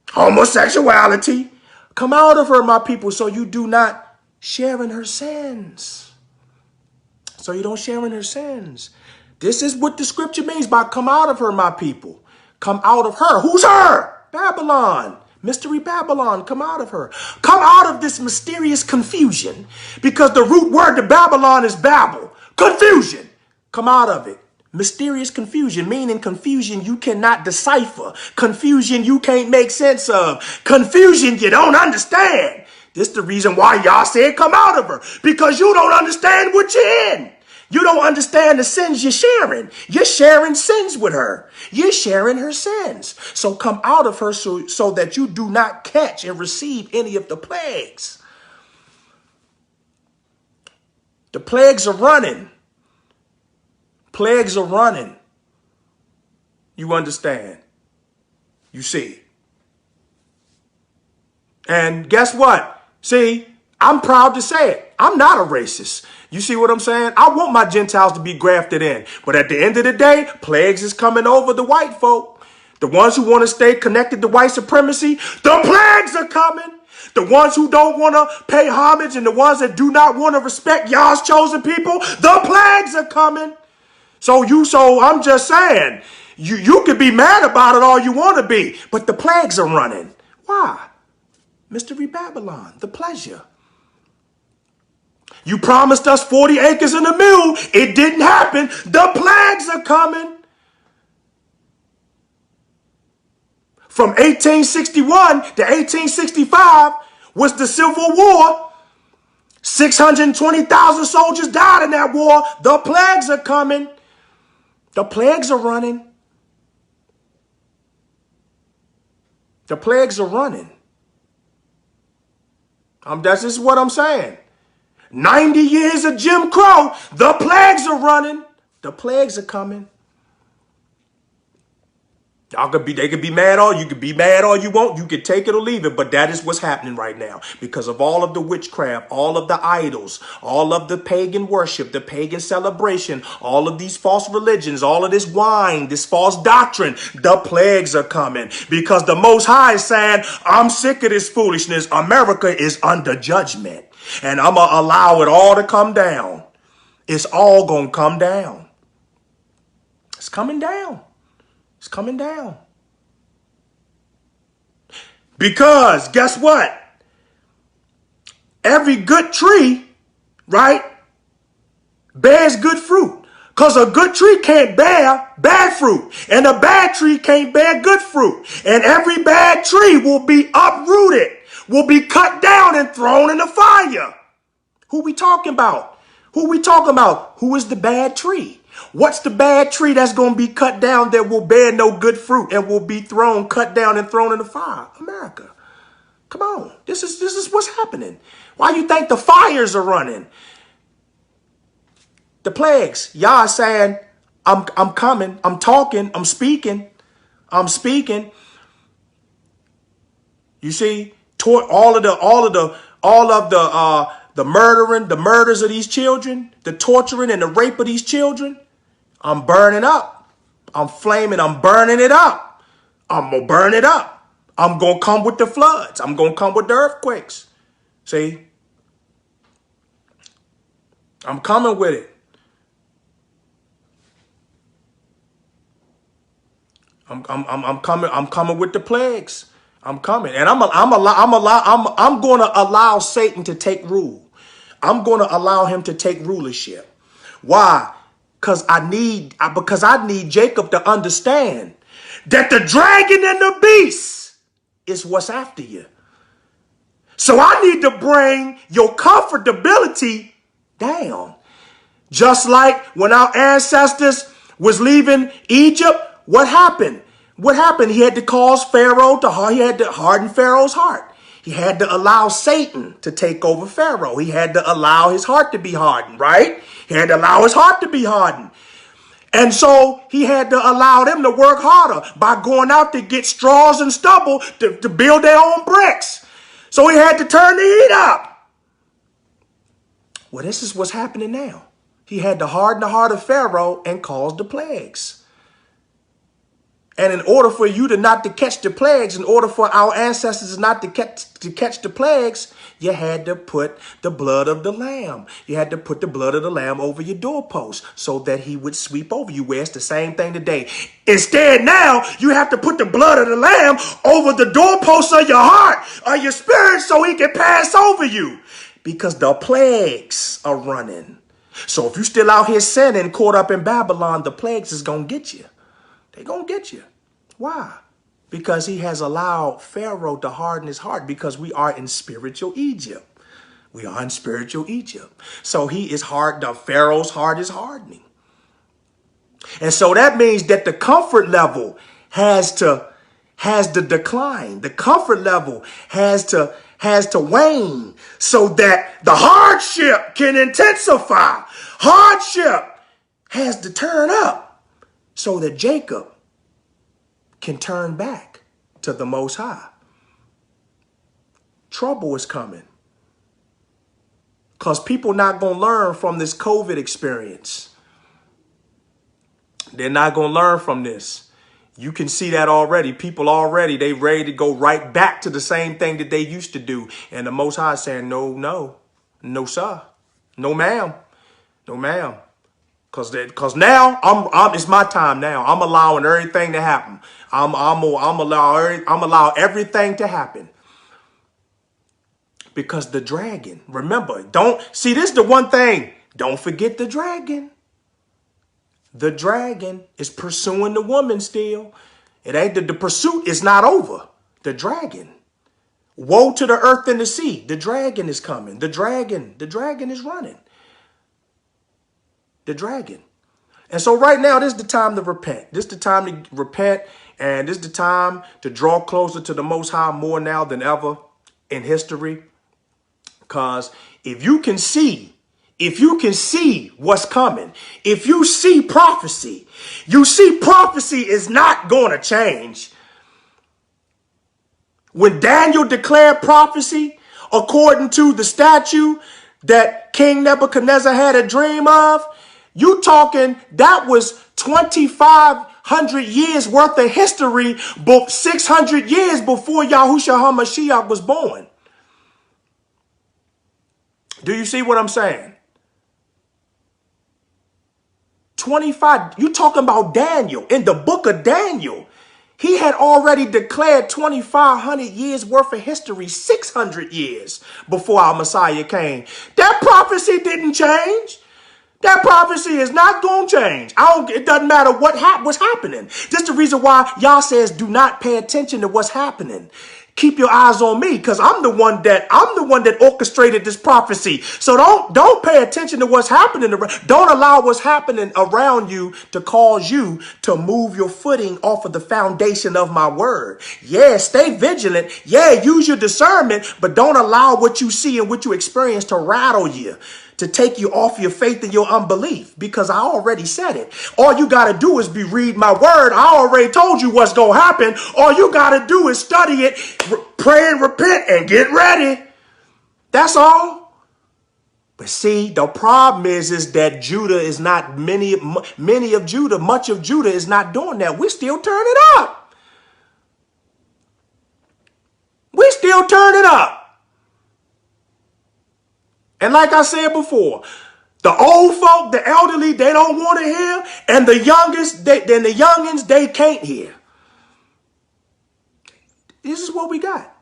homosexuality. Come out of her, my people, so you do not share in her sins. So you don't share in her sins. This is what the scripture means by come out of her, my people. Come out of her. Who's her? Babylon. Mystery Babylon. Come out of her. Come out of this mysterious confusion. Because the root word to Babylon is Babel. Confusion. Come out of it. Mysterious confusion, meaning confusion you cannot decipher. Confusion you can't make sense of. Confusion you don't understand. This is the reason why y'all said come out of her. Because you don't understand what you're in. You don't understand the sins you're sharing. You're sharing sins with her. You're sharing her sins. So come out of her so that you do not catch and receive any of the plagues. The plagues are running. Plagues are running. You understand? You see. And guess what? See, I'm proud to say it. I'm not a racist. You see what I'm saying? I want my Gentiles to be grafted in. But at the end of the day, plagues is coming over the white folk. The ones who want to stay connected to white supremacy, the plagues are coming. The ones who don't want to pay homage and the ones that do not want to respect Yah's chosen people, the plagues are coming. So I'm just saying, you can be mad about it all you want to be, but the plagues are running. Why? Mystery Babylon, the pleasure. You promised us 40 acres and a mule. It didn't happen. The plagues are coming. From 1861 to 1865 was the Civil War. 620,000 soldiers died in that war. The plagues are coming. The plagues are running. The plagues are running. This is what I'm saying. 90 years of Jim Crow. The plagues are running. The plagues are coming. They could be mad all you could be mad all you want. You could take it or leave it, but that is what's happening right now because of all of the witchcraft, all of the idols, all of the pagan worship, the pagan celebration, all of these false religions, all of this wine, this false doctrine. The plagues are coming because the Most High is saying, I'm sick of this foolishness. America is under judgment and I'm going to allow it all to come down. It's all going to come down. It's coming down. It's coming down. Because guess what? Every good tree, right, bears good fruit. Because a good tree can't bear bad fruit. And a bad tree can't bear good fruit. And every bad tree will be uprooted, will be cut down and thrown in the fire. Who we talking about? Who we talking about? Who is the bad tree? What's the bad tree that's going to be cut down that will bear no good fruit and will be cut down and thrown in the fire? America. Come on. This is what's happening. Why you think the fires are running? The plagues. Yah is saying, I'm coming. I'm talking. I'm speaking. I'm speaking. You see, all of the murdering, the murders of these children, the torturing and the rape of these children. I'm burning up. I'm flaming. I'm burning it up. I'm going to burn it up. I'm going to come with the floods. I'm going to come with the earthquakes. See? I'm coming with it. I'm coming with the plagues. I'm coming. And I'm going to allow Satan to take rule. I'm going to allow him to take rulership. Why? Because I need Jacob to understand that the dragon and the beast is what's after you. So I need to bring your comfortability down. Just like when our ancestors was leaving Egypt, what happened? What happened? He had to cause Pharaoh he had to harden Pharaoh's heart. He had to allow Satan to take over Pharaoh. He had to allow his heart to be hardened, right? He had to allow his heart to be hardened. And so he had to allow them to work harder by going out to get straws and stubble to build their own bricks. So he had to turn the heat up. Well, this is what's happening now. He had to harden the heart of Pharaoh and cause the plagues. And in order for you not to catch the plagues, in order for our ancestors not to catch the plagues, you had to put the blood of the lamb. You had to put the blood of the lamb over your doorpost so that he would sweep over you. Where it's the same thing today. Instead, now you have to put the blood of the lamb over the doorpost of your heart or your spirit so he can pass over you. Because the plagues are running. So if you're still out here sinning, caught up in Babylon, the plagues is going to get you. They're going to get you. Why? Because he has allowed Pharaoh to harden his heart because we are in spiritual Egypt. We are in spiritual Egypt. So he is hard. The Pharaoh's heart is hardening. And so that means that the comfort level has to decline. The comfort level has to wane so that the hardship can intensify. Hardship has to turn up so that Jacob can turn back to the Most High. Trouble is coming. Because people not going to learn from this COVID experience. They're not going to learn from this. You can see that already. People already, they ready to go right back to the same thing that they used to do. And the Most High is saying, no, sir. No, ma'am. No, ma'am. Cause now it's my time now. I'm allowing everything to happen. I'm allow everything to happen. Because the dragon, remember, this is the one thing. Don't forget the dragon. The dragon is pursuing the woman still. It ain't the pursuit is not over. The dragon. Woe to the earth and the sea. The dragon is coming. The dragon is running. The dragon. And so right now, this is the time to repent. This is the time to repent. And this is the time to draw closer to the Most High more now than ever in history. Because if you can see what's coming, if you see prophecy is not going to change. When Daniel declared prophecy, according to the statue that King Nebuchadnezzar had a dream of, you talking that was 2,500 years worth of history, 600 years before YAHUSHA HaMashiach was born. Do you see what I'm saying? 25, you talking about Daniel. In the book of Daniel, he had already declared 2,500 years worth of history, 600 years before our Messiah came. That prophecy didn't change. That prophecy is not going to change. It doesn't matter what's happening. This is the reason why Yah says do not pay attention to what's happening. Keep your eyes on me, because I'm the one that orchestrated this prophecy. So don't pay attention to what's happening. Don't allow what's happening around you to cause you to move your footing off of the foundation of my word. Yeah, stay vigilant. Yeah, use your discernment, but don't allow what you see and what you experience to rattle you, to take you off your faith and your unbelief, because I already said it. All you got to do is read my word. I already told you what's going to happen. All you got to do is study it, pray and repent, and get ready. That's all. But see, the problem is that Judah is not, much of Judah is not doing that. We still turn it up. We still turn it up. And like I said before, the old folk, the elderly, they don't want to hear. And the youngins, they can't hear. This is what we got.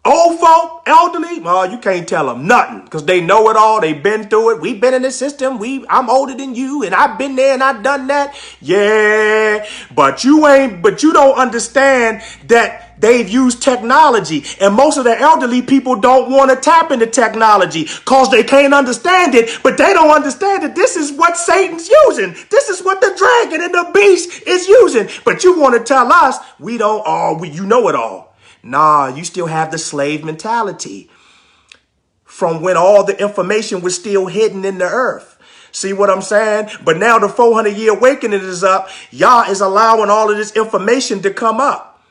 Old folk, elderly, well, you can't tell them nothing because they know it all. They've been through it. We've been in the system. I'm older than you, and I've been there and I've done that. Yeah, but you don't understand that they've used technology, and most of the elderly people don't want to tap into technology because they can't understand it, but they don't understand that this is what Satan's using. This is what the dragon and the beast is using. But you want to tell us you know it all. Nah, you still have the slave mentality from when all the information was still hidden in the earth. See what I'm saying? But now the 400-year awakening is up. Yah is allowing all of this information to come up.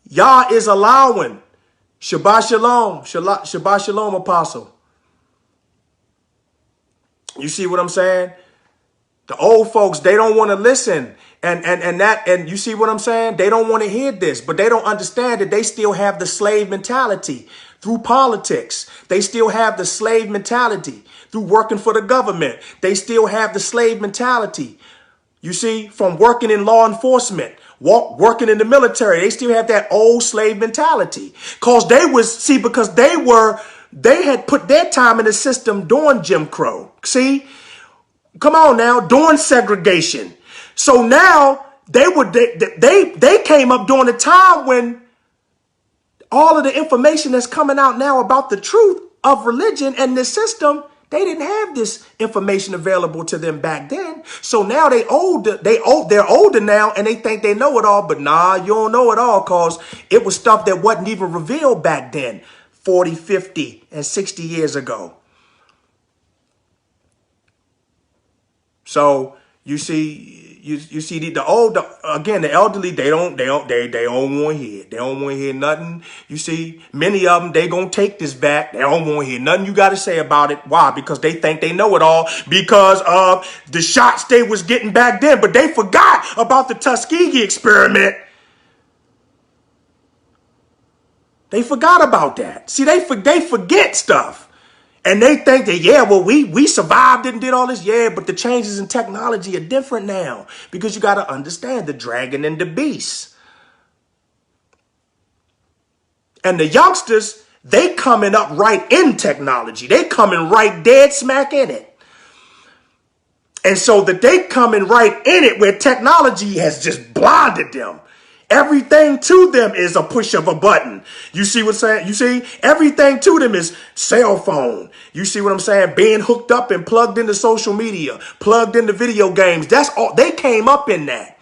Yah is allowing. Shabbat shalom. Shabbat shalom, apostle. You see what I'm saying? The old folks, they don't want to listen. And you see what I'm saying? They don't want to hear this, but they don't understand that they still have the slave mentality through politics. They still have the slave mentality through working for the government. They still have the slave mentality. You see, from working in law enforcement, working in the military, they still have that old slave mentality. Because they had put their time in the system during Jim Crow. See? Come on now, during segregation. So now they came up during a time when all of the information that's coming out now about the truth of religion and this system, they didn't have this information available to them back then. So now they're older now and they think they know it all, but nah, you don't know it all because it was stuff that wasn't even revealed back then, 40, 50, and 60 years ago. So you see the elderly, they don't want to hear. They don't want to hear nothing. You see, many of them, they gonna take this back. They don't want to hear nothing you got to say about it. Why? Because they think they know it all because of the shots they was getting back then. But they forgot about the Tuskegee experiment. They forgot about that. See, they forget stuff. And they think that, yeah, well, we survived and did all this. Yeah, but the changes in technology are different now because you got to understand the dragon and the beast. And the youngsters, they coming up right in technology. They coming right dead smack in it. And so that they coming right in it where technology has just blinded them. Everything to them is a push of a button. You see what I'm saying? You see, everything to them is cell phone. You see what I'm saying? Being hooked up and plugged into social media, plugged into video games. That's all. They came up in that.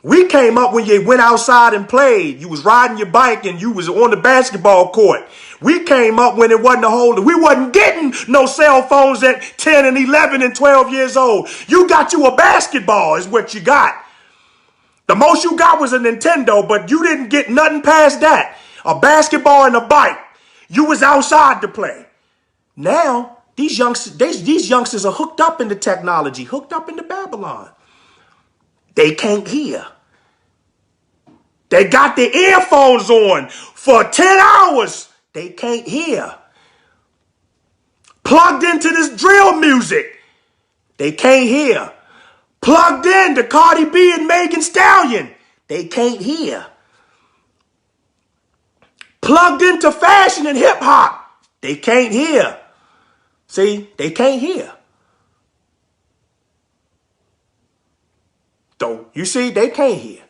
We came up when you went outside and played. You was riding your bike and you was on the basketball court. We came up when it wasn't we wasn't getting no cell phones at 10 and 11 and 12 years old. You got you a basketball is what you got. The most you got was a Nintendo, but you didn't get nothing past that. A basketball and a bike. You was outside to play. Now, these youngsters are hooked up into technology, hooked up into Babylon. They can't hear. They got their earphones on for 10 hours. They can't hear. Plugged into this drill music. They can't hear. Plugged in to Cardi B and Megan Stallion. They can't hear. Plugged into fashion and hip hop. They can't hear. See, they can't hear. though. You see, they can't hear.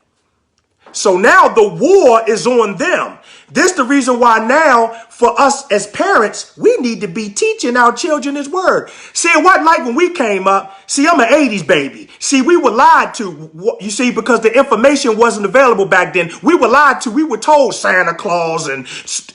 So now the war is on them. This the reason why now, for us as parents, we need to be teaching our children His word. See, it wasn't like when we came up. See, I'm an 80s baby. See, we were lied to, you see, because the information wasn't available back then. We were lied to. We were told Santa Claus and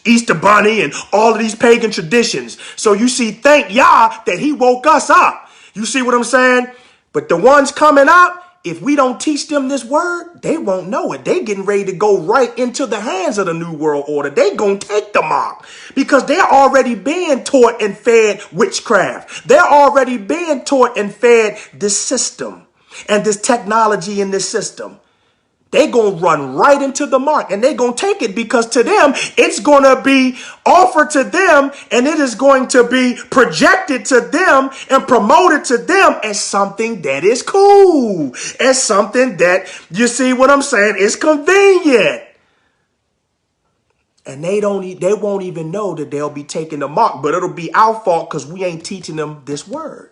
Easter Bunny and all of these pagan traditions. So you see, thank Yah that He woke us up. You see what I'm saying? But the ones coming up, if we don't teach them this word, they won't know it. They getting ready to go right into the hands of the New World Order. They gonna take the mark because they're already being taught and fed witchcraft. They're already being taught and fed this system and this technology in this system. They gonna run right into the mark and they gonna take it because to them, it's gonna be offered to them and it is going to be projected to them and promoted to them as something that is cool, as something that, you see what I'm saying, is convenient. And they won't even know that they'll be taking the mark, but it'll be our fault because we ain't teaching them this word.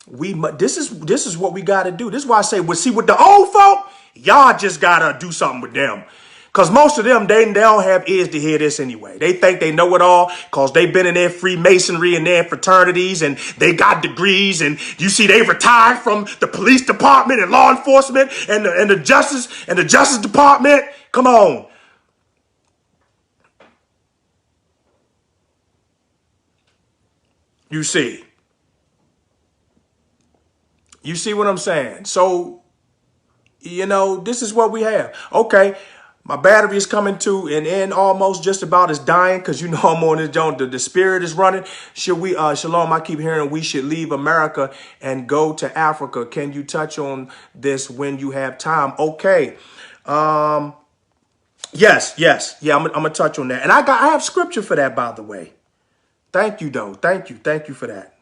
This is what we got to do. This is why I say, well, see, with the old folk, y'all just got to do something with them. Because most of them, they don't have ears to hear this anyway. They think they know it all because they've been in their Freemasonry and their fraternities and they got degrees. And you see, they retired from the police department and law enforcement and the justice department. Come on. You see what I'm saying? So, you know, this is what we have. Okay, my battery is coming to an end almost, just about is dying because you know I'm on this joint. The spirit is running. Should we, Shalom, I keep hearing we should leave America and go to Africa. Can you touch on this when you have time? Okay. Yes. Yeah, I'm going to touch on that. And I have scripture for that, by the way. Thank you, though. Thank you for that.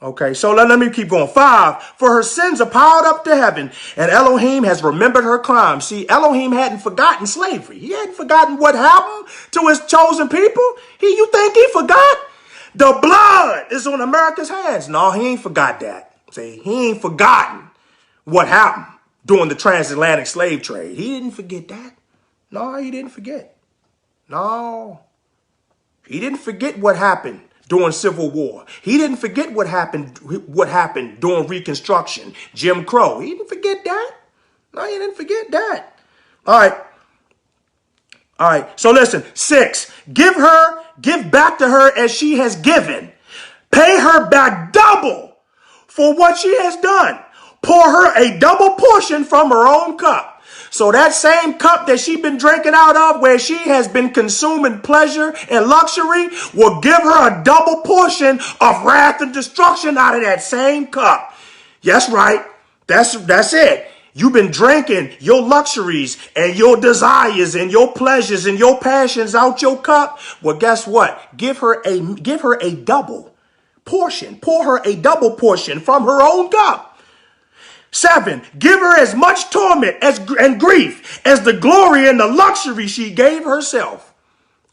Okay, so let me keep going. 5, for her sins are piled up to heaven, and Elohim has remembered her crimes. See, Elohim hadn't forgotten slavery. He hadn't forgotten what happened to his chosen people. You think he forgot? The blood is on America's hands. No, he ain't forgot that. See, he ain't forgotten what happened during the transatlantic slave trade. He didn't forget that. No, he didn't forget. No, he didn't forget what happened during Civil War. He didn't forget what happened during Reconstruction, Jim Crow. He didn't forget that. No, he didn't forget that. All right. So listen, 6, give back to her as she has given. Pay her back double for what she has done. Pour her a double portion from her own cup. So that same cup that she's been drinking out of, where she has been consuming pleasure and luxury, will give her a double portion of wrath and destruction out of that same cup. Yes, right. That's it. You've been drinking your luxuries and your desires and your pleasures and your passions out your cup. Well, guess what? Give her a double portion. Pour her a double portion from her own cup. 7, give her as much torment and grief as the glory and the luxury she gave herself.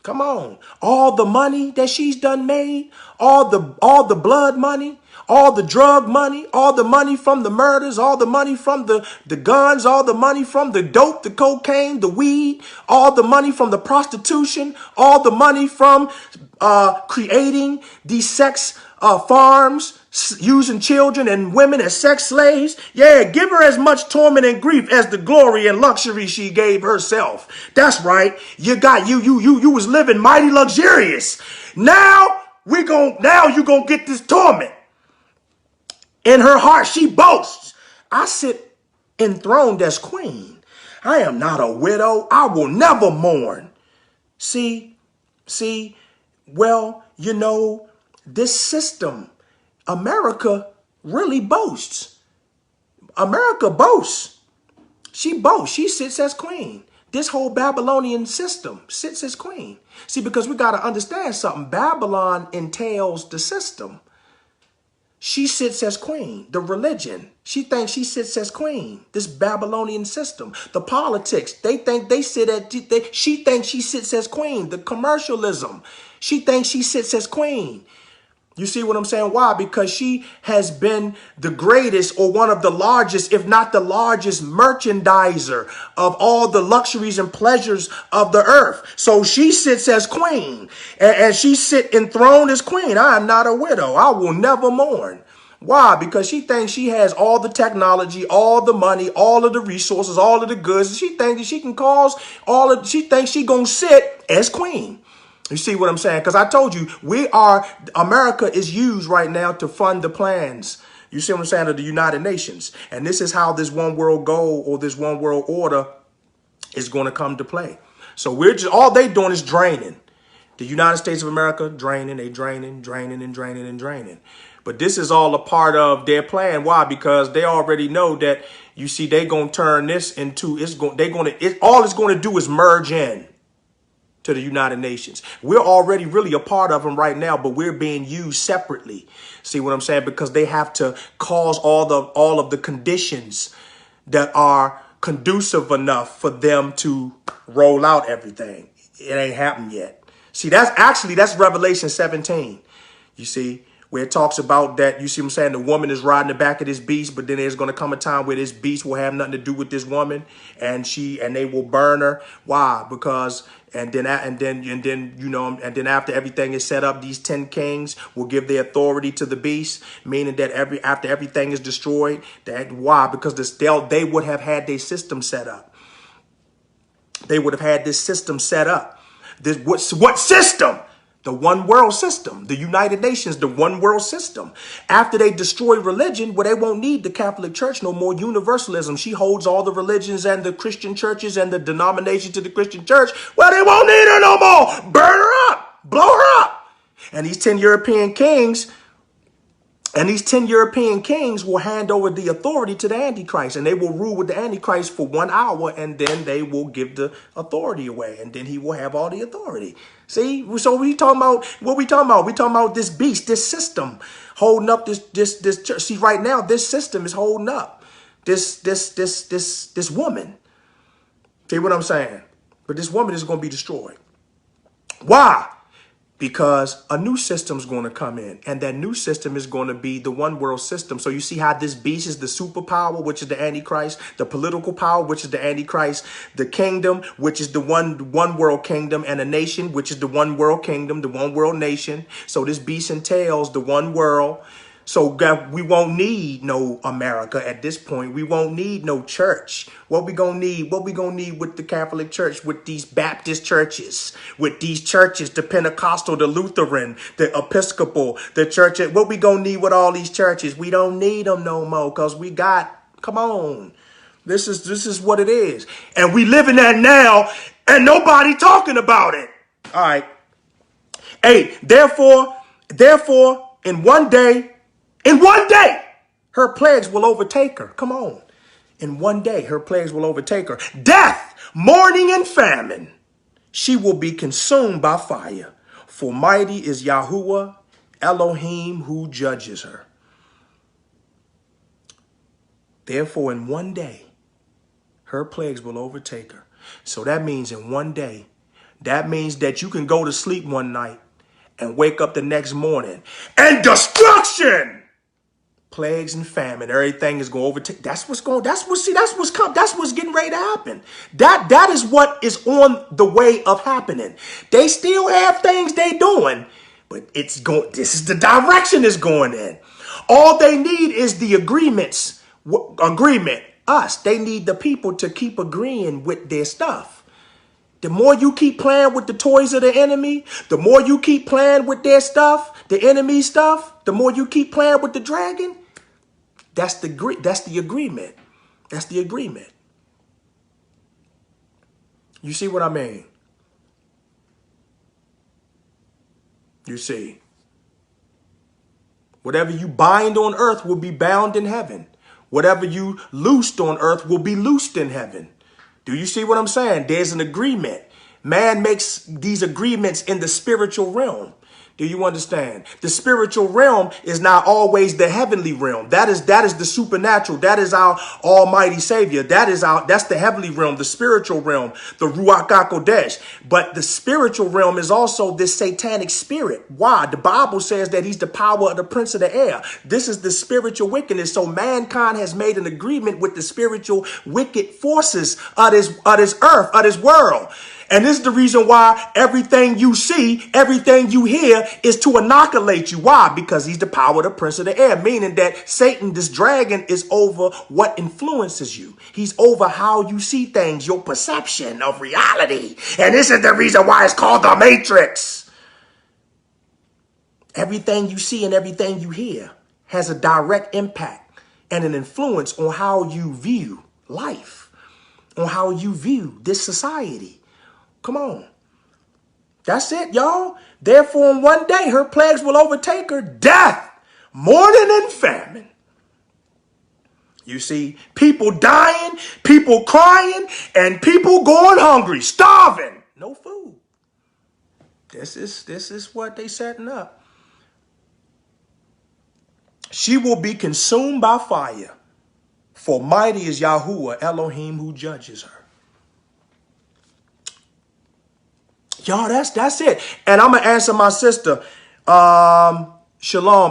Come on. All the money that she's done made, all the blood money, all the drug money, all the money from the murders, all the money from the guns, all the money from the dope, the cocaine, the weed, all the money from the prostitution, all the money from creating these sex farms, using children and women as sex slaves. Yeah, give her as much torment and grief as the glory and luxury she gave herself. That's right. You was living mighty luxurious. Now you gonna get this torment. In her heart, she boasts, I sit enthroned as queen. I am not a widow. I will never mourn. See, well, you know, this system, America really boasts. America boasts. She boasts. She sits as queen. This whole Babylonian system sits as queen. See, because we got to understand something. Babylon entails the system. She sits as queen. The religion, she thinks she sits as queen. This Babylonian system, the politics, she thinks she sits as queen. The commercialism, she thinks she sits as queen. You see what I'm saying? Why? Because she has been the greatest or one of the largest, if not the largest merchandiser of all the luxuries and pleasures of the earth. So she sits as queen and she sit enthroned as queen. I am not a widow. I will never mourn. Why? Because she thinks she has all the technology, all the money, all of the resources, all of the goods. She thinks that she can cause she thinks she gonna sit as queen. You see what I'm saying? Because I told you, America is used right now to fund the plans. You see what I'm saying? Of the United Nations. And this is how this one world goal or this one world order is going to come to play. So all they doing is draining. The United States of America, draining, they draining. But this is all a part of their plan. Why? Because they already know that, you see, they going to turn this into, all it's going to do is merge in to the United Nations. We're already really a part of them right now, but we're being used separately. See what I'm saying? Because they have to cause all of the conditions that are conducive enough for them to roll out everything. It ain't happened yet. See, that's Revelation 17. You see, where it talks about that, you see what I'm saying? The woman is riding the back of this beast, but then there's going to come a time where this beast will have nothing to do with this woman, and they will burn her. Why? Because and then after everything is set up, these 10 kings will give their authority to the beast, meaning that after everything is destroyed, why? Because they would have had their system set up. They would have had this system set up. What system? The one world system, the United Nations, the one world system. After they destroy religion, they won't need the Catholic Church no more. Universalism. She holds all the religions and the Christian churches and the denomination to the Christian church. Well, they won't need her no more. Burn her up. Blow her up. And these 10 European kings will hand over the authority to the Antichrist, and they will rule with the Antichrist for 1 hour, and then they will give the authority away, and then he will have all the authority. See, so we talking about what we talking about? We talking about this beast, this system holding up this church. See, right now this system is holding up this woman. See what I'm saying? But this woman is going to be destroyed. Why? Because a new system is going to come in, and that new system is going to be the one world system. So you see how this beast is the superpower, which is the Antichrist, the political power, which is the Antichrist, the kingdom, which is the one world kingdom, and a nation, which is the one world kingdom, the one world nation. So this beast entails the one world. So God, we won't need no America at this point. We won't need no church. What we gonna need? What we gonna need with the Catholic Church, with these Baptist churches, with these churches, the Pentecostal, the Lutheran, the Episcopal, the church. What we gonna need with all these churches? We don't need them no more because we got, come on. This is what it is. And we living that now and nobody talking about it. All right. Hey, therefore, in one day, her plagues will overtake her. Come on. In one day, her plagues will overtake her. Death, mourning, and famine. She will be consumed by fire. For mighty is YAHUAH, Elohim, who judges her. Therefore, in one day, her plagues will overtake her. So that means in one day, that means that you can go to sleep one night and wake up the next morning and destruction. Plagues and famine, everything is going to overtake. That's what's getting ready to happen. That is what is on the way of happening. They still have things they doing, but this is the direction it's going in. All they need is the agreement. They need the people to keep agreeing with their stuff. The more you keep playing with the toys of the enemy, the more you keep playing with their stuff, the enemy stuff, the more you keep playing with the dragon. That's the agreement. That's the agreement. You see what I mean? You see. Whatever you bind on earth will be bound in heaven. Whatever you loosed on earth will be loosed in heaven. Do you see what I'm saying? There's an agreement. Man makes these agreements in the spiritual realm. Do you understand? The spiritual realm is not always the heavenly realm. That is the supernatural. That is our Almighty Savior. That's the heavenly realm, the spiritual realm, the Ruach HaKodesh. But the spiritual realm is also this satanic spirit. Why? The Bible says that he's the power of the prince of the air. This is the spiritual wickedness. So mankind has made an agreement with the spiritual wicked forces of this earth, of this world. And this is the reason why everything you see, everything you hear is to inoculate you. Why? Because he's the power of the prince of the air, meaning that Satan, this dragon, is over what influences you. He's over how you see things, your perception of reality. And this is the reason why it's called the Matrix. Everything you see and everything you hear has a direct impact and an influence on how you view life, on how you view this society. Come on. That's it, y'all. Therefore, in one day, her plagues will overtake her. Death, mourning, and famine. You see, people dying, people crying, and people going hungry, starving. No food. This is what they setting up. She will be consumed by fire. For mighty is YAHUAH, Elohim, who judges her. Y'all, that's it. And I'm going to answer my sister. Shalom,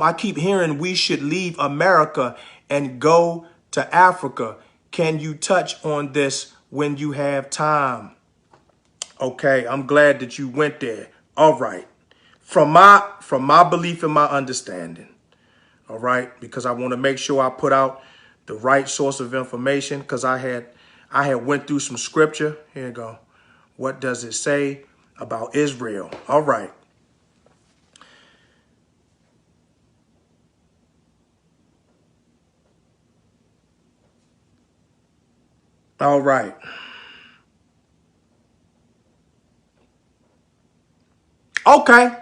I keep hearing we should leave America and go to Africa. Can you touch on this when you have time? Okay, I'm glad that you went there. All right. From my belief and my understanding. All right, because I want to make sure I put out the right source of information, because I had went through some scripture. Here you go. What does it say about Israel? All right. All right. Okay.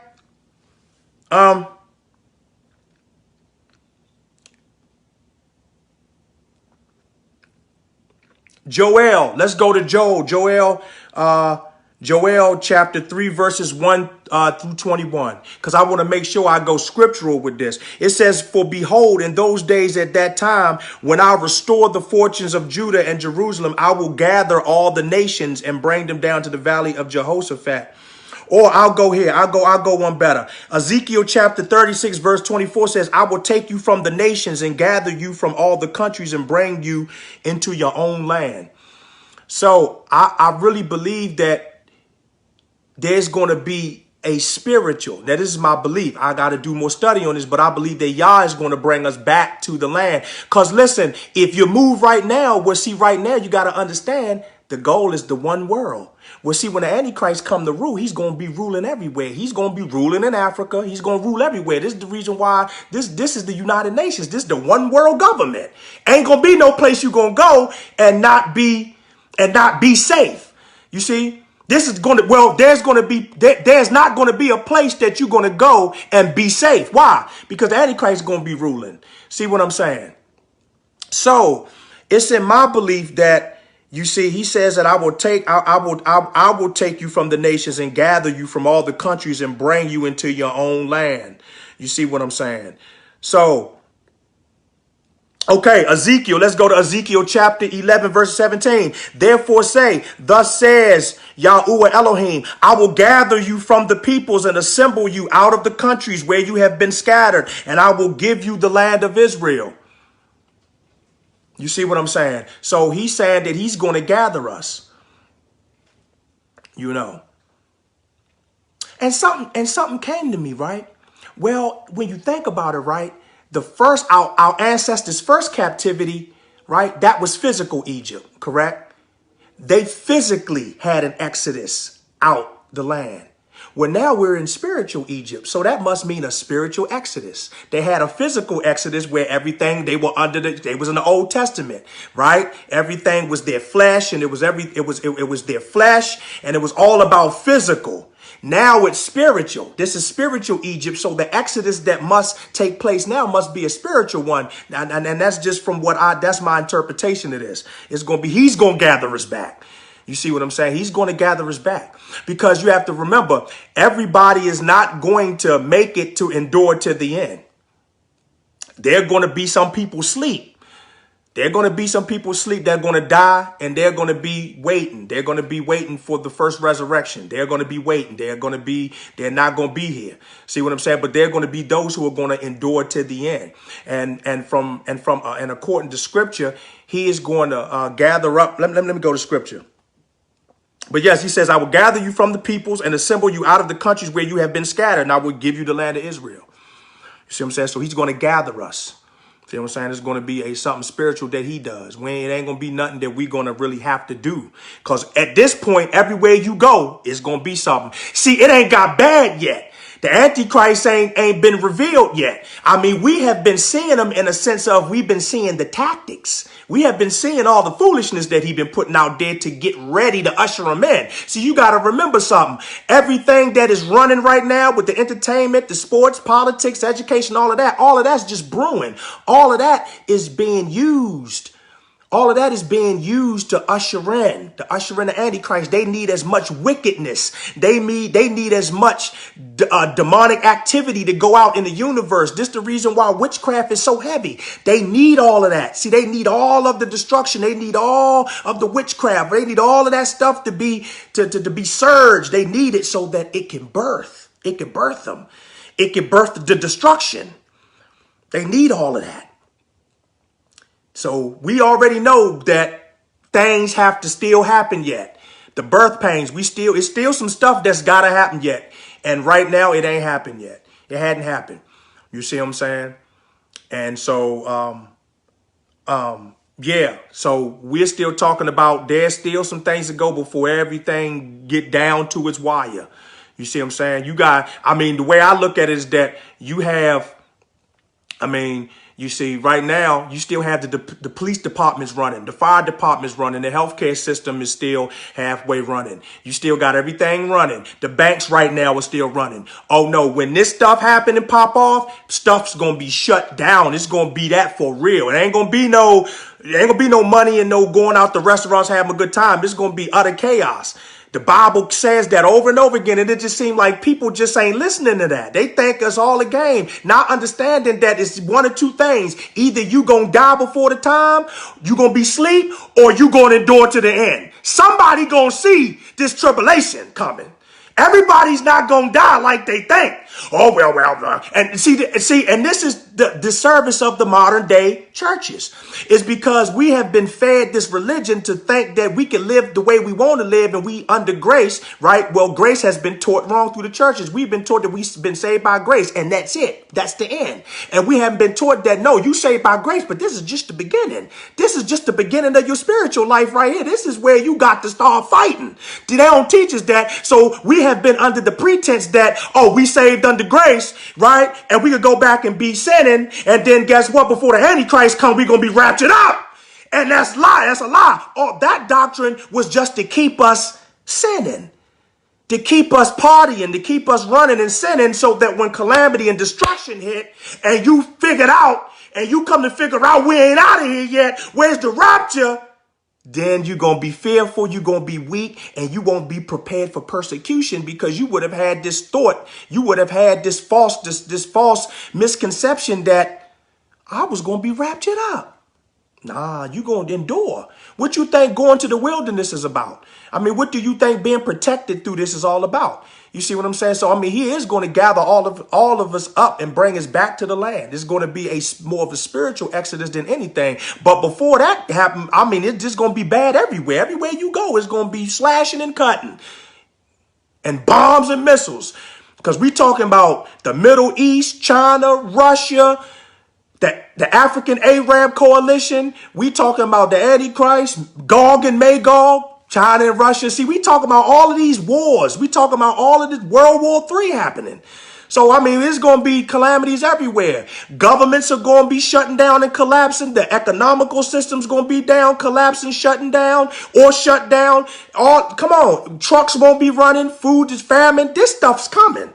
Joel, let's go to Joel. Joel chapter 3, verses 1 through 21, because I want to make sure I go scriptural with this. It says, for behold, in those days at that time, when I restore the fortunes of Judah and Jerusalem, I will gather all the nations and bring them down to the valley of Jehoshaphat. Or I'll go here. I'll go one better. Ezekiel chapter 36, verse 24 says, I will take you from the nations and gather you from all the countries and bring you into your own land. So I really believe that there's going to be a spiritual. Now, this is my belief. I got to do more study on this, but I believe that Yah is going to bring us back to the land. Because listen, if you move right now, well, see, right now, you got to understand the goal is the one world. Well, see, when the Antichrist come to rule, he's going to be ruling everywhere. He's going to be ruling in Africa. He's going to rule everywhere. This is the reason why this is the United Nations. This is the one world government. Ain't going to be no place you're going to go and not be safe. You see, this is going to, well, there's not going to be a place that you're going to go and be safe. Why? Because the Antichrist is going to be ruling. See what I'm saying? So it's in my belief that, you see, he says that I will take you from the nations and gather you from all the countries and bring you into your own land. You see what I'm saying? So, okay, Ezekiel, let's go to Ezekiel chapter 11, verse 17. Therefore say, thus says YAHUAH Elohim, I will gather you from the peoples and assemble you out of the countries where you have been scattered, and I will give you the land of Israel. You see what I'm saying? So he's saying that he's going to gather us, you know. And something came to me, right? Well, when you think about it, right, the first, our ancestors' first captivity, right, that was physical Egypt, correct? They physically had an exodus out the land. Well, now we're in spiritual Egypt. So that must mean a spiritual exodus. They had a physical exodus where everything they was in the Old Testament, right? Everything was their flesh, and it was their flesh, and it was all about physical. Now it's spiritual. This is spiritual Egypt. So the exodus that must take place now must be a spiritual one. And that's just from that's my interpretation of this. It's going to be, he's going to gather us back. You see what I'm saying? He's going to gather us back, because you have to remember, everybody is not going to make it to endure to the end. There are going to be some people sleep. There are going to be some people asleep that are going to die, and they're going to be waiting. They're going to be waiting for the first resurrection. They're going to be waiting. They're not going to be here. See what I'm saying? But they're going to be those who are going to endure to the end. And according to scripture, he is going to gather up. Let me go to scripture. But yes, he says, I will gather you from the peoples and assemble you out of the countries where you have been scattered, and I will give you the land of Israel. You see what I'm saying? So he's going to gather us. See what I'm saying? It's going to be something spiritual that he does. It ain't going to be nothing that we're going to really have to do. Because at this point, everywhere you go, it's going to be something. See, it ain't got bad yet. The Antichrist ain't been revealed yet. I mean, we have been seeing him in a sense of we've been seeing the tactics. We have been seeing all the foolishness that he's been putting out there to get ready to usher him in. See, you got to remember something. Everything that is running right now with the entertainment, the sports, politics, education, all of that's just brewing. All of that is being used. All of that is being used to usher in the Antichrist. They need as much wickedness. They need as much demonic activity to go out in the universe. This is the reason why witchcraft is so heavy. They need all of that. See, they need all of the destruction. They need all of the witchcraft. They need all of that stuff to be surged. They need it so that it can birth. It can birth them. It can birth the destruction. They need all of that. So we already know that things have to still happen yet. The birth pains, it's still some stuff that's got to happen yet. And right now it ain't happened yet. It hadn't happened. You see what I'm saying? And so, yeah. So we're still talking about there's still some things to go before everything get down to its wire. You see what I'm saying? The way I look at it is that you see, right now, you still have the police departments running, the fire department's running, the healthcare system is still halfway running. You still got everything running. The banks right now are still running. Oh no, when this stuff happen and pop off, stuff's gonna be shut down. It's gonna be that for real. It ain't gonna be no money and no going out to restaurants having a good time. It's gonna be utter chaos. The Bible says that over and over again, and it just seems like people just ain't listening to that. They think it's all a game, not understanding that it's one of two things. Either you gonna die before the time, you gonna be asleep, or you gonna endure to the end. Somebody gonna see this tribulation coming. Everybody's not gonna die like they think. Oh, well. And and this is the service of the modern day churches. Is because we have been fed this religion to think that we can live the way we want to live and we under grace, right? Well, grace has been taught wrong through the churches. We've been taught that we've been saved by grace, and that's it. That's the end. And we haven't been taught that, no, you saved by grace, but this is just the beginning. This is just the beginning of your spiritual life right here. This is where you got to start fighting. They don't teach us that. So we have been under the pretense that, oh, we saved under grace, right? And we could go back and be sinning. And then guess what? Before the Antichrist comes, we're going to be raptured up. And that's a lie. That's a lie. Oh, that doctrine was just to keep us sinning, to keep us partying, to keep us running and sinning, so that when calamity and destruction hit and you figured out and you come to figure out we ain't out of here yet, where's the rapture? Then you're going to be fearful, you're going to be weak, and you won't be prepared for persecution, because you would have had this thought, you would have had this false misconception that I was going to be raptured up. Nah, you're going to endure. What you think going to the wilderness is about? I mean, what do you think being protected through this is all about? You see what I'm saying? So, I mean, he is going to gather all of us up and bring us back to the land. It's going to be more of a spiritual exodus than anything. But before that happens, I mean, it's just going to be bad everywhere. Everywhere you go, it's going to be slashing and cutting and bombs and missiles. Because we're talking about the Middle East, China, Russia, the African Arab coalition. We talking about the Antichrist, Gog and Magog, China and Russia. See, we talking about all of these wars. We talking about all of this World War III happening. So, I mean, there's going to be calamities everywhere. Governments are going to be shutting down and collapsing. The economical system's going to be down, collapsing, shutting down, or shut down. Come on. Trucks won't be running. Food is famine. This stuff's coming.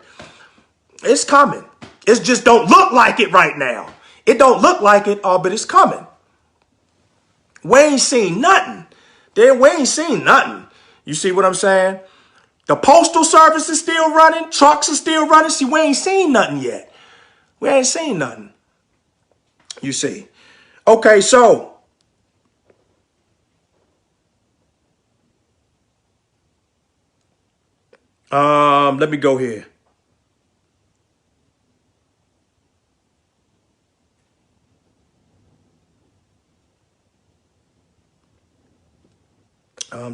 It's coming. It just don't look like it right now. It don't look like it, but it's coming. We ain't seen nothing. We ain't seen nothing. You see what I'm saying? The postal service is still running. Trucks are still running. See, we ain't seen nothing yet. We ain't seen nothing. You see. Okay, so let me go here.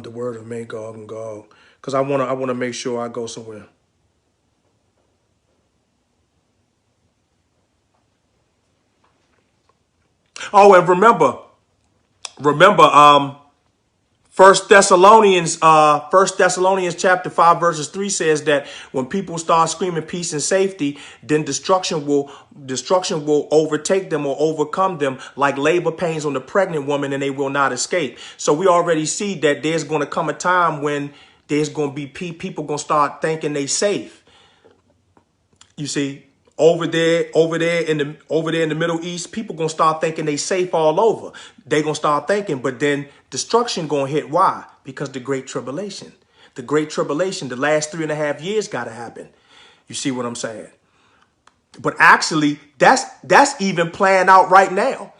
The word of Magog and Gog, because I wanna make sure I go somewhere. Oh, and remember, First Thessalonians chapter 5 verses 3 says that when people start screaming peace and safety, then destruction will overtake them or overcome them like labor pains on the pregnant woman, and they will not escape. So we already see that there's going to come a time when there's going to be people going to start thinking they safe. You see, over there in the Middle East, people gonna start thinking they safe all over. They gonna start thinking, but then destruction gonna hit. Why? Because the Great Tribulation. The Great Tribulation, the last 3.5 years gotta happen. You see what I'm saying? But actually, that's even playing out right now.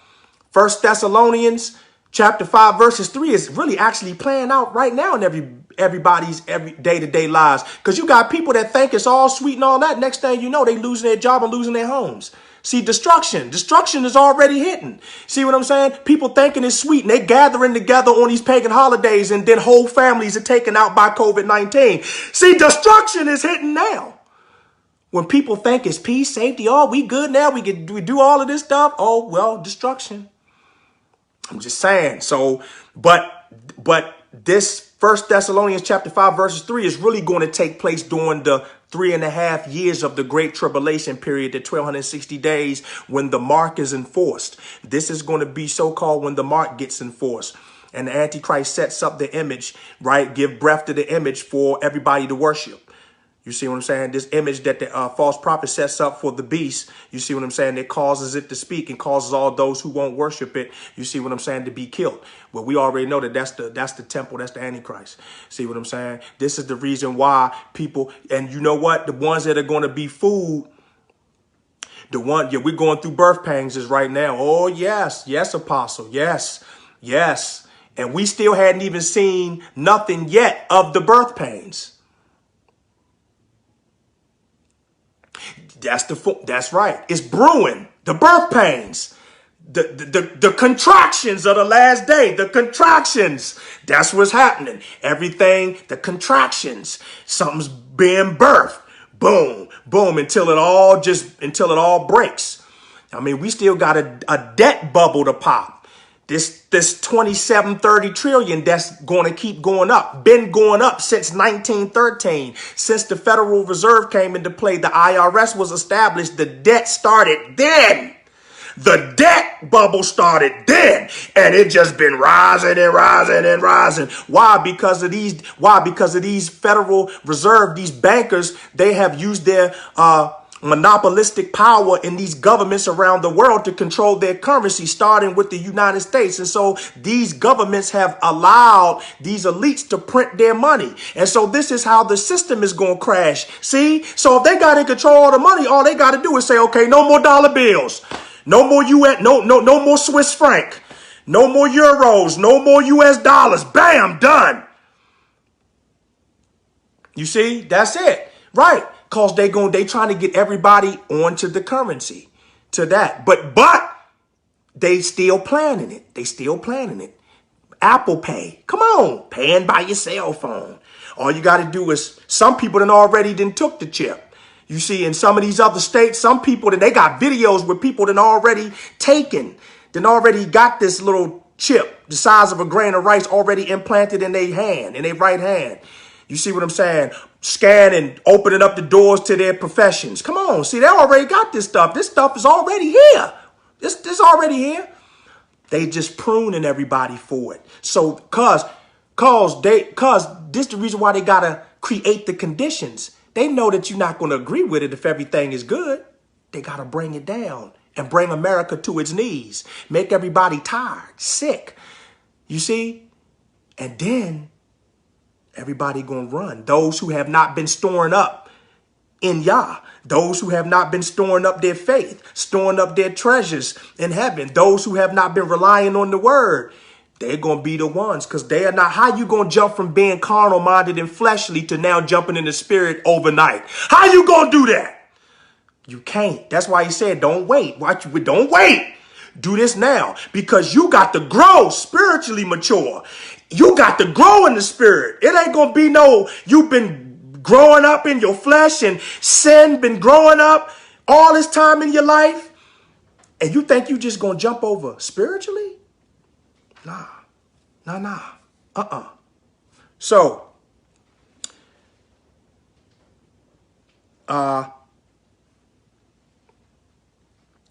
First Thessalonians chapter 5 verses 3 is really actually playing out right now in everybody's every day-to-day lives. Because you got people that think it's all sweet and all that. Next thing you know, they losing their job and losing their homes. See, destruction is already hitting. See what I'm saying? People thinking it's sweet and they gathering together on these pagan holidays, and then whole families are taken out by COVID-19. See, destruction is hitting now. When people think it's peace, safety, oh, we good now, we do all of this stuff. Oh, well, destruction. I'm just saying. So, but this First Thessalonians chapter 5 verses 3 is really going to take place during the 3.5 years of the Great Tribulation period, the 1260 days when the mark is enforced. This is going to be so-called when the mark gets enforced. And the Antichrist sets up the image, right? Give breath to the image for everybody to worship. You see what I'm saying? This image that the false prophet sets up for the beast, you see what I'm saying? It causes it to speak and causes all those who won't worship it, you see what I'm saying, to be killed. Well, we already know that that's the temple, that's the Antichrist. See what I'm saying? This is the reason why people, and you know what? The ones that are going to be fooled, we're going through birth pangs is right now. Oh, yes, Apostle, yes. And we still hadn't even seen nothing yet of the pains. That's right. It's brewing. The birth pains. The contractions of the last day. The contractions. That's what's happening. Everything, the contractions. Something's being birthed. Boom, boom, until it all breaks. I mean, we still got a debt bubble to pop. This 27-30 trillion that's going to keep going up, been going up since 1913. Since the Federal Reserve came into play, the IRS was established. The debt started then. The debt bubble started then, and it just been rising and rising and rising. Why? Because of these Federal Reserve, these bankers, they have used their monopolistic power in these governments around the world to control their currency, starting with the United States. And so these governments have allowed these elites to print their money. And so this is how the system is going to crash. See? So if they got in control of the money, all they got to do is say, okay, no more dollar bills. No more US, no more Swiss franc. No more euros. No more US dollars. Bam, done. You see? That's it. Right. Because they trying to get everybody onto the currency, to that. But they still planning it. They still planning it. Apple Pay. Come on. Paying by your cell phone. All you got to do is, some people already took the chip. You see, in some of these other states, some people, they got videos where people already already got this little chip the size of a grain of rice already implanted in their hand, in their right hand. You see what I'm saying? Scan and opening up the doors to their professions. Come on. See, they already got this stuff. This stuff is already here. This already here. They just pruning everybody for it. So, cause this is the reason why they got to create the conditions. They know that you're not going to agree with it if everything is good. They got to bring it down and bring America to its knees. Make everybody tired, sick. You see? And then Everybody gonna run. Those who have not been storing up in Yah. Those who have not been storing up their faith, storing up their treasures in heaven. Those who have not been relying on the word. They're going to be the ones, because they are not. How you going to jump from being carnal minded and fleshly to now jumping in the spirit overnight? How you going to do that? You can't. That's why he said, don't wait. Don't wait. Do this now, because you got to grow spiritually mature. You got to grow in the spirit. It ain't going to be no, you've been growing up in your flesh and sin been growing up all this time in your life. And you think you just going to jump over spiritually? Nah. So,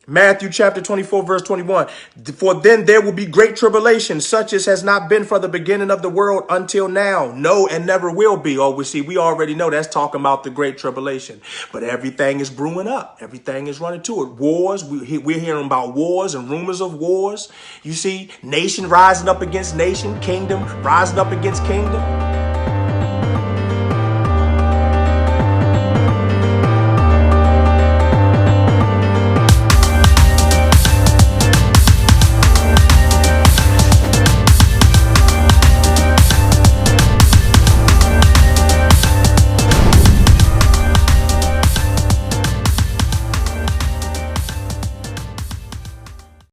Matthew chapter 24, verse 21. For then there will be great tribulation, such as has not been from the beginning of the world until now. No, and never will be. Oh, we already know that's talking about the great tribulation. But everything is brewing up. Everything is running to it. Wars. We're hearing about wars and rumors of wars. You see, nation rising up against nation, kingdom rising up against kingdom.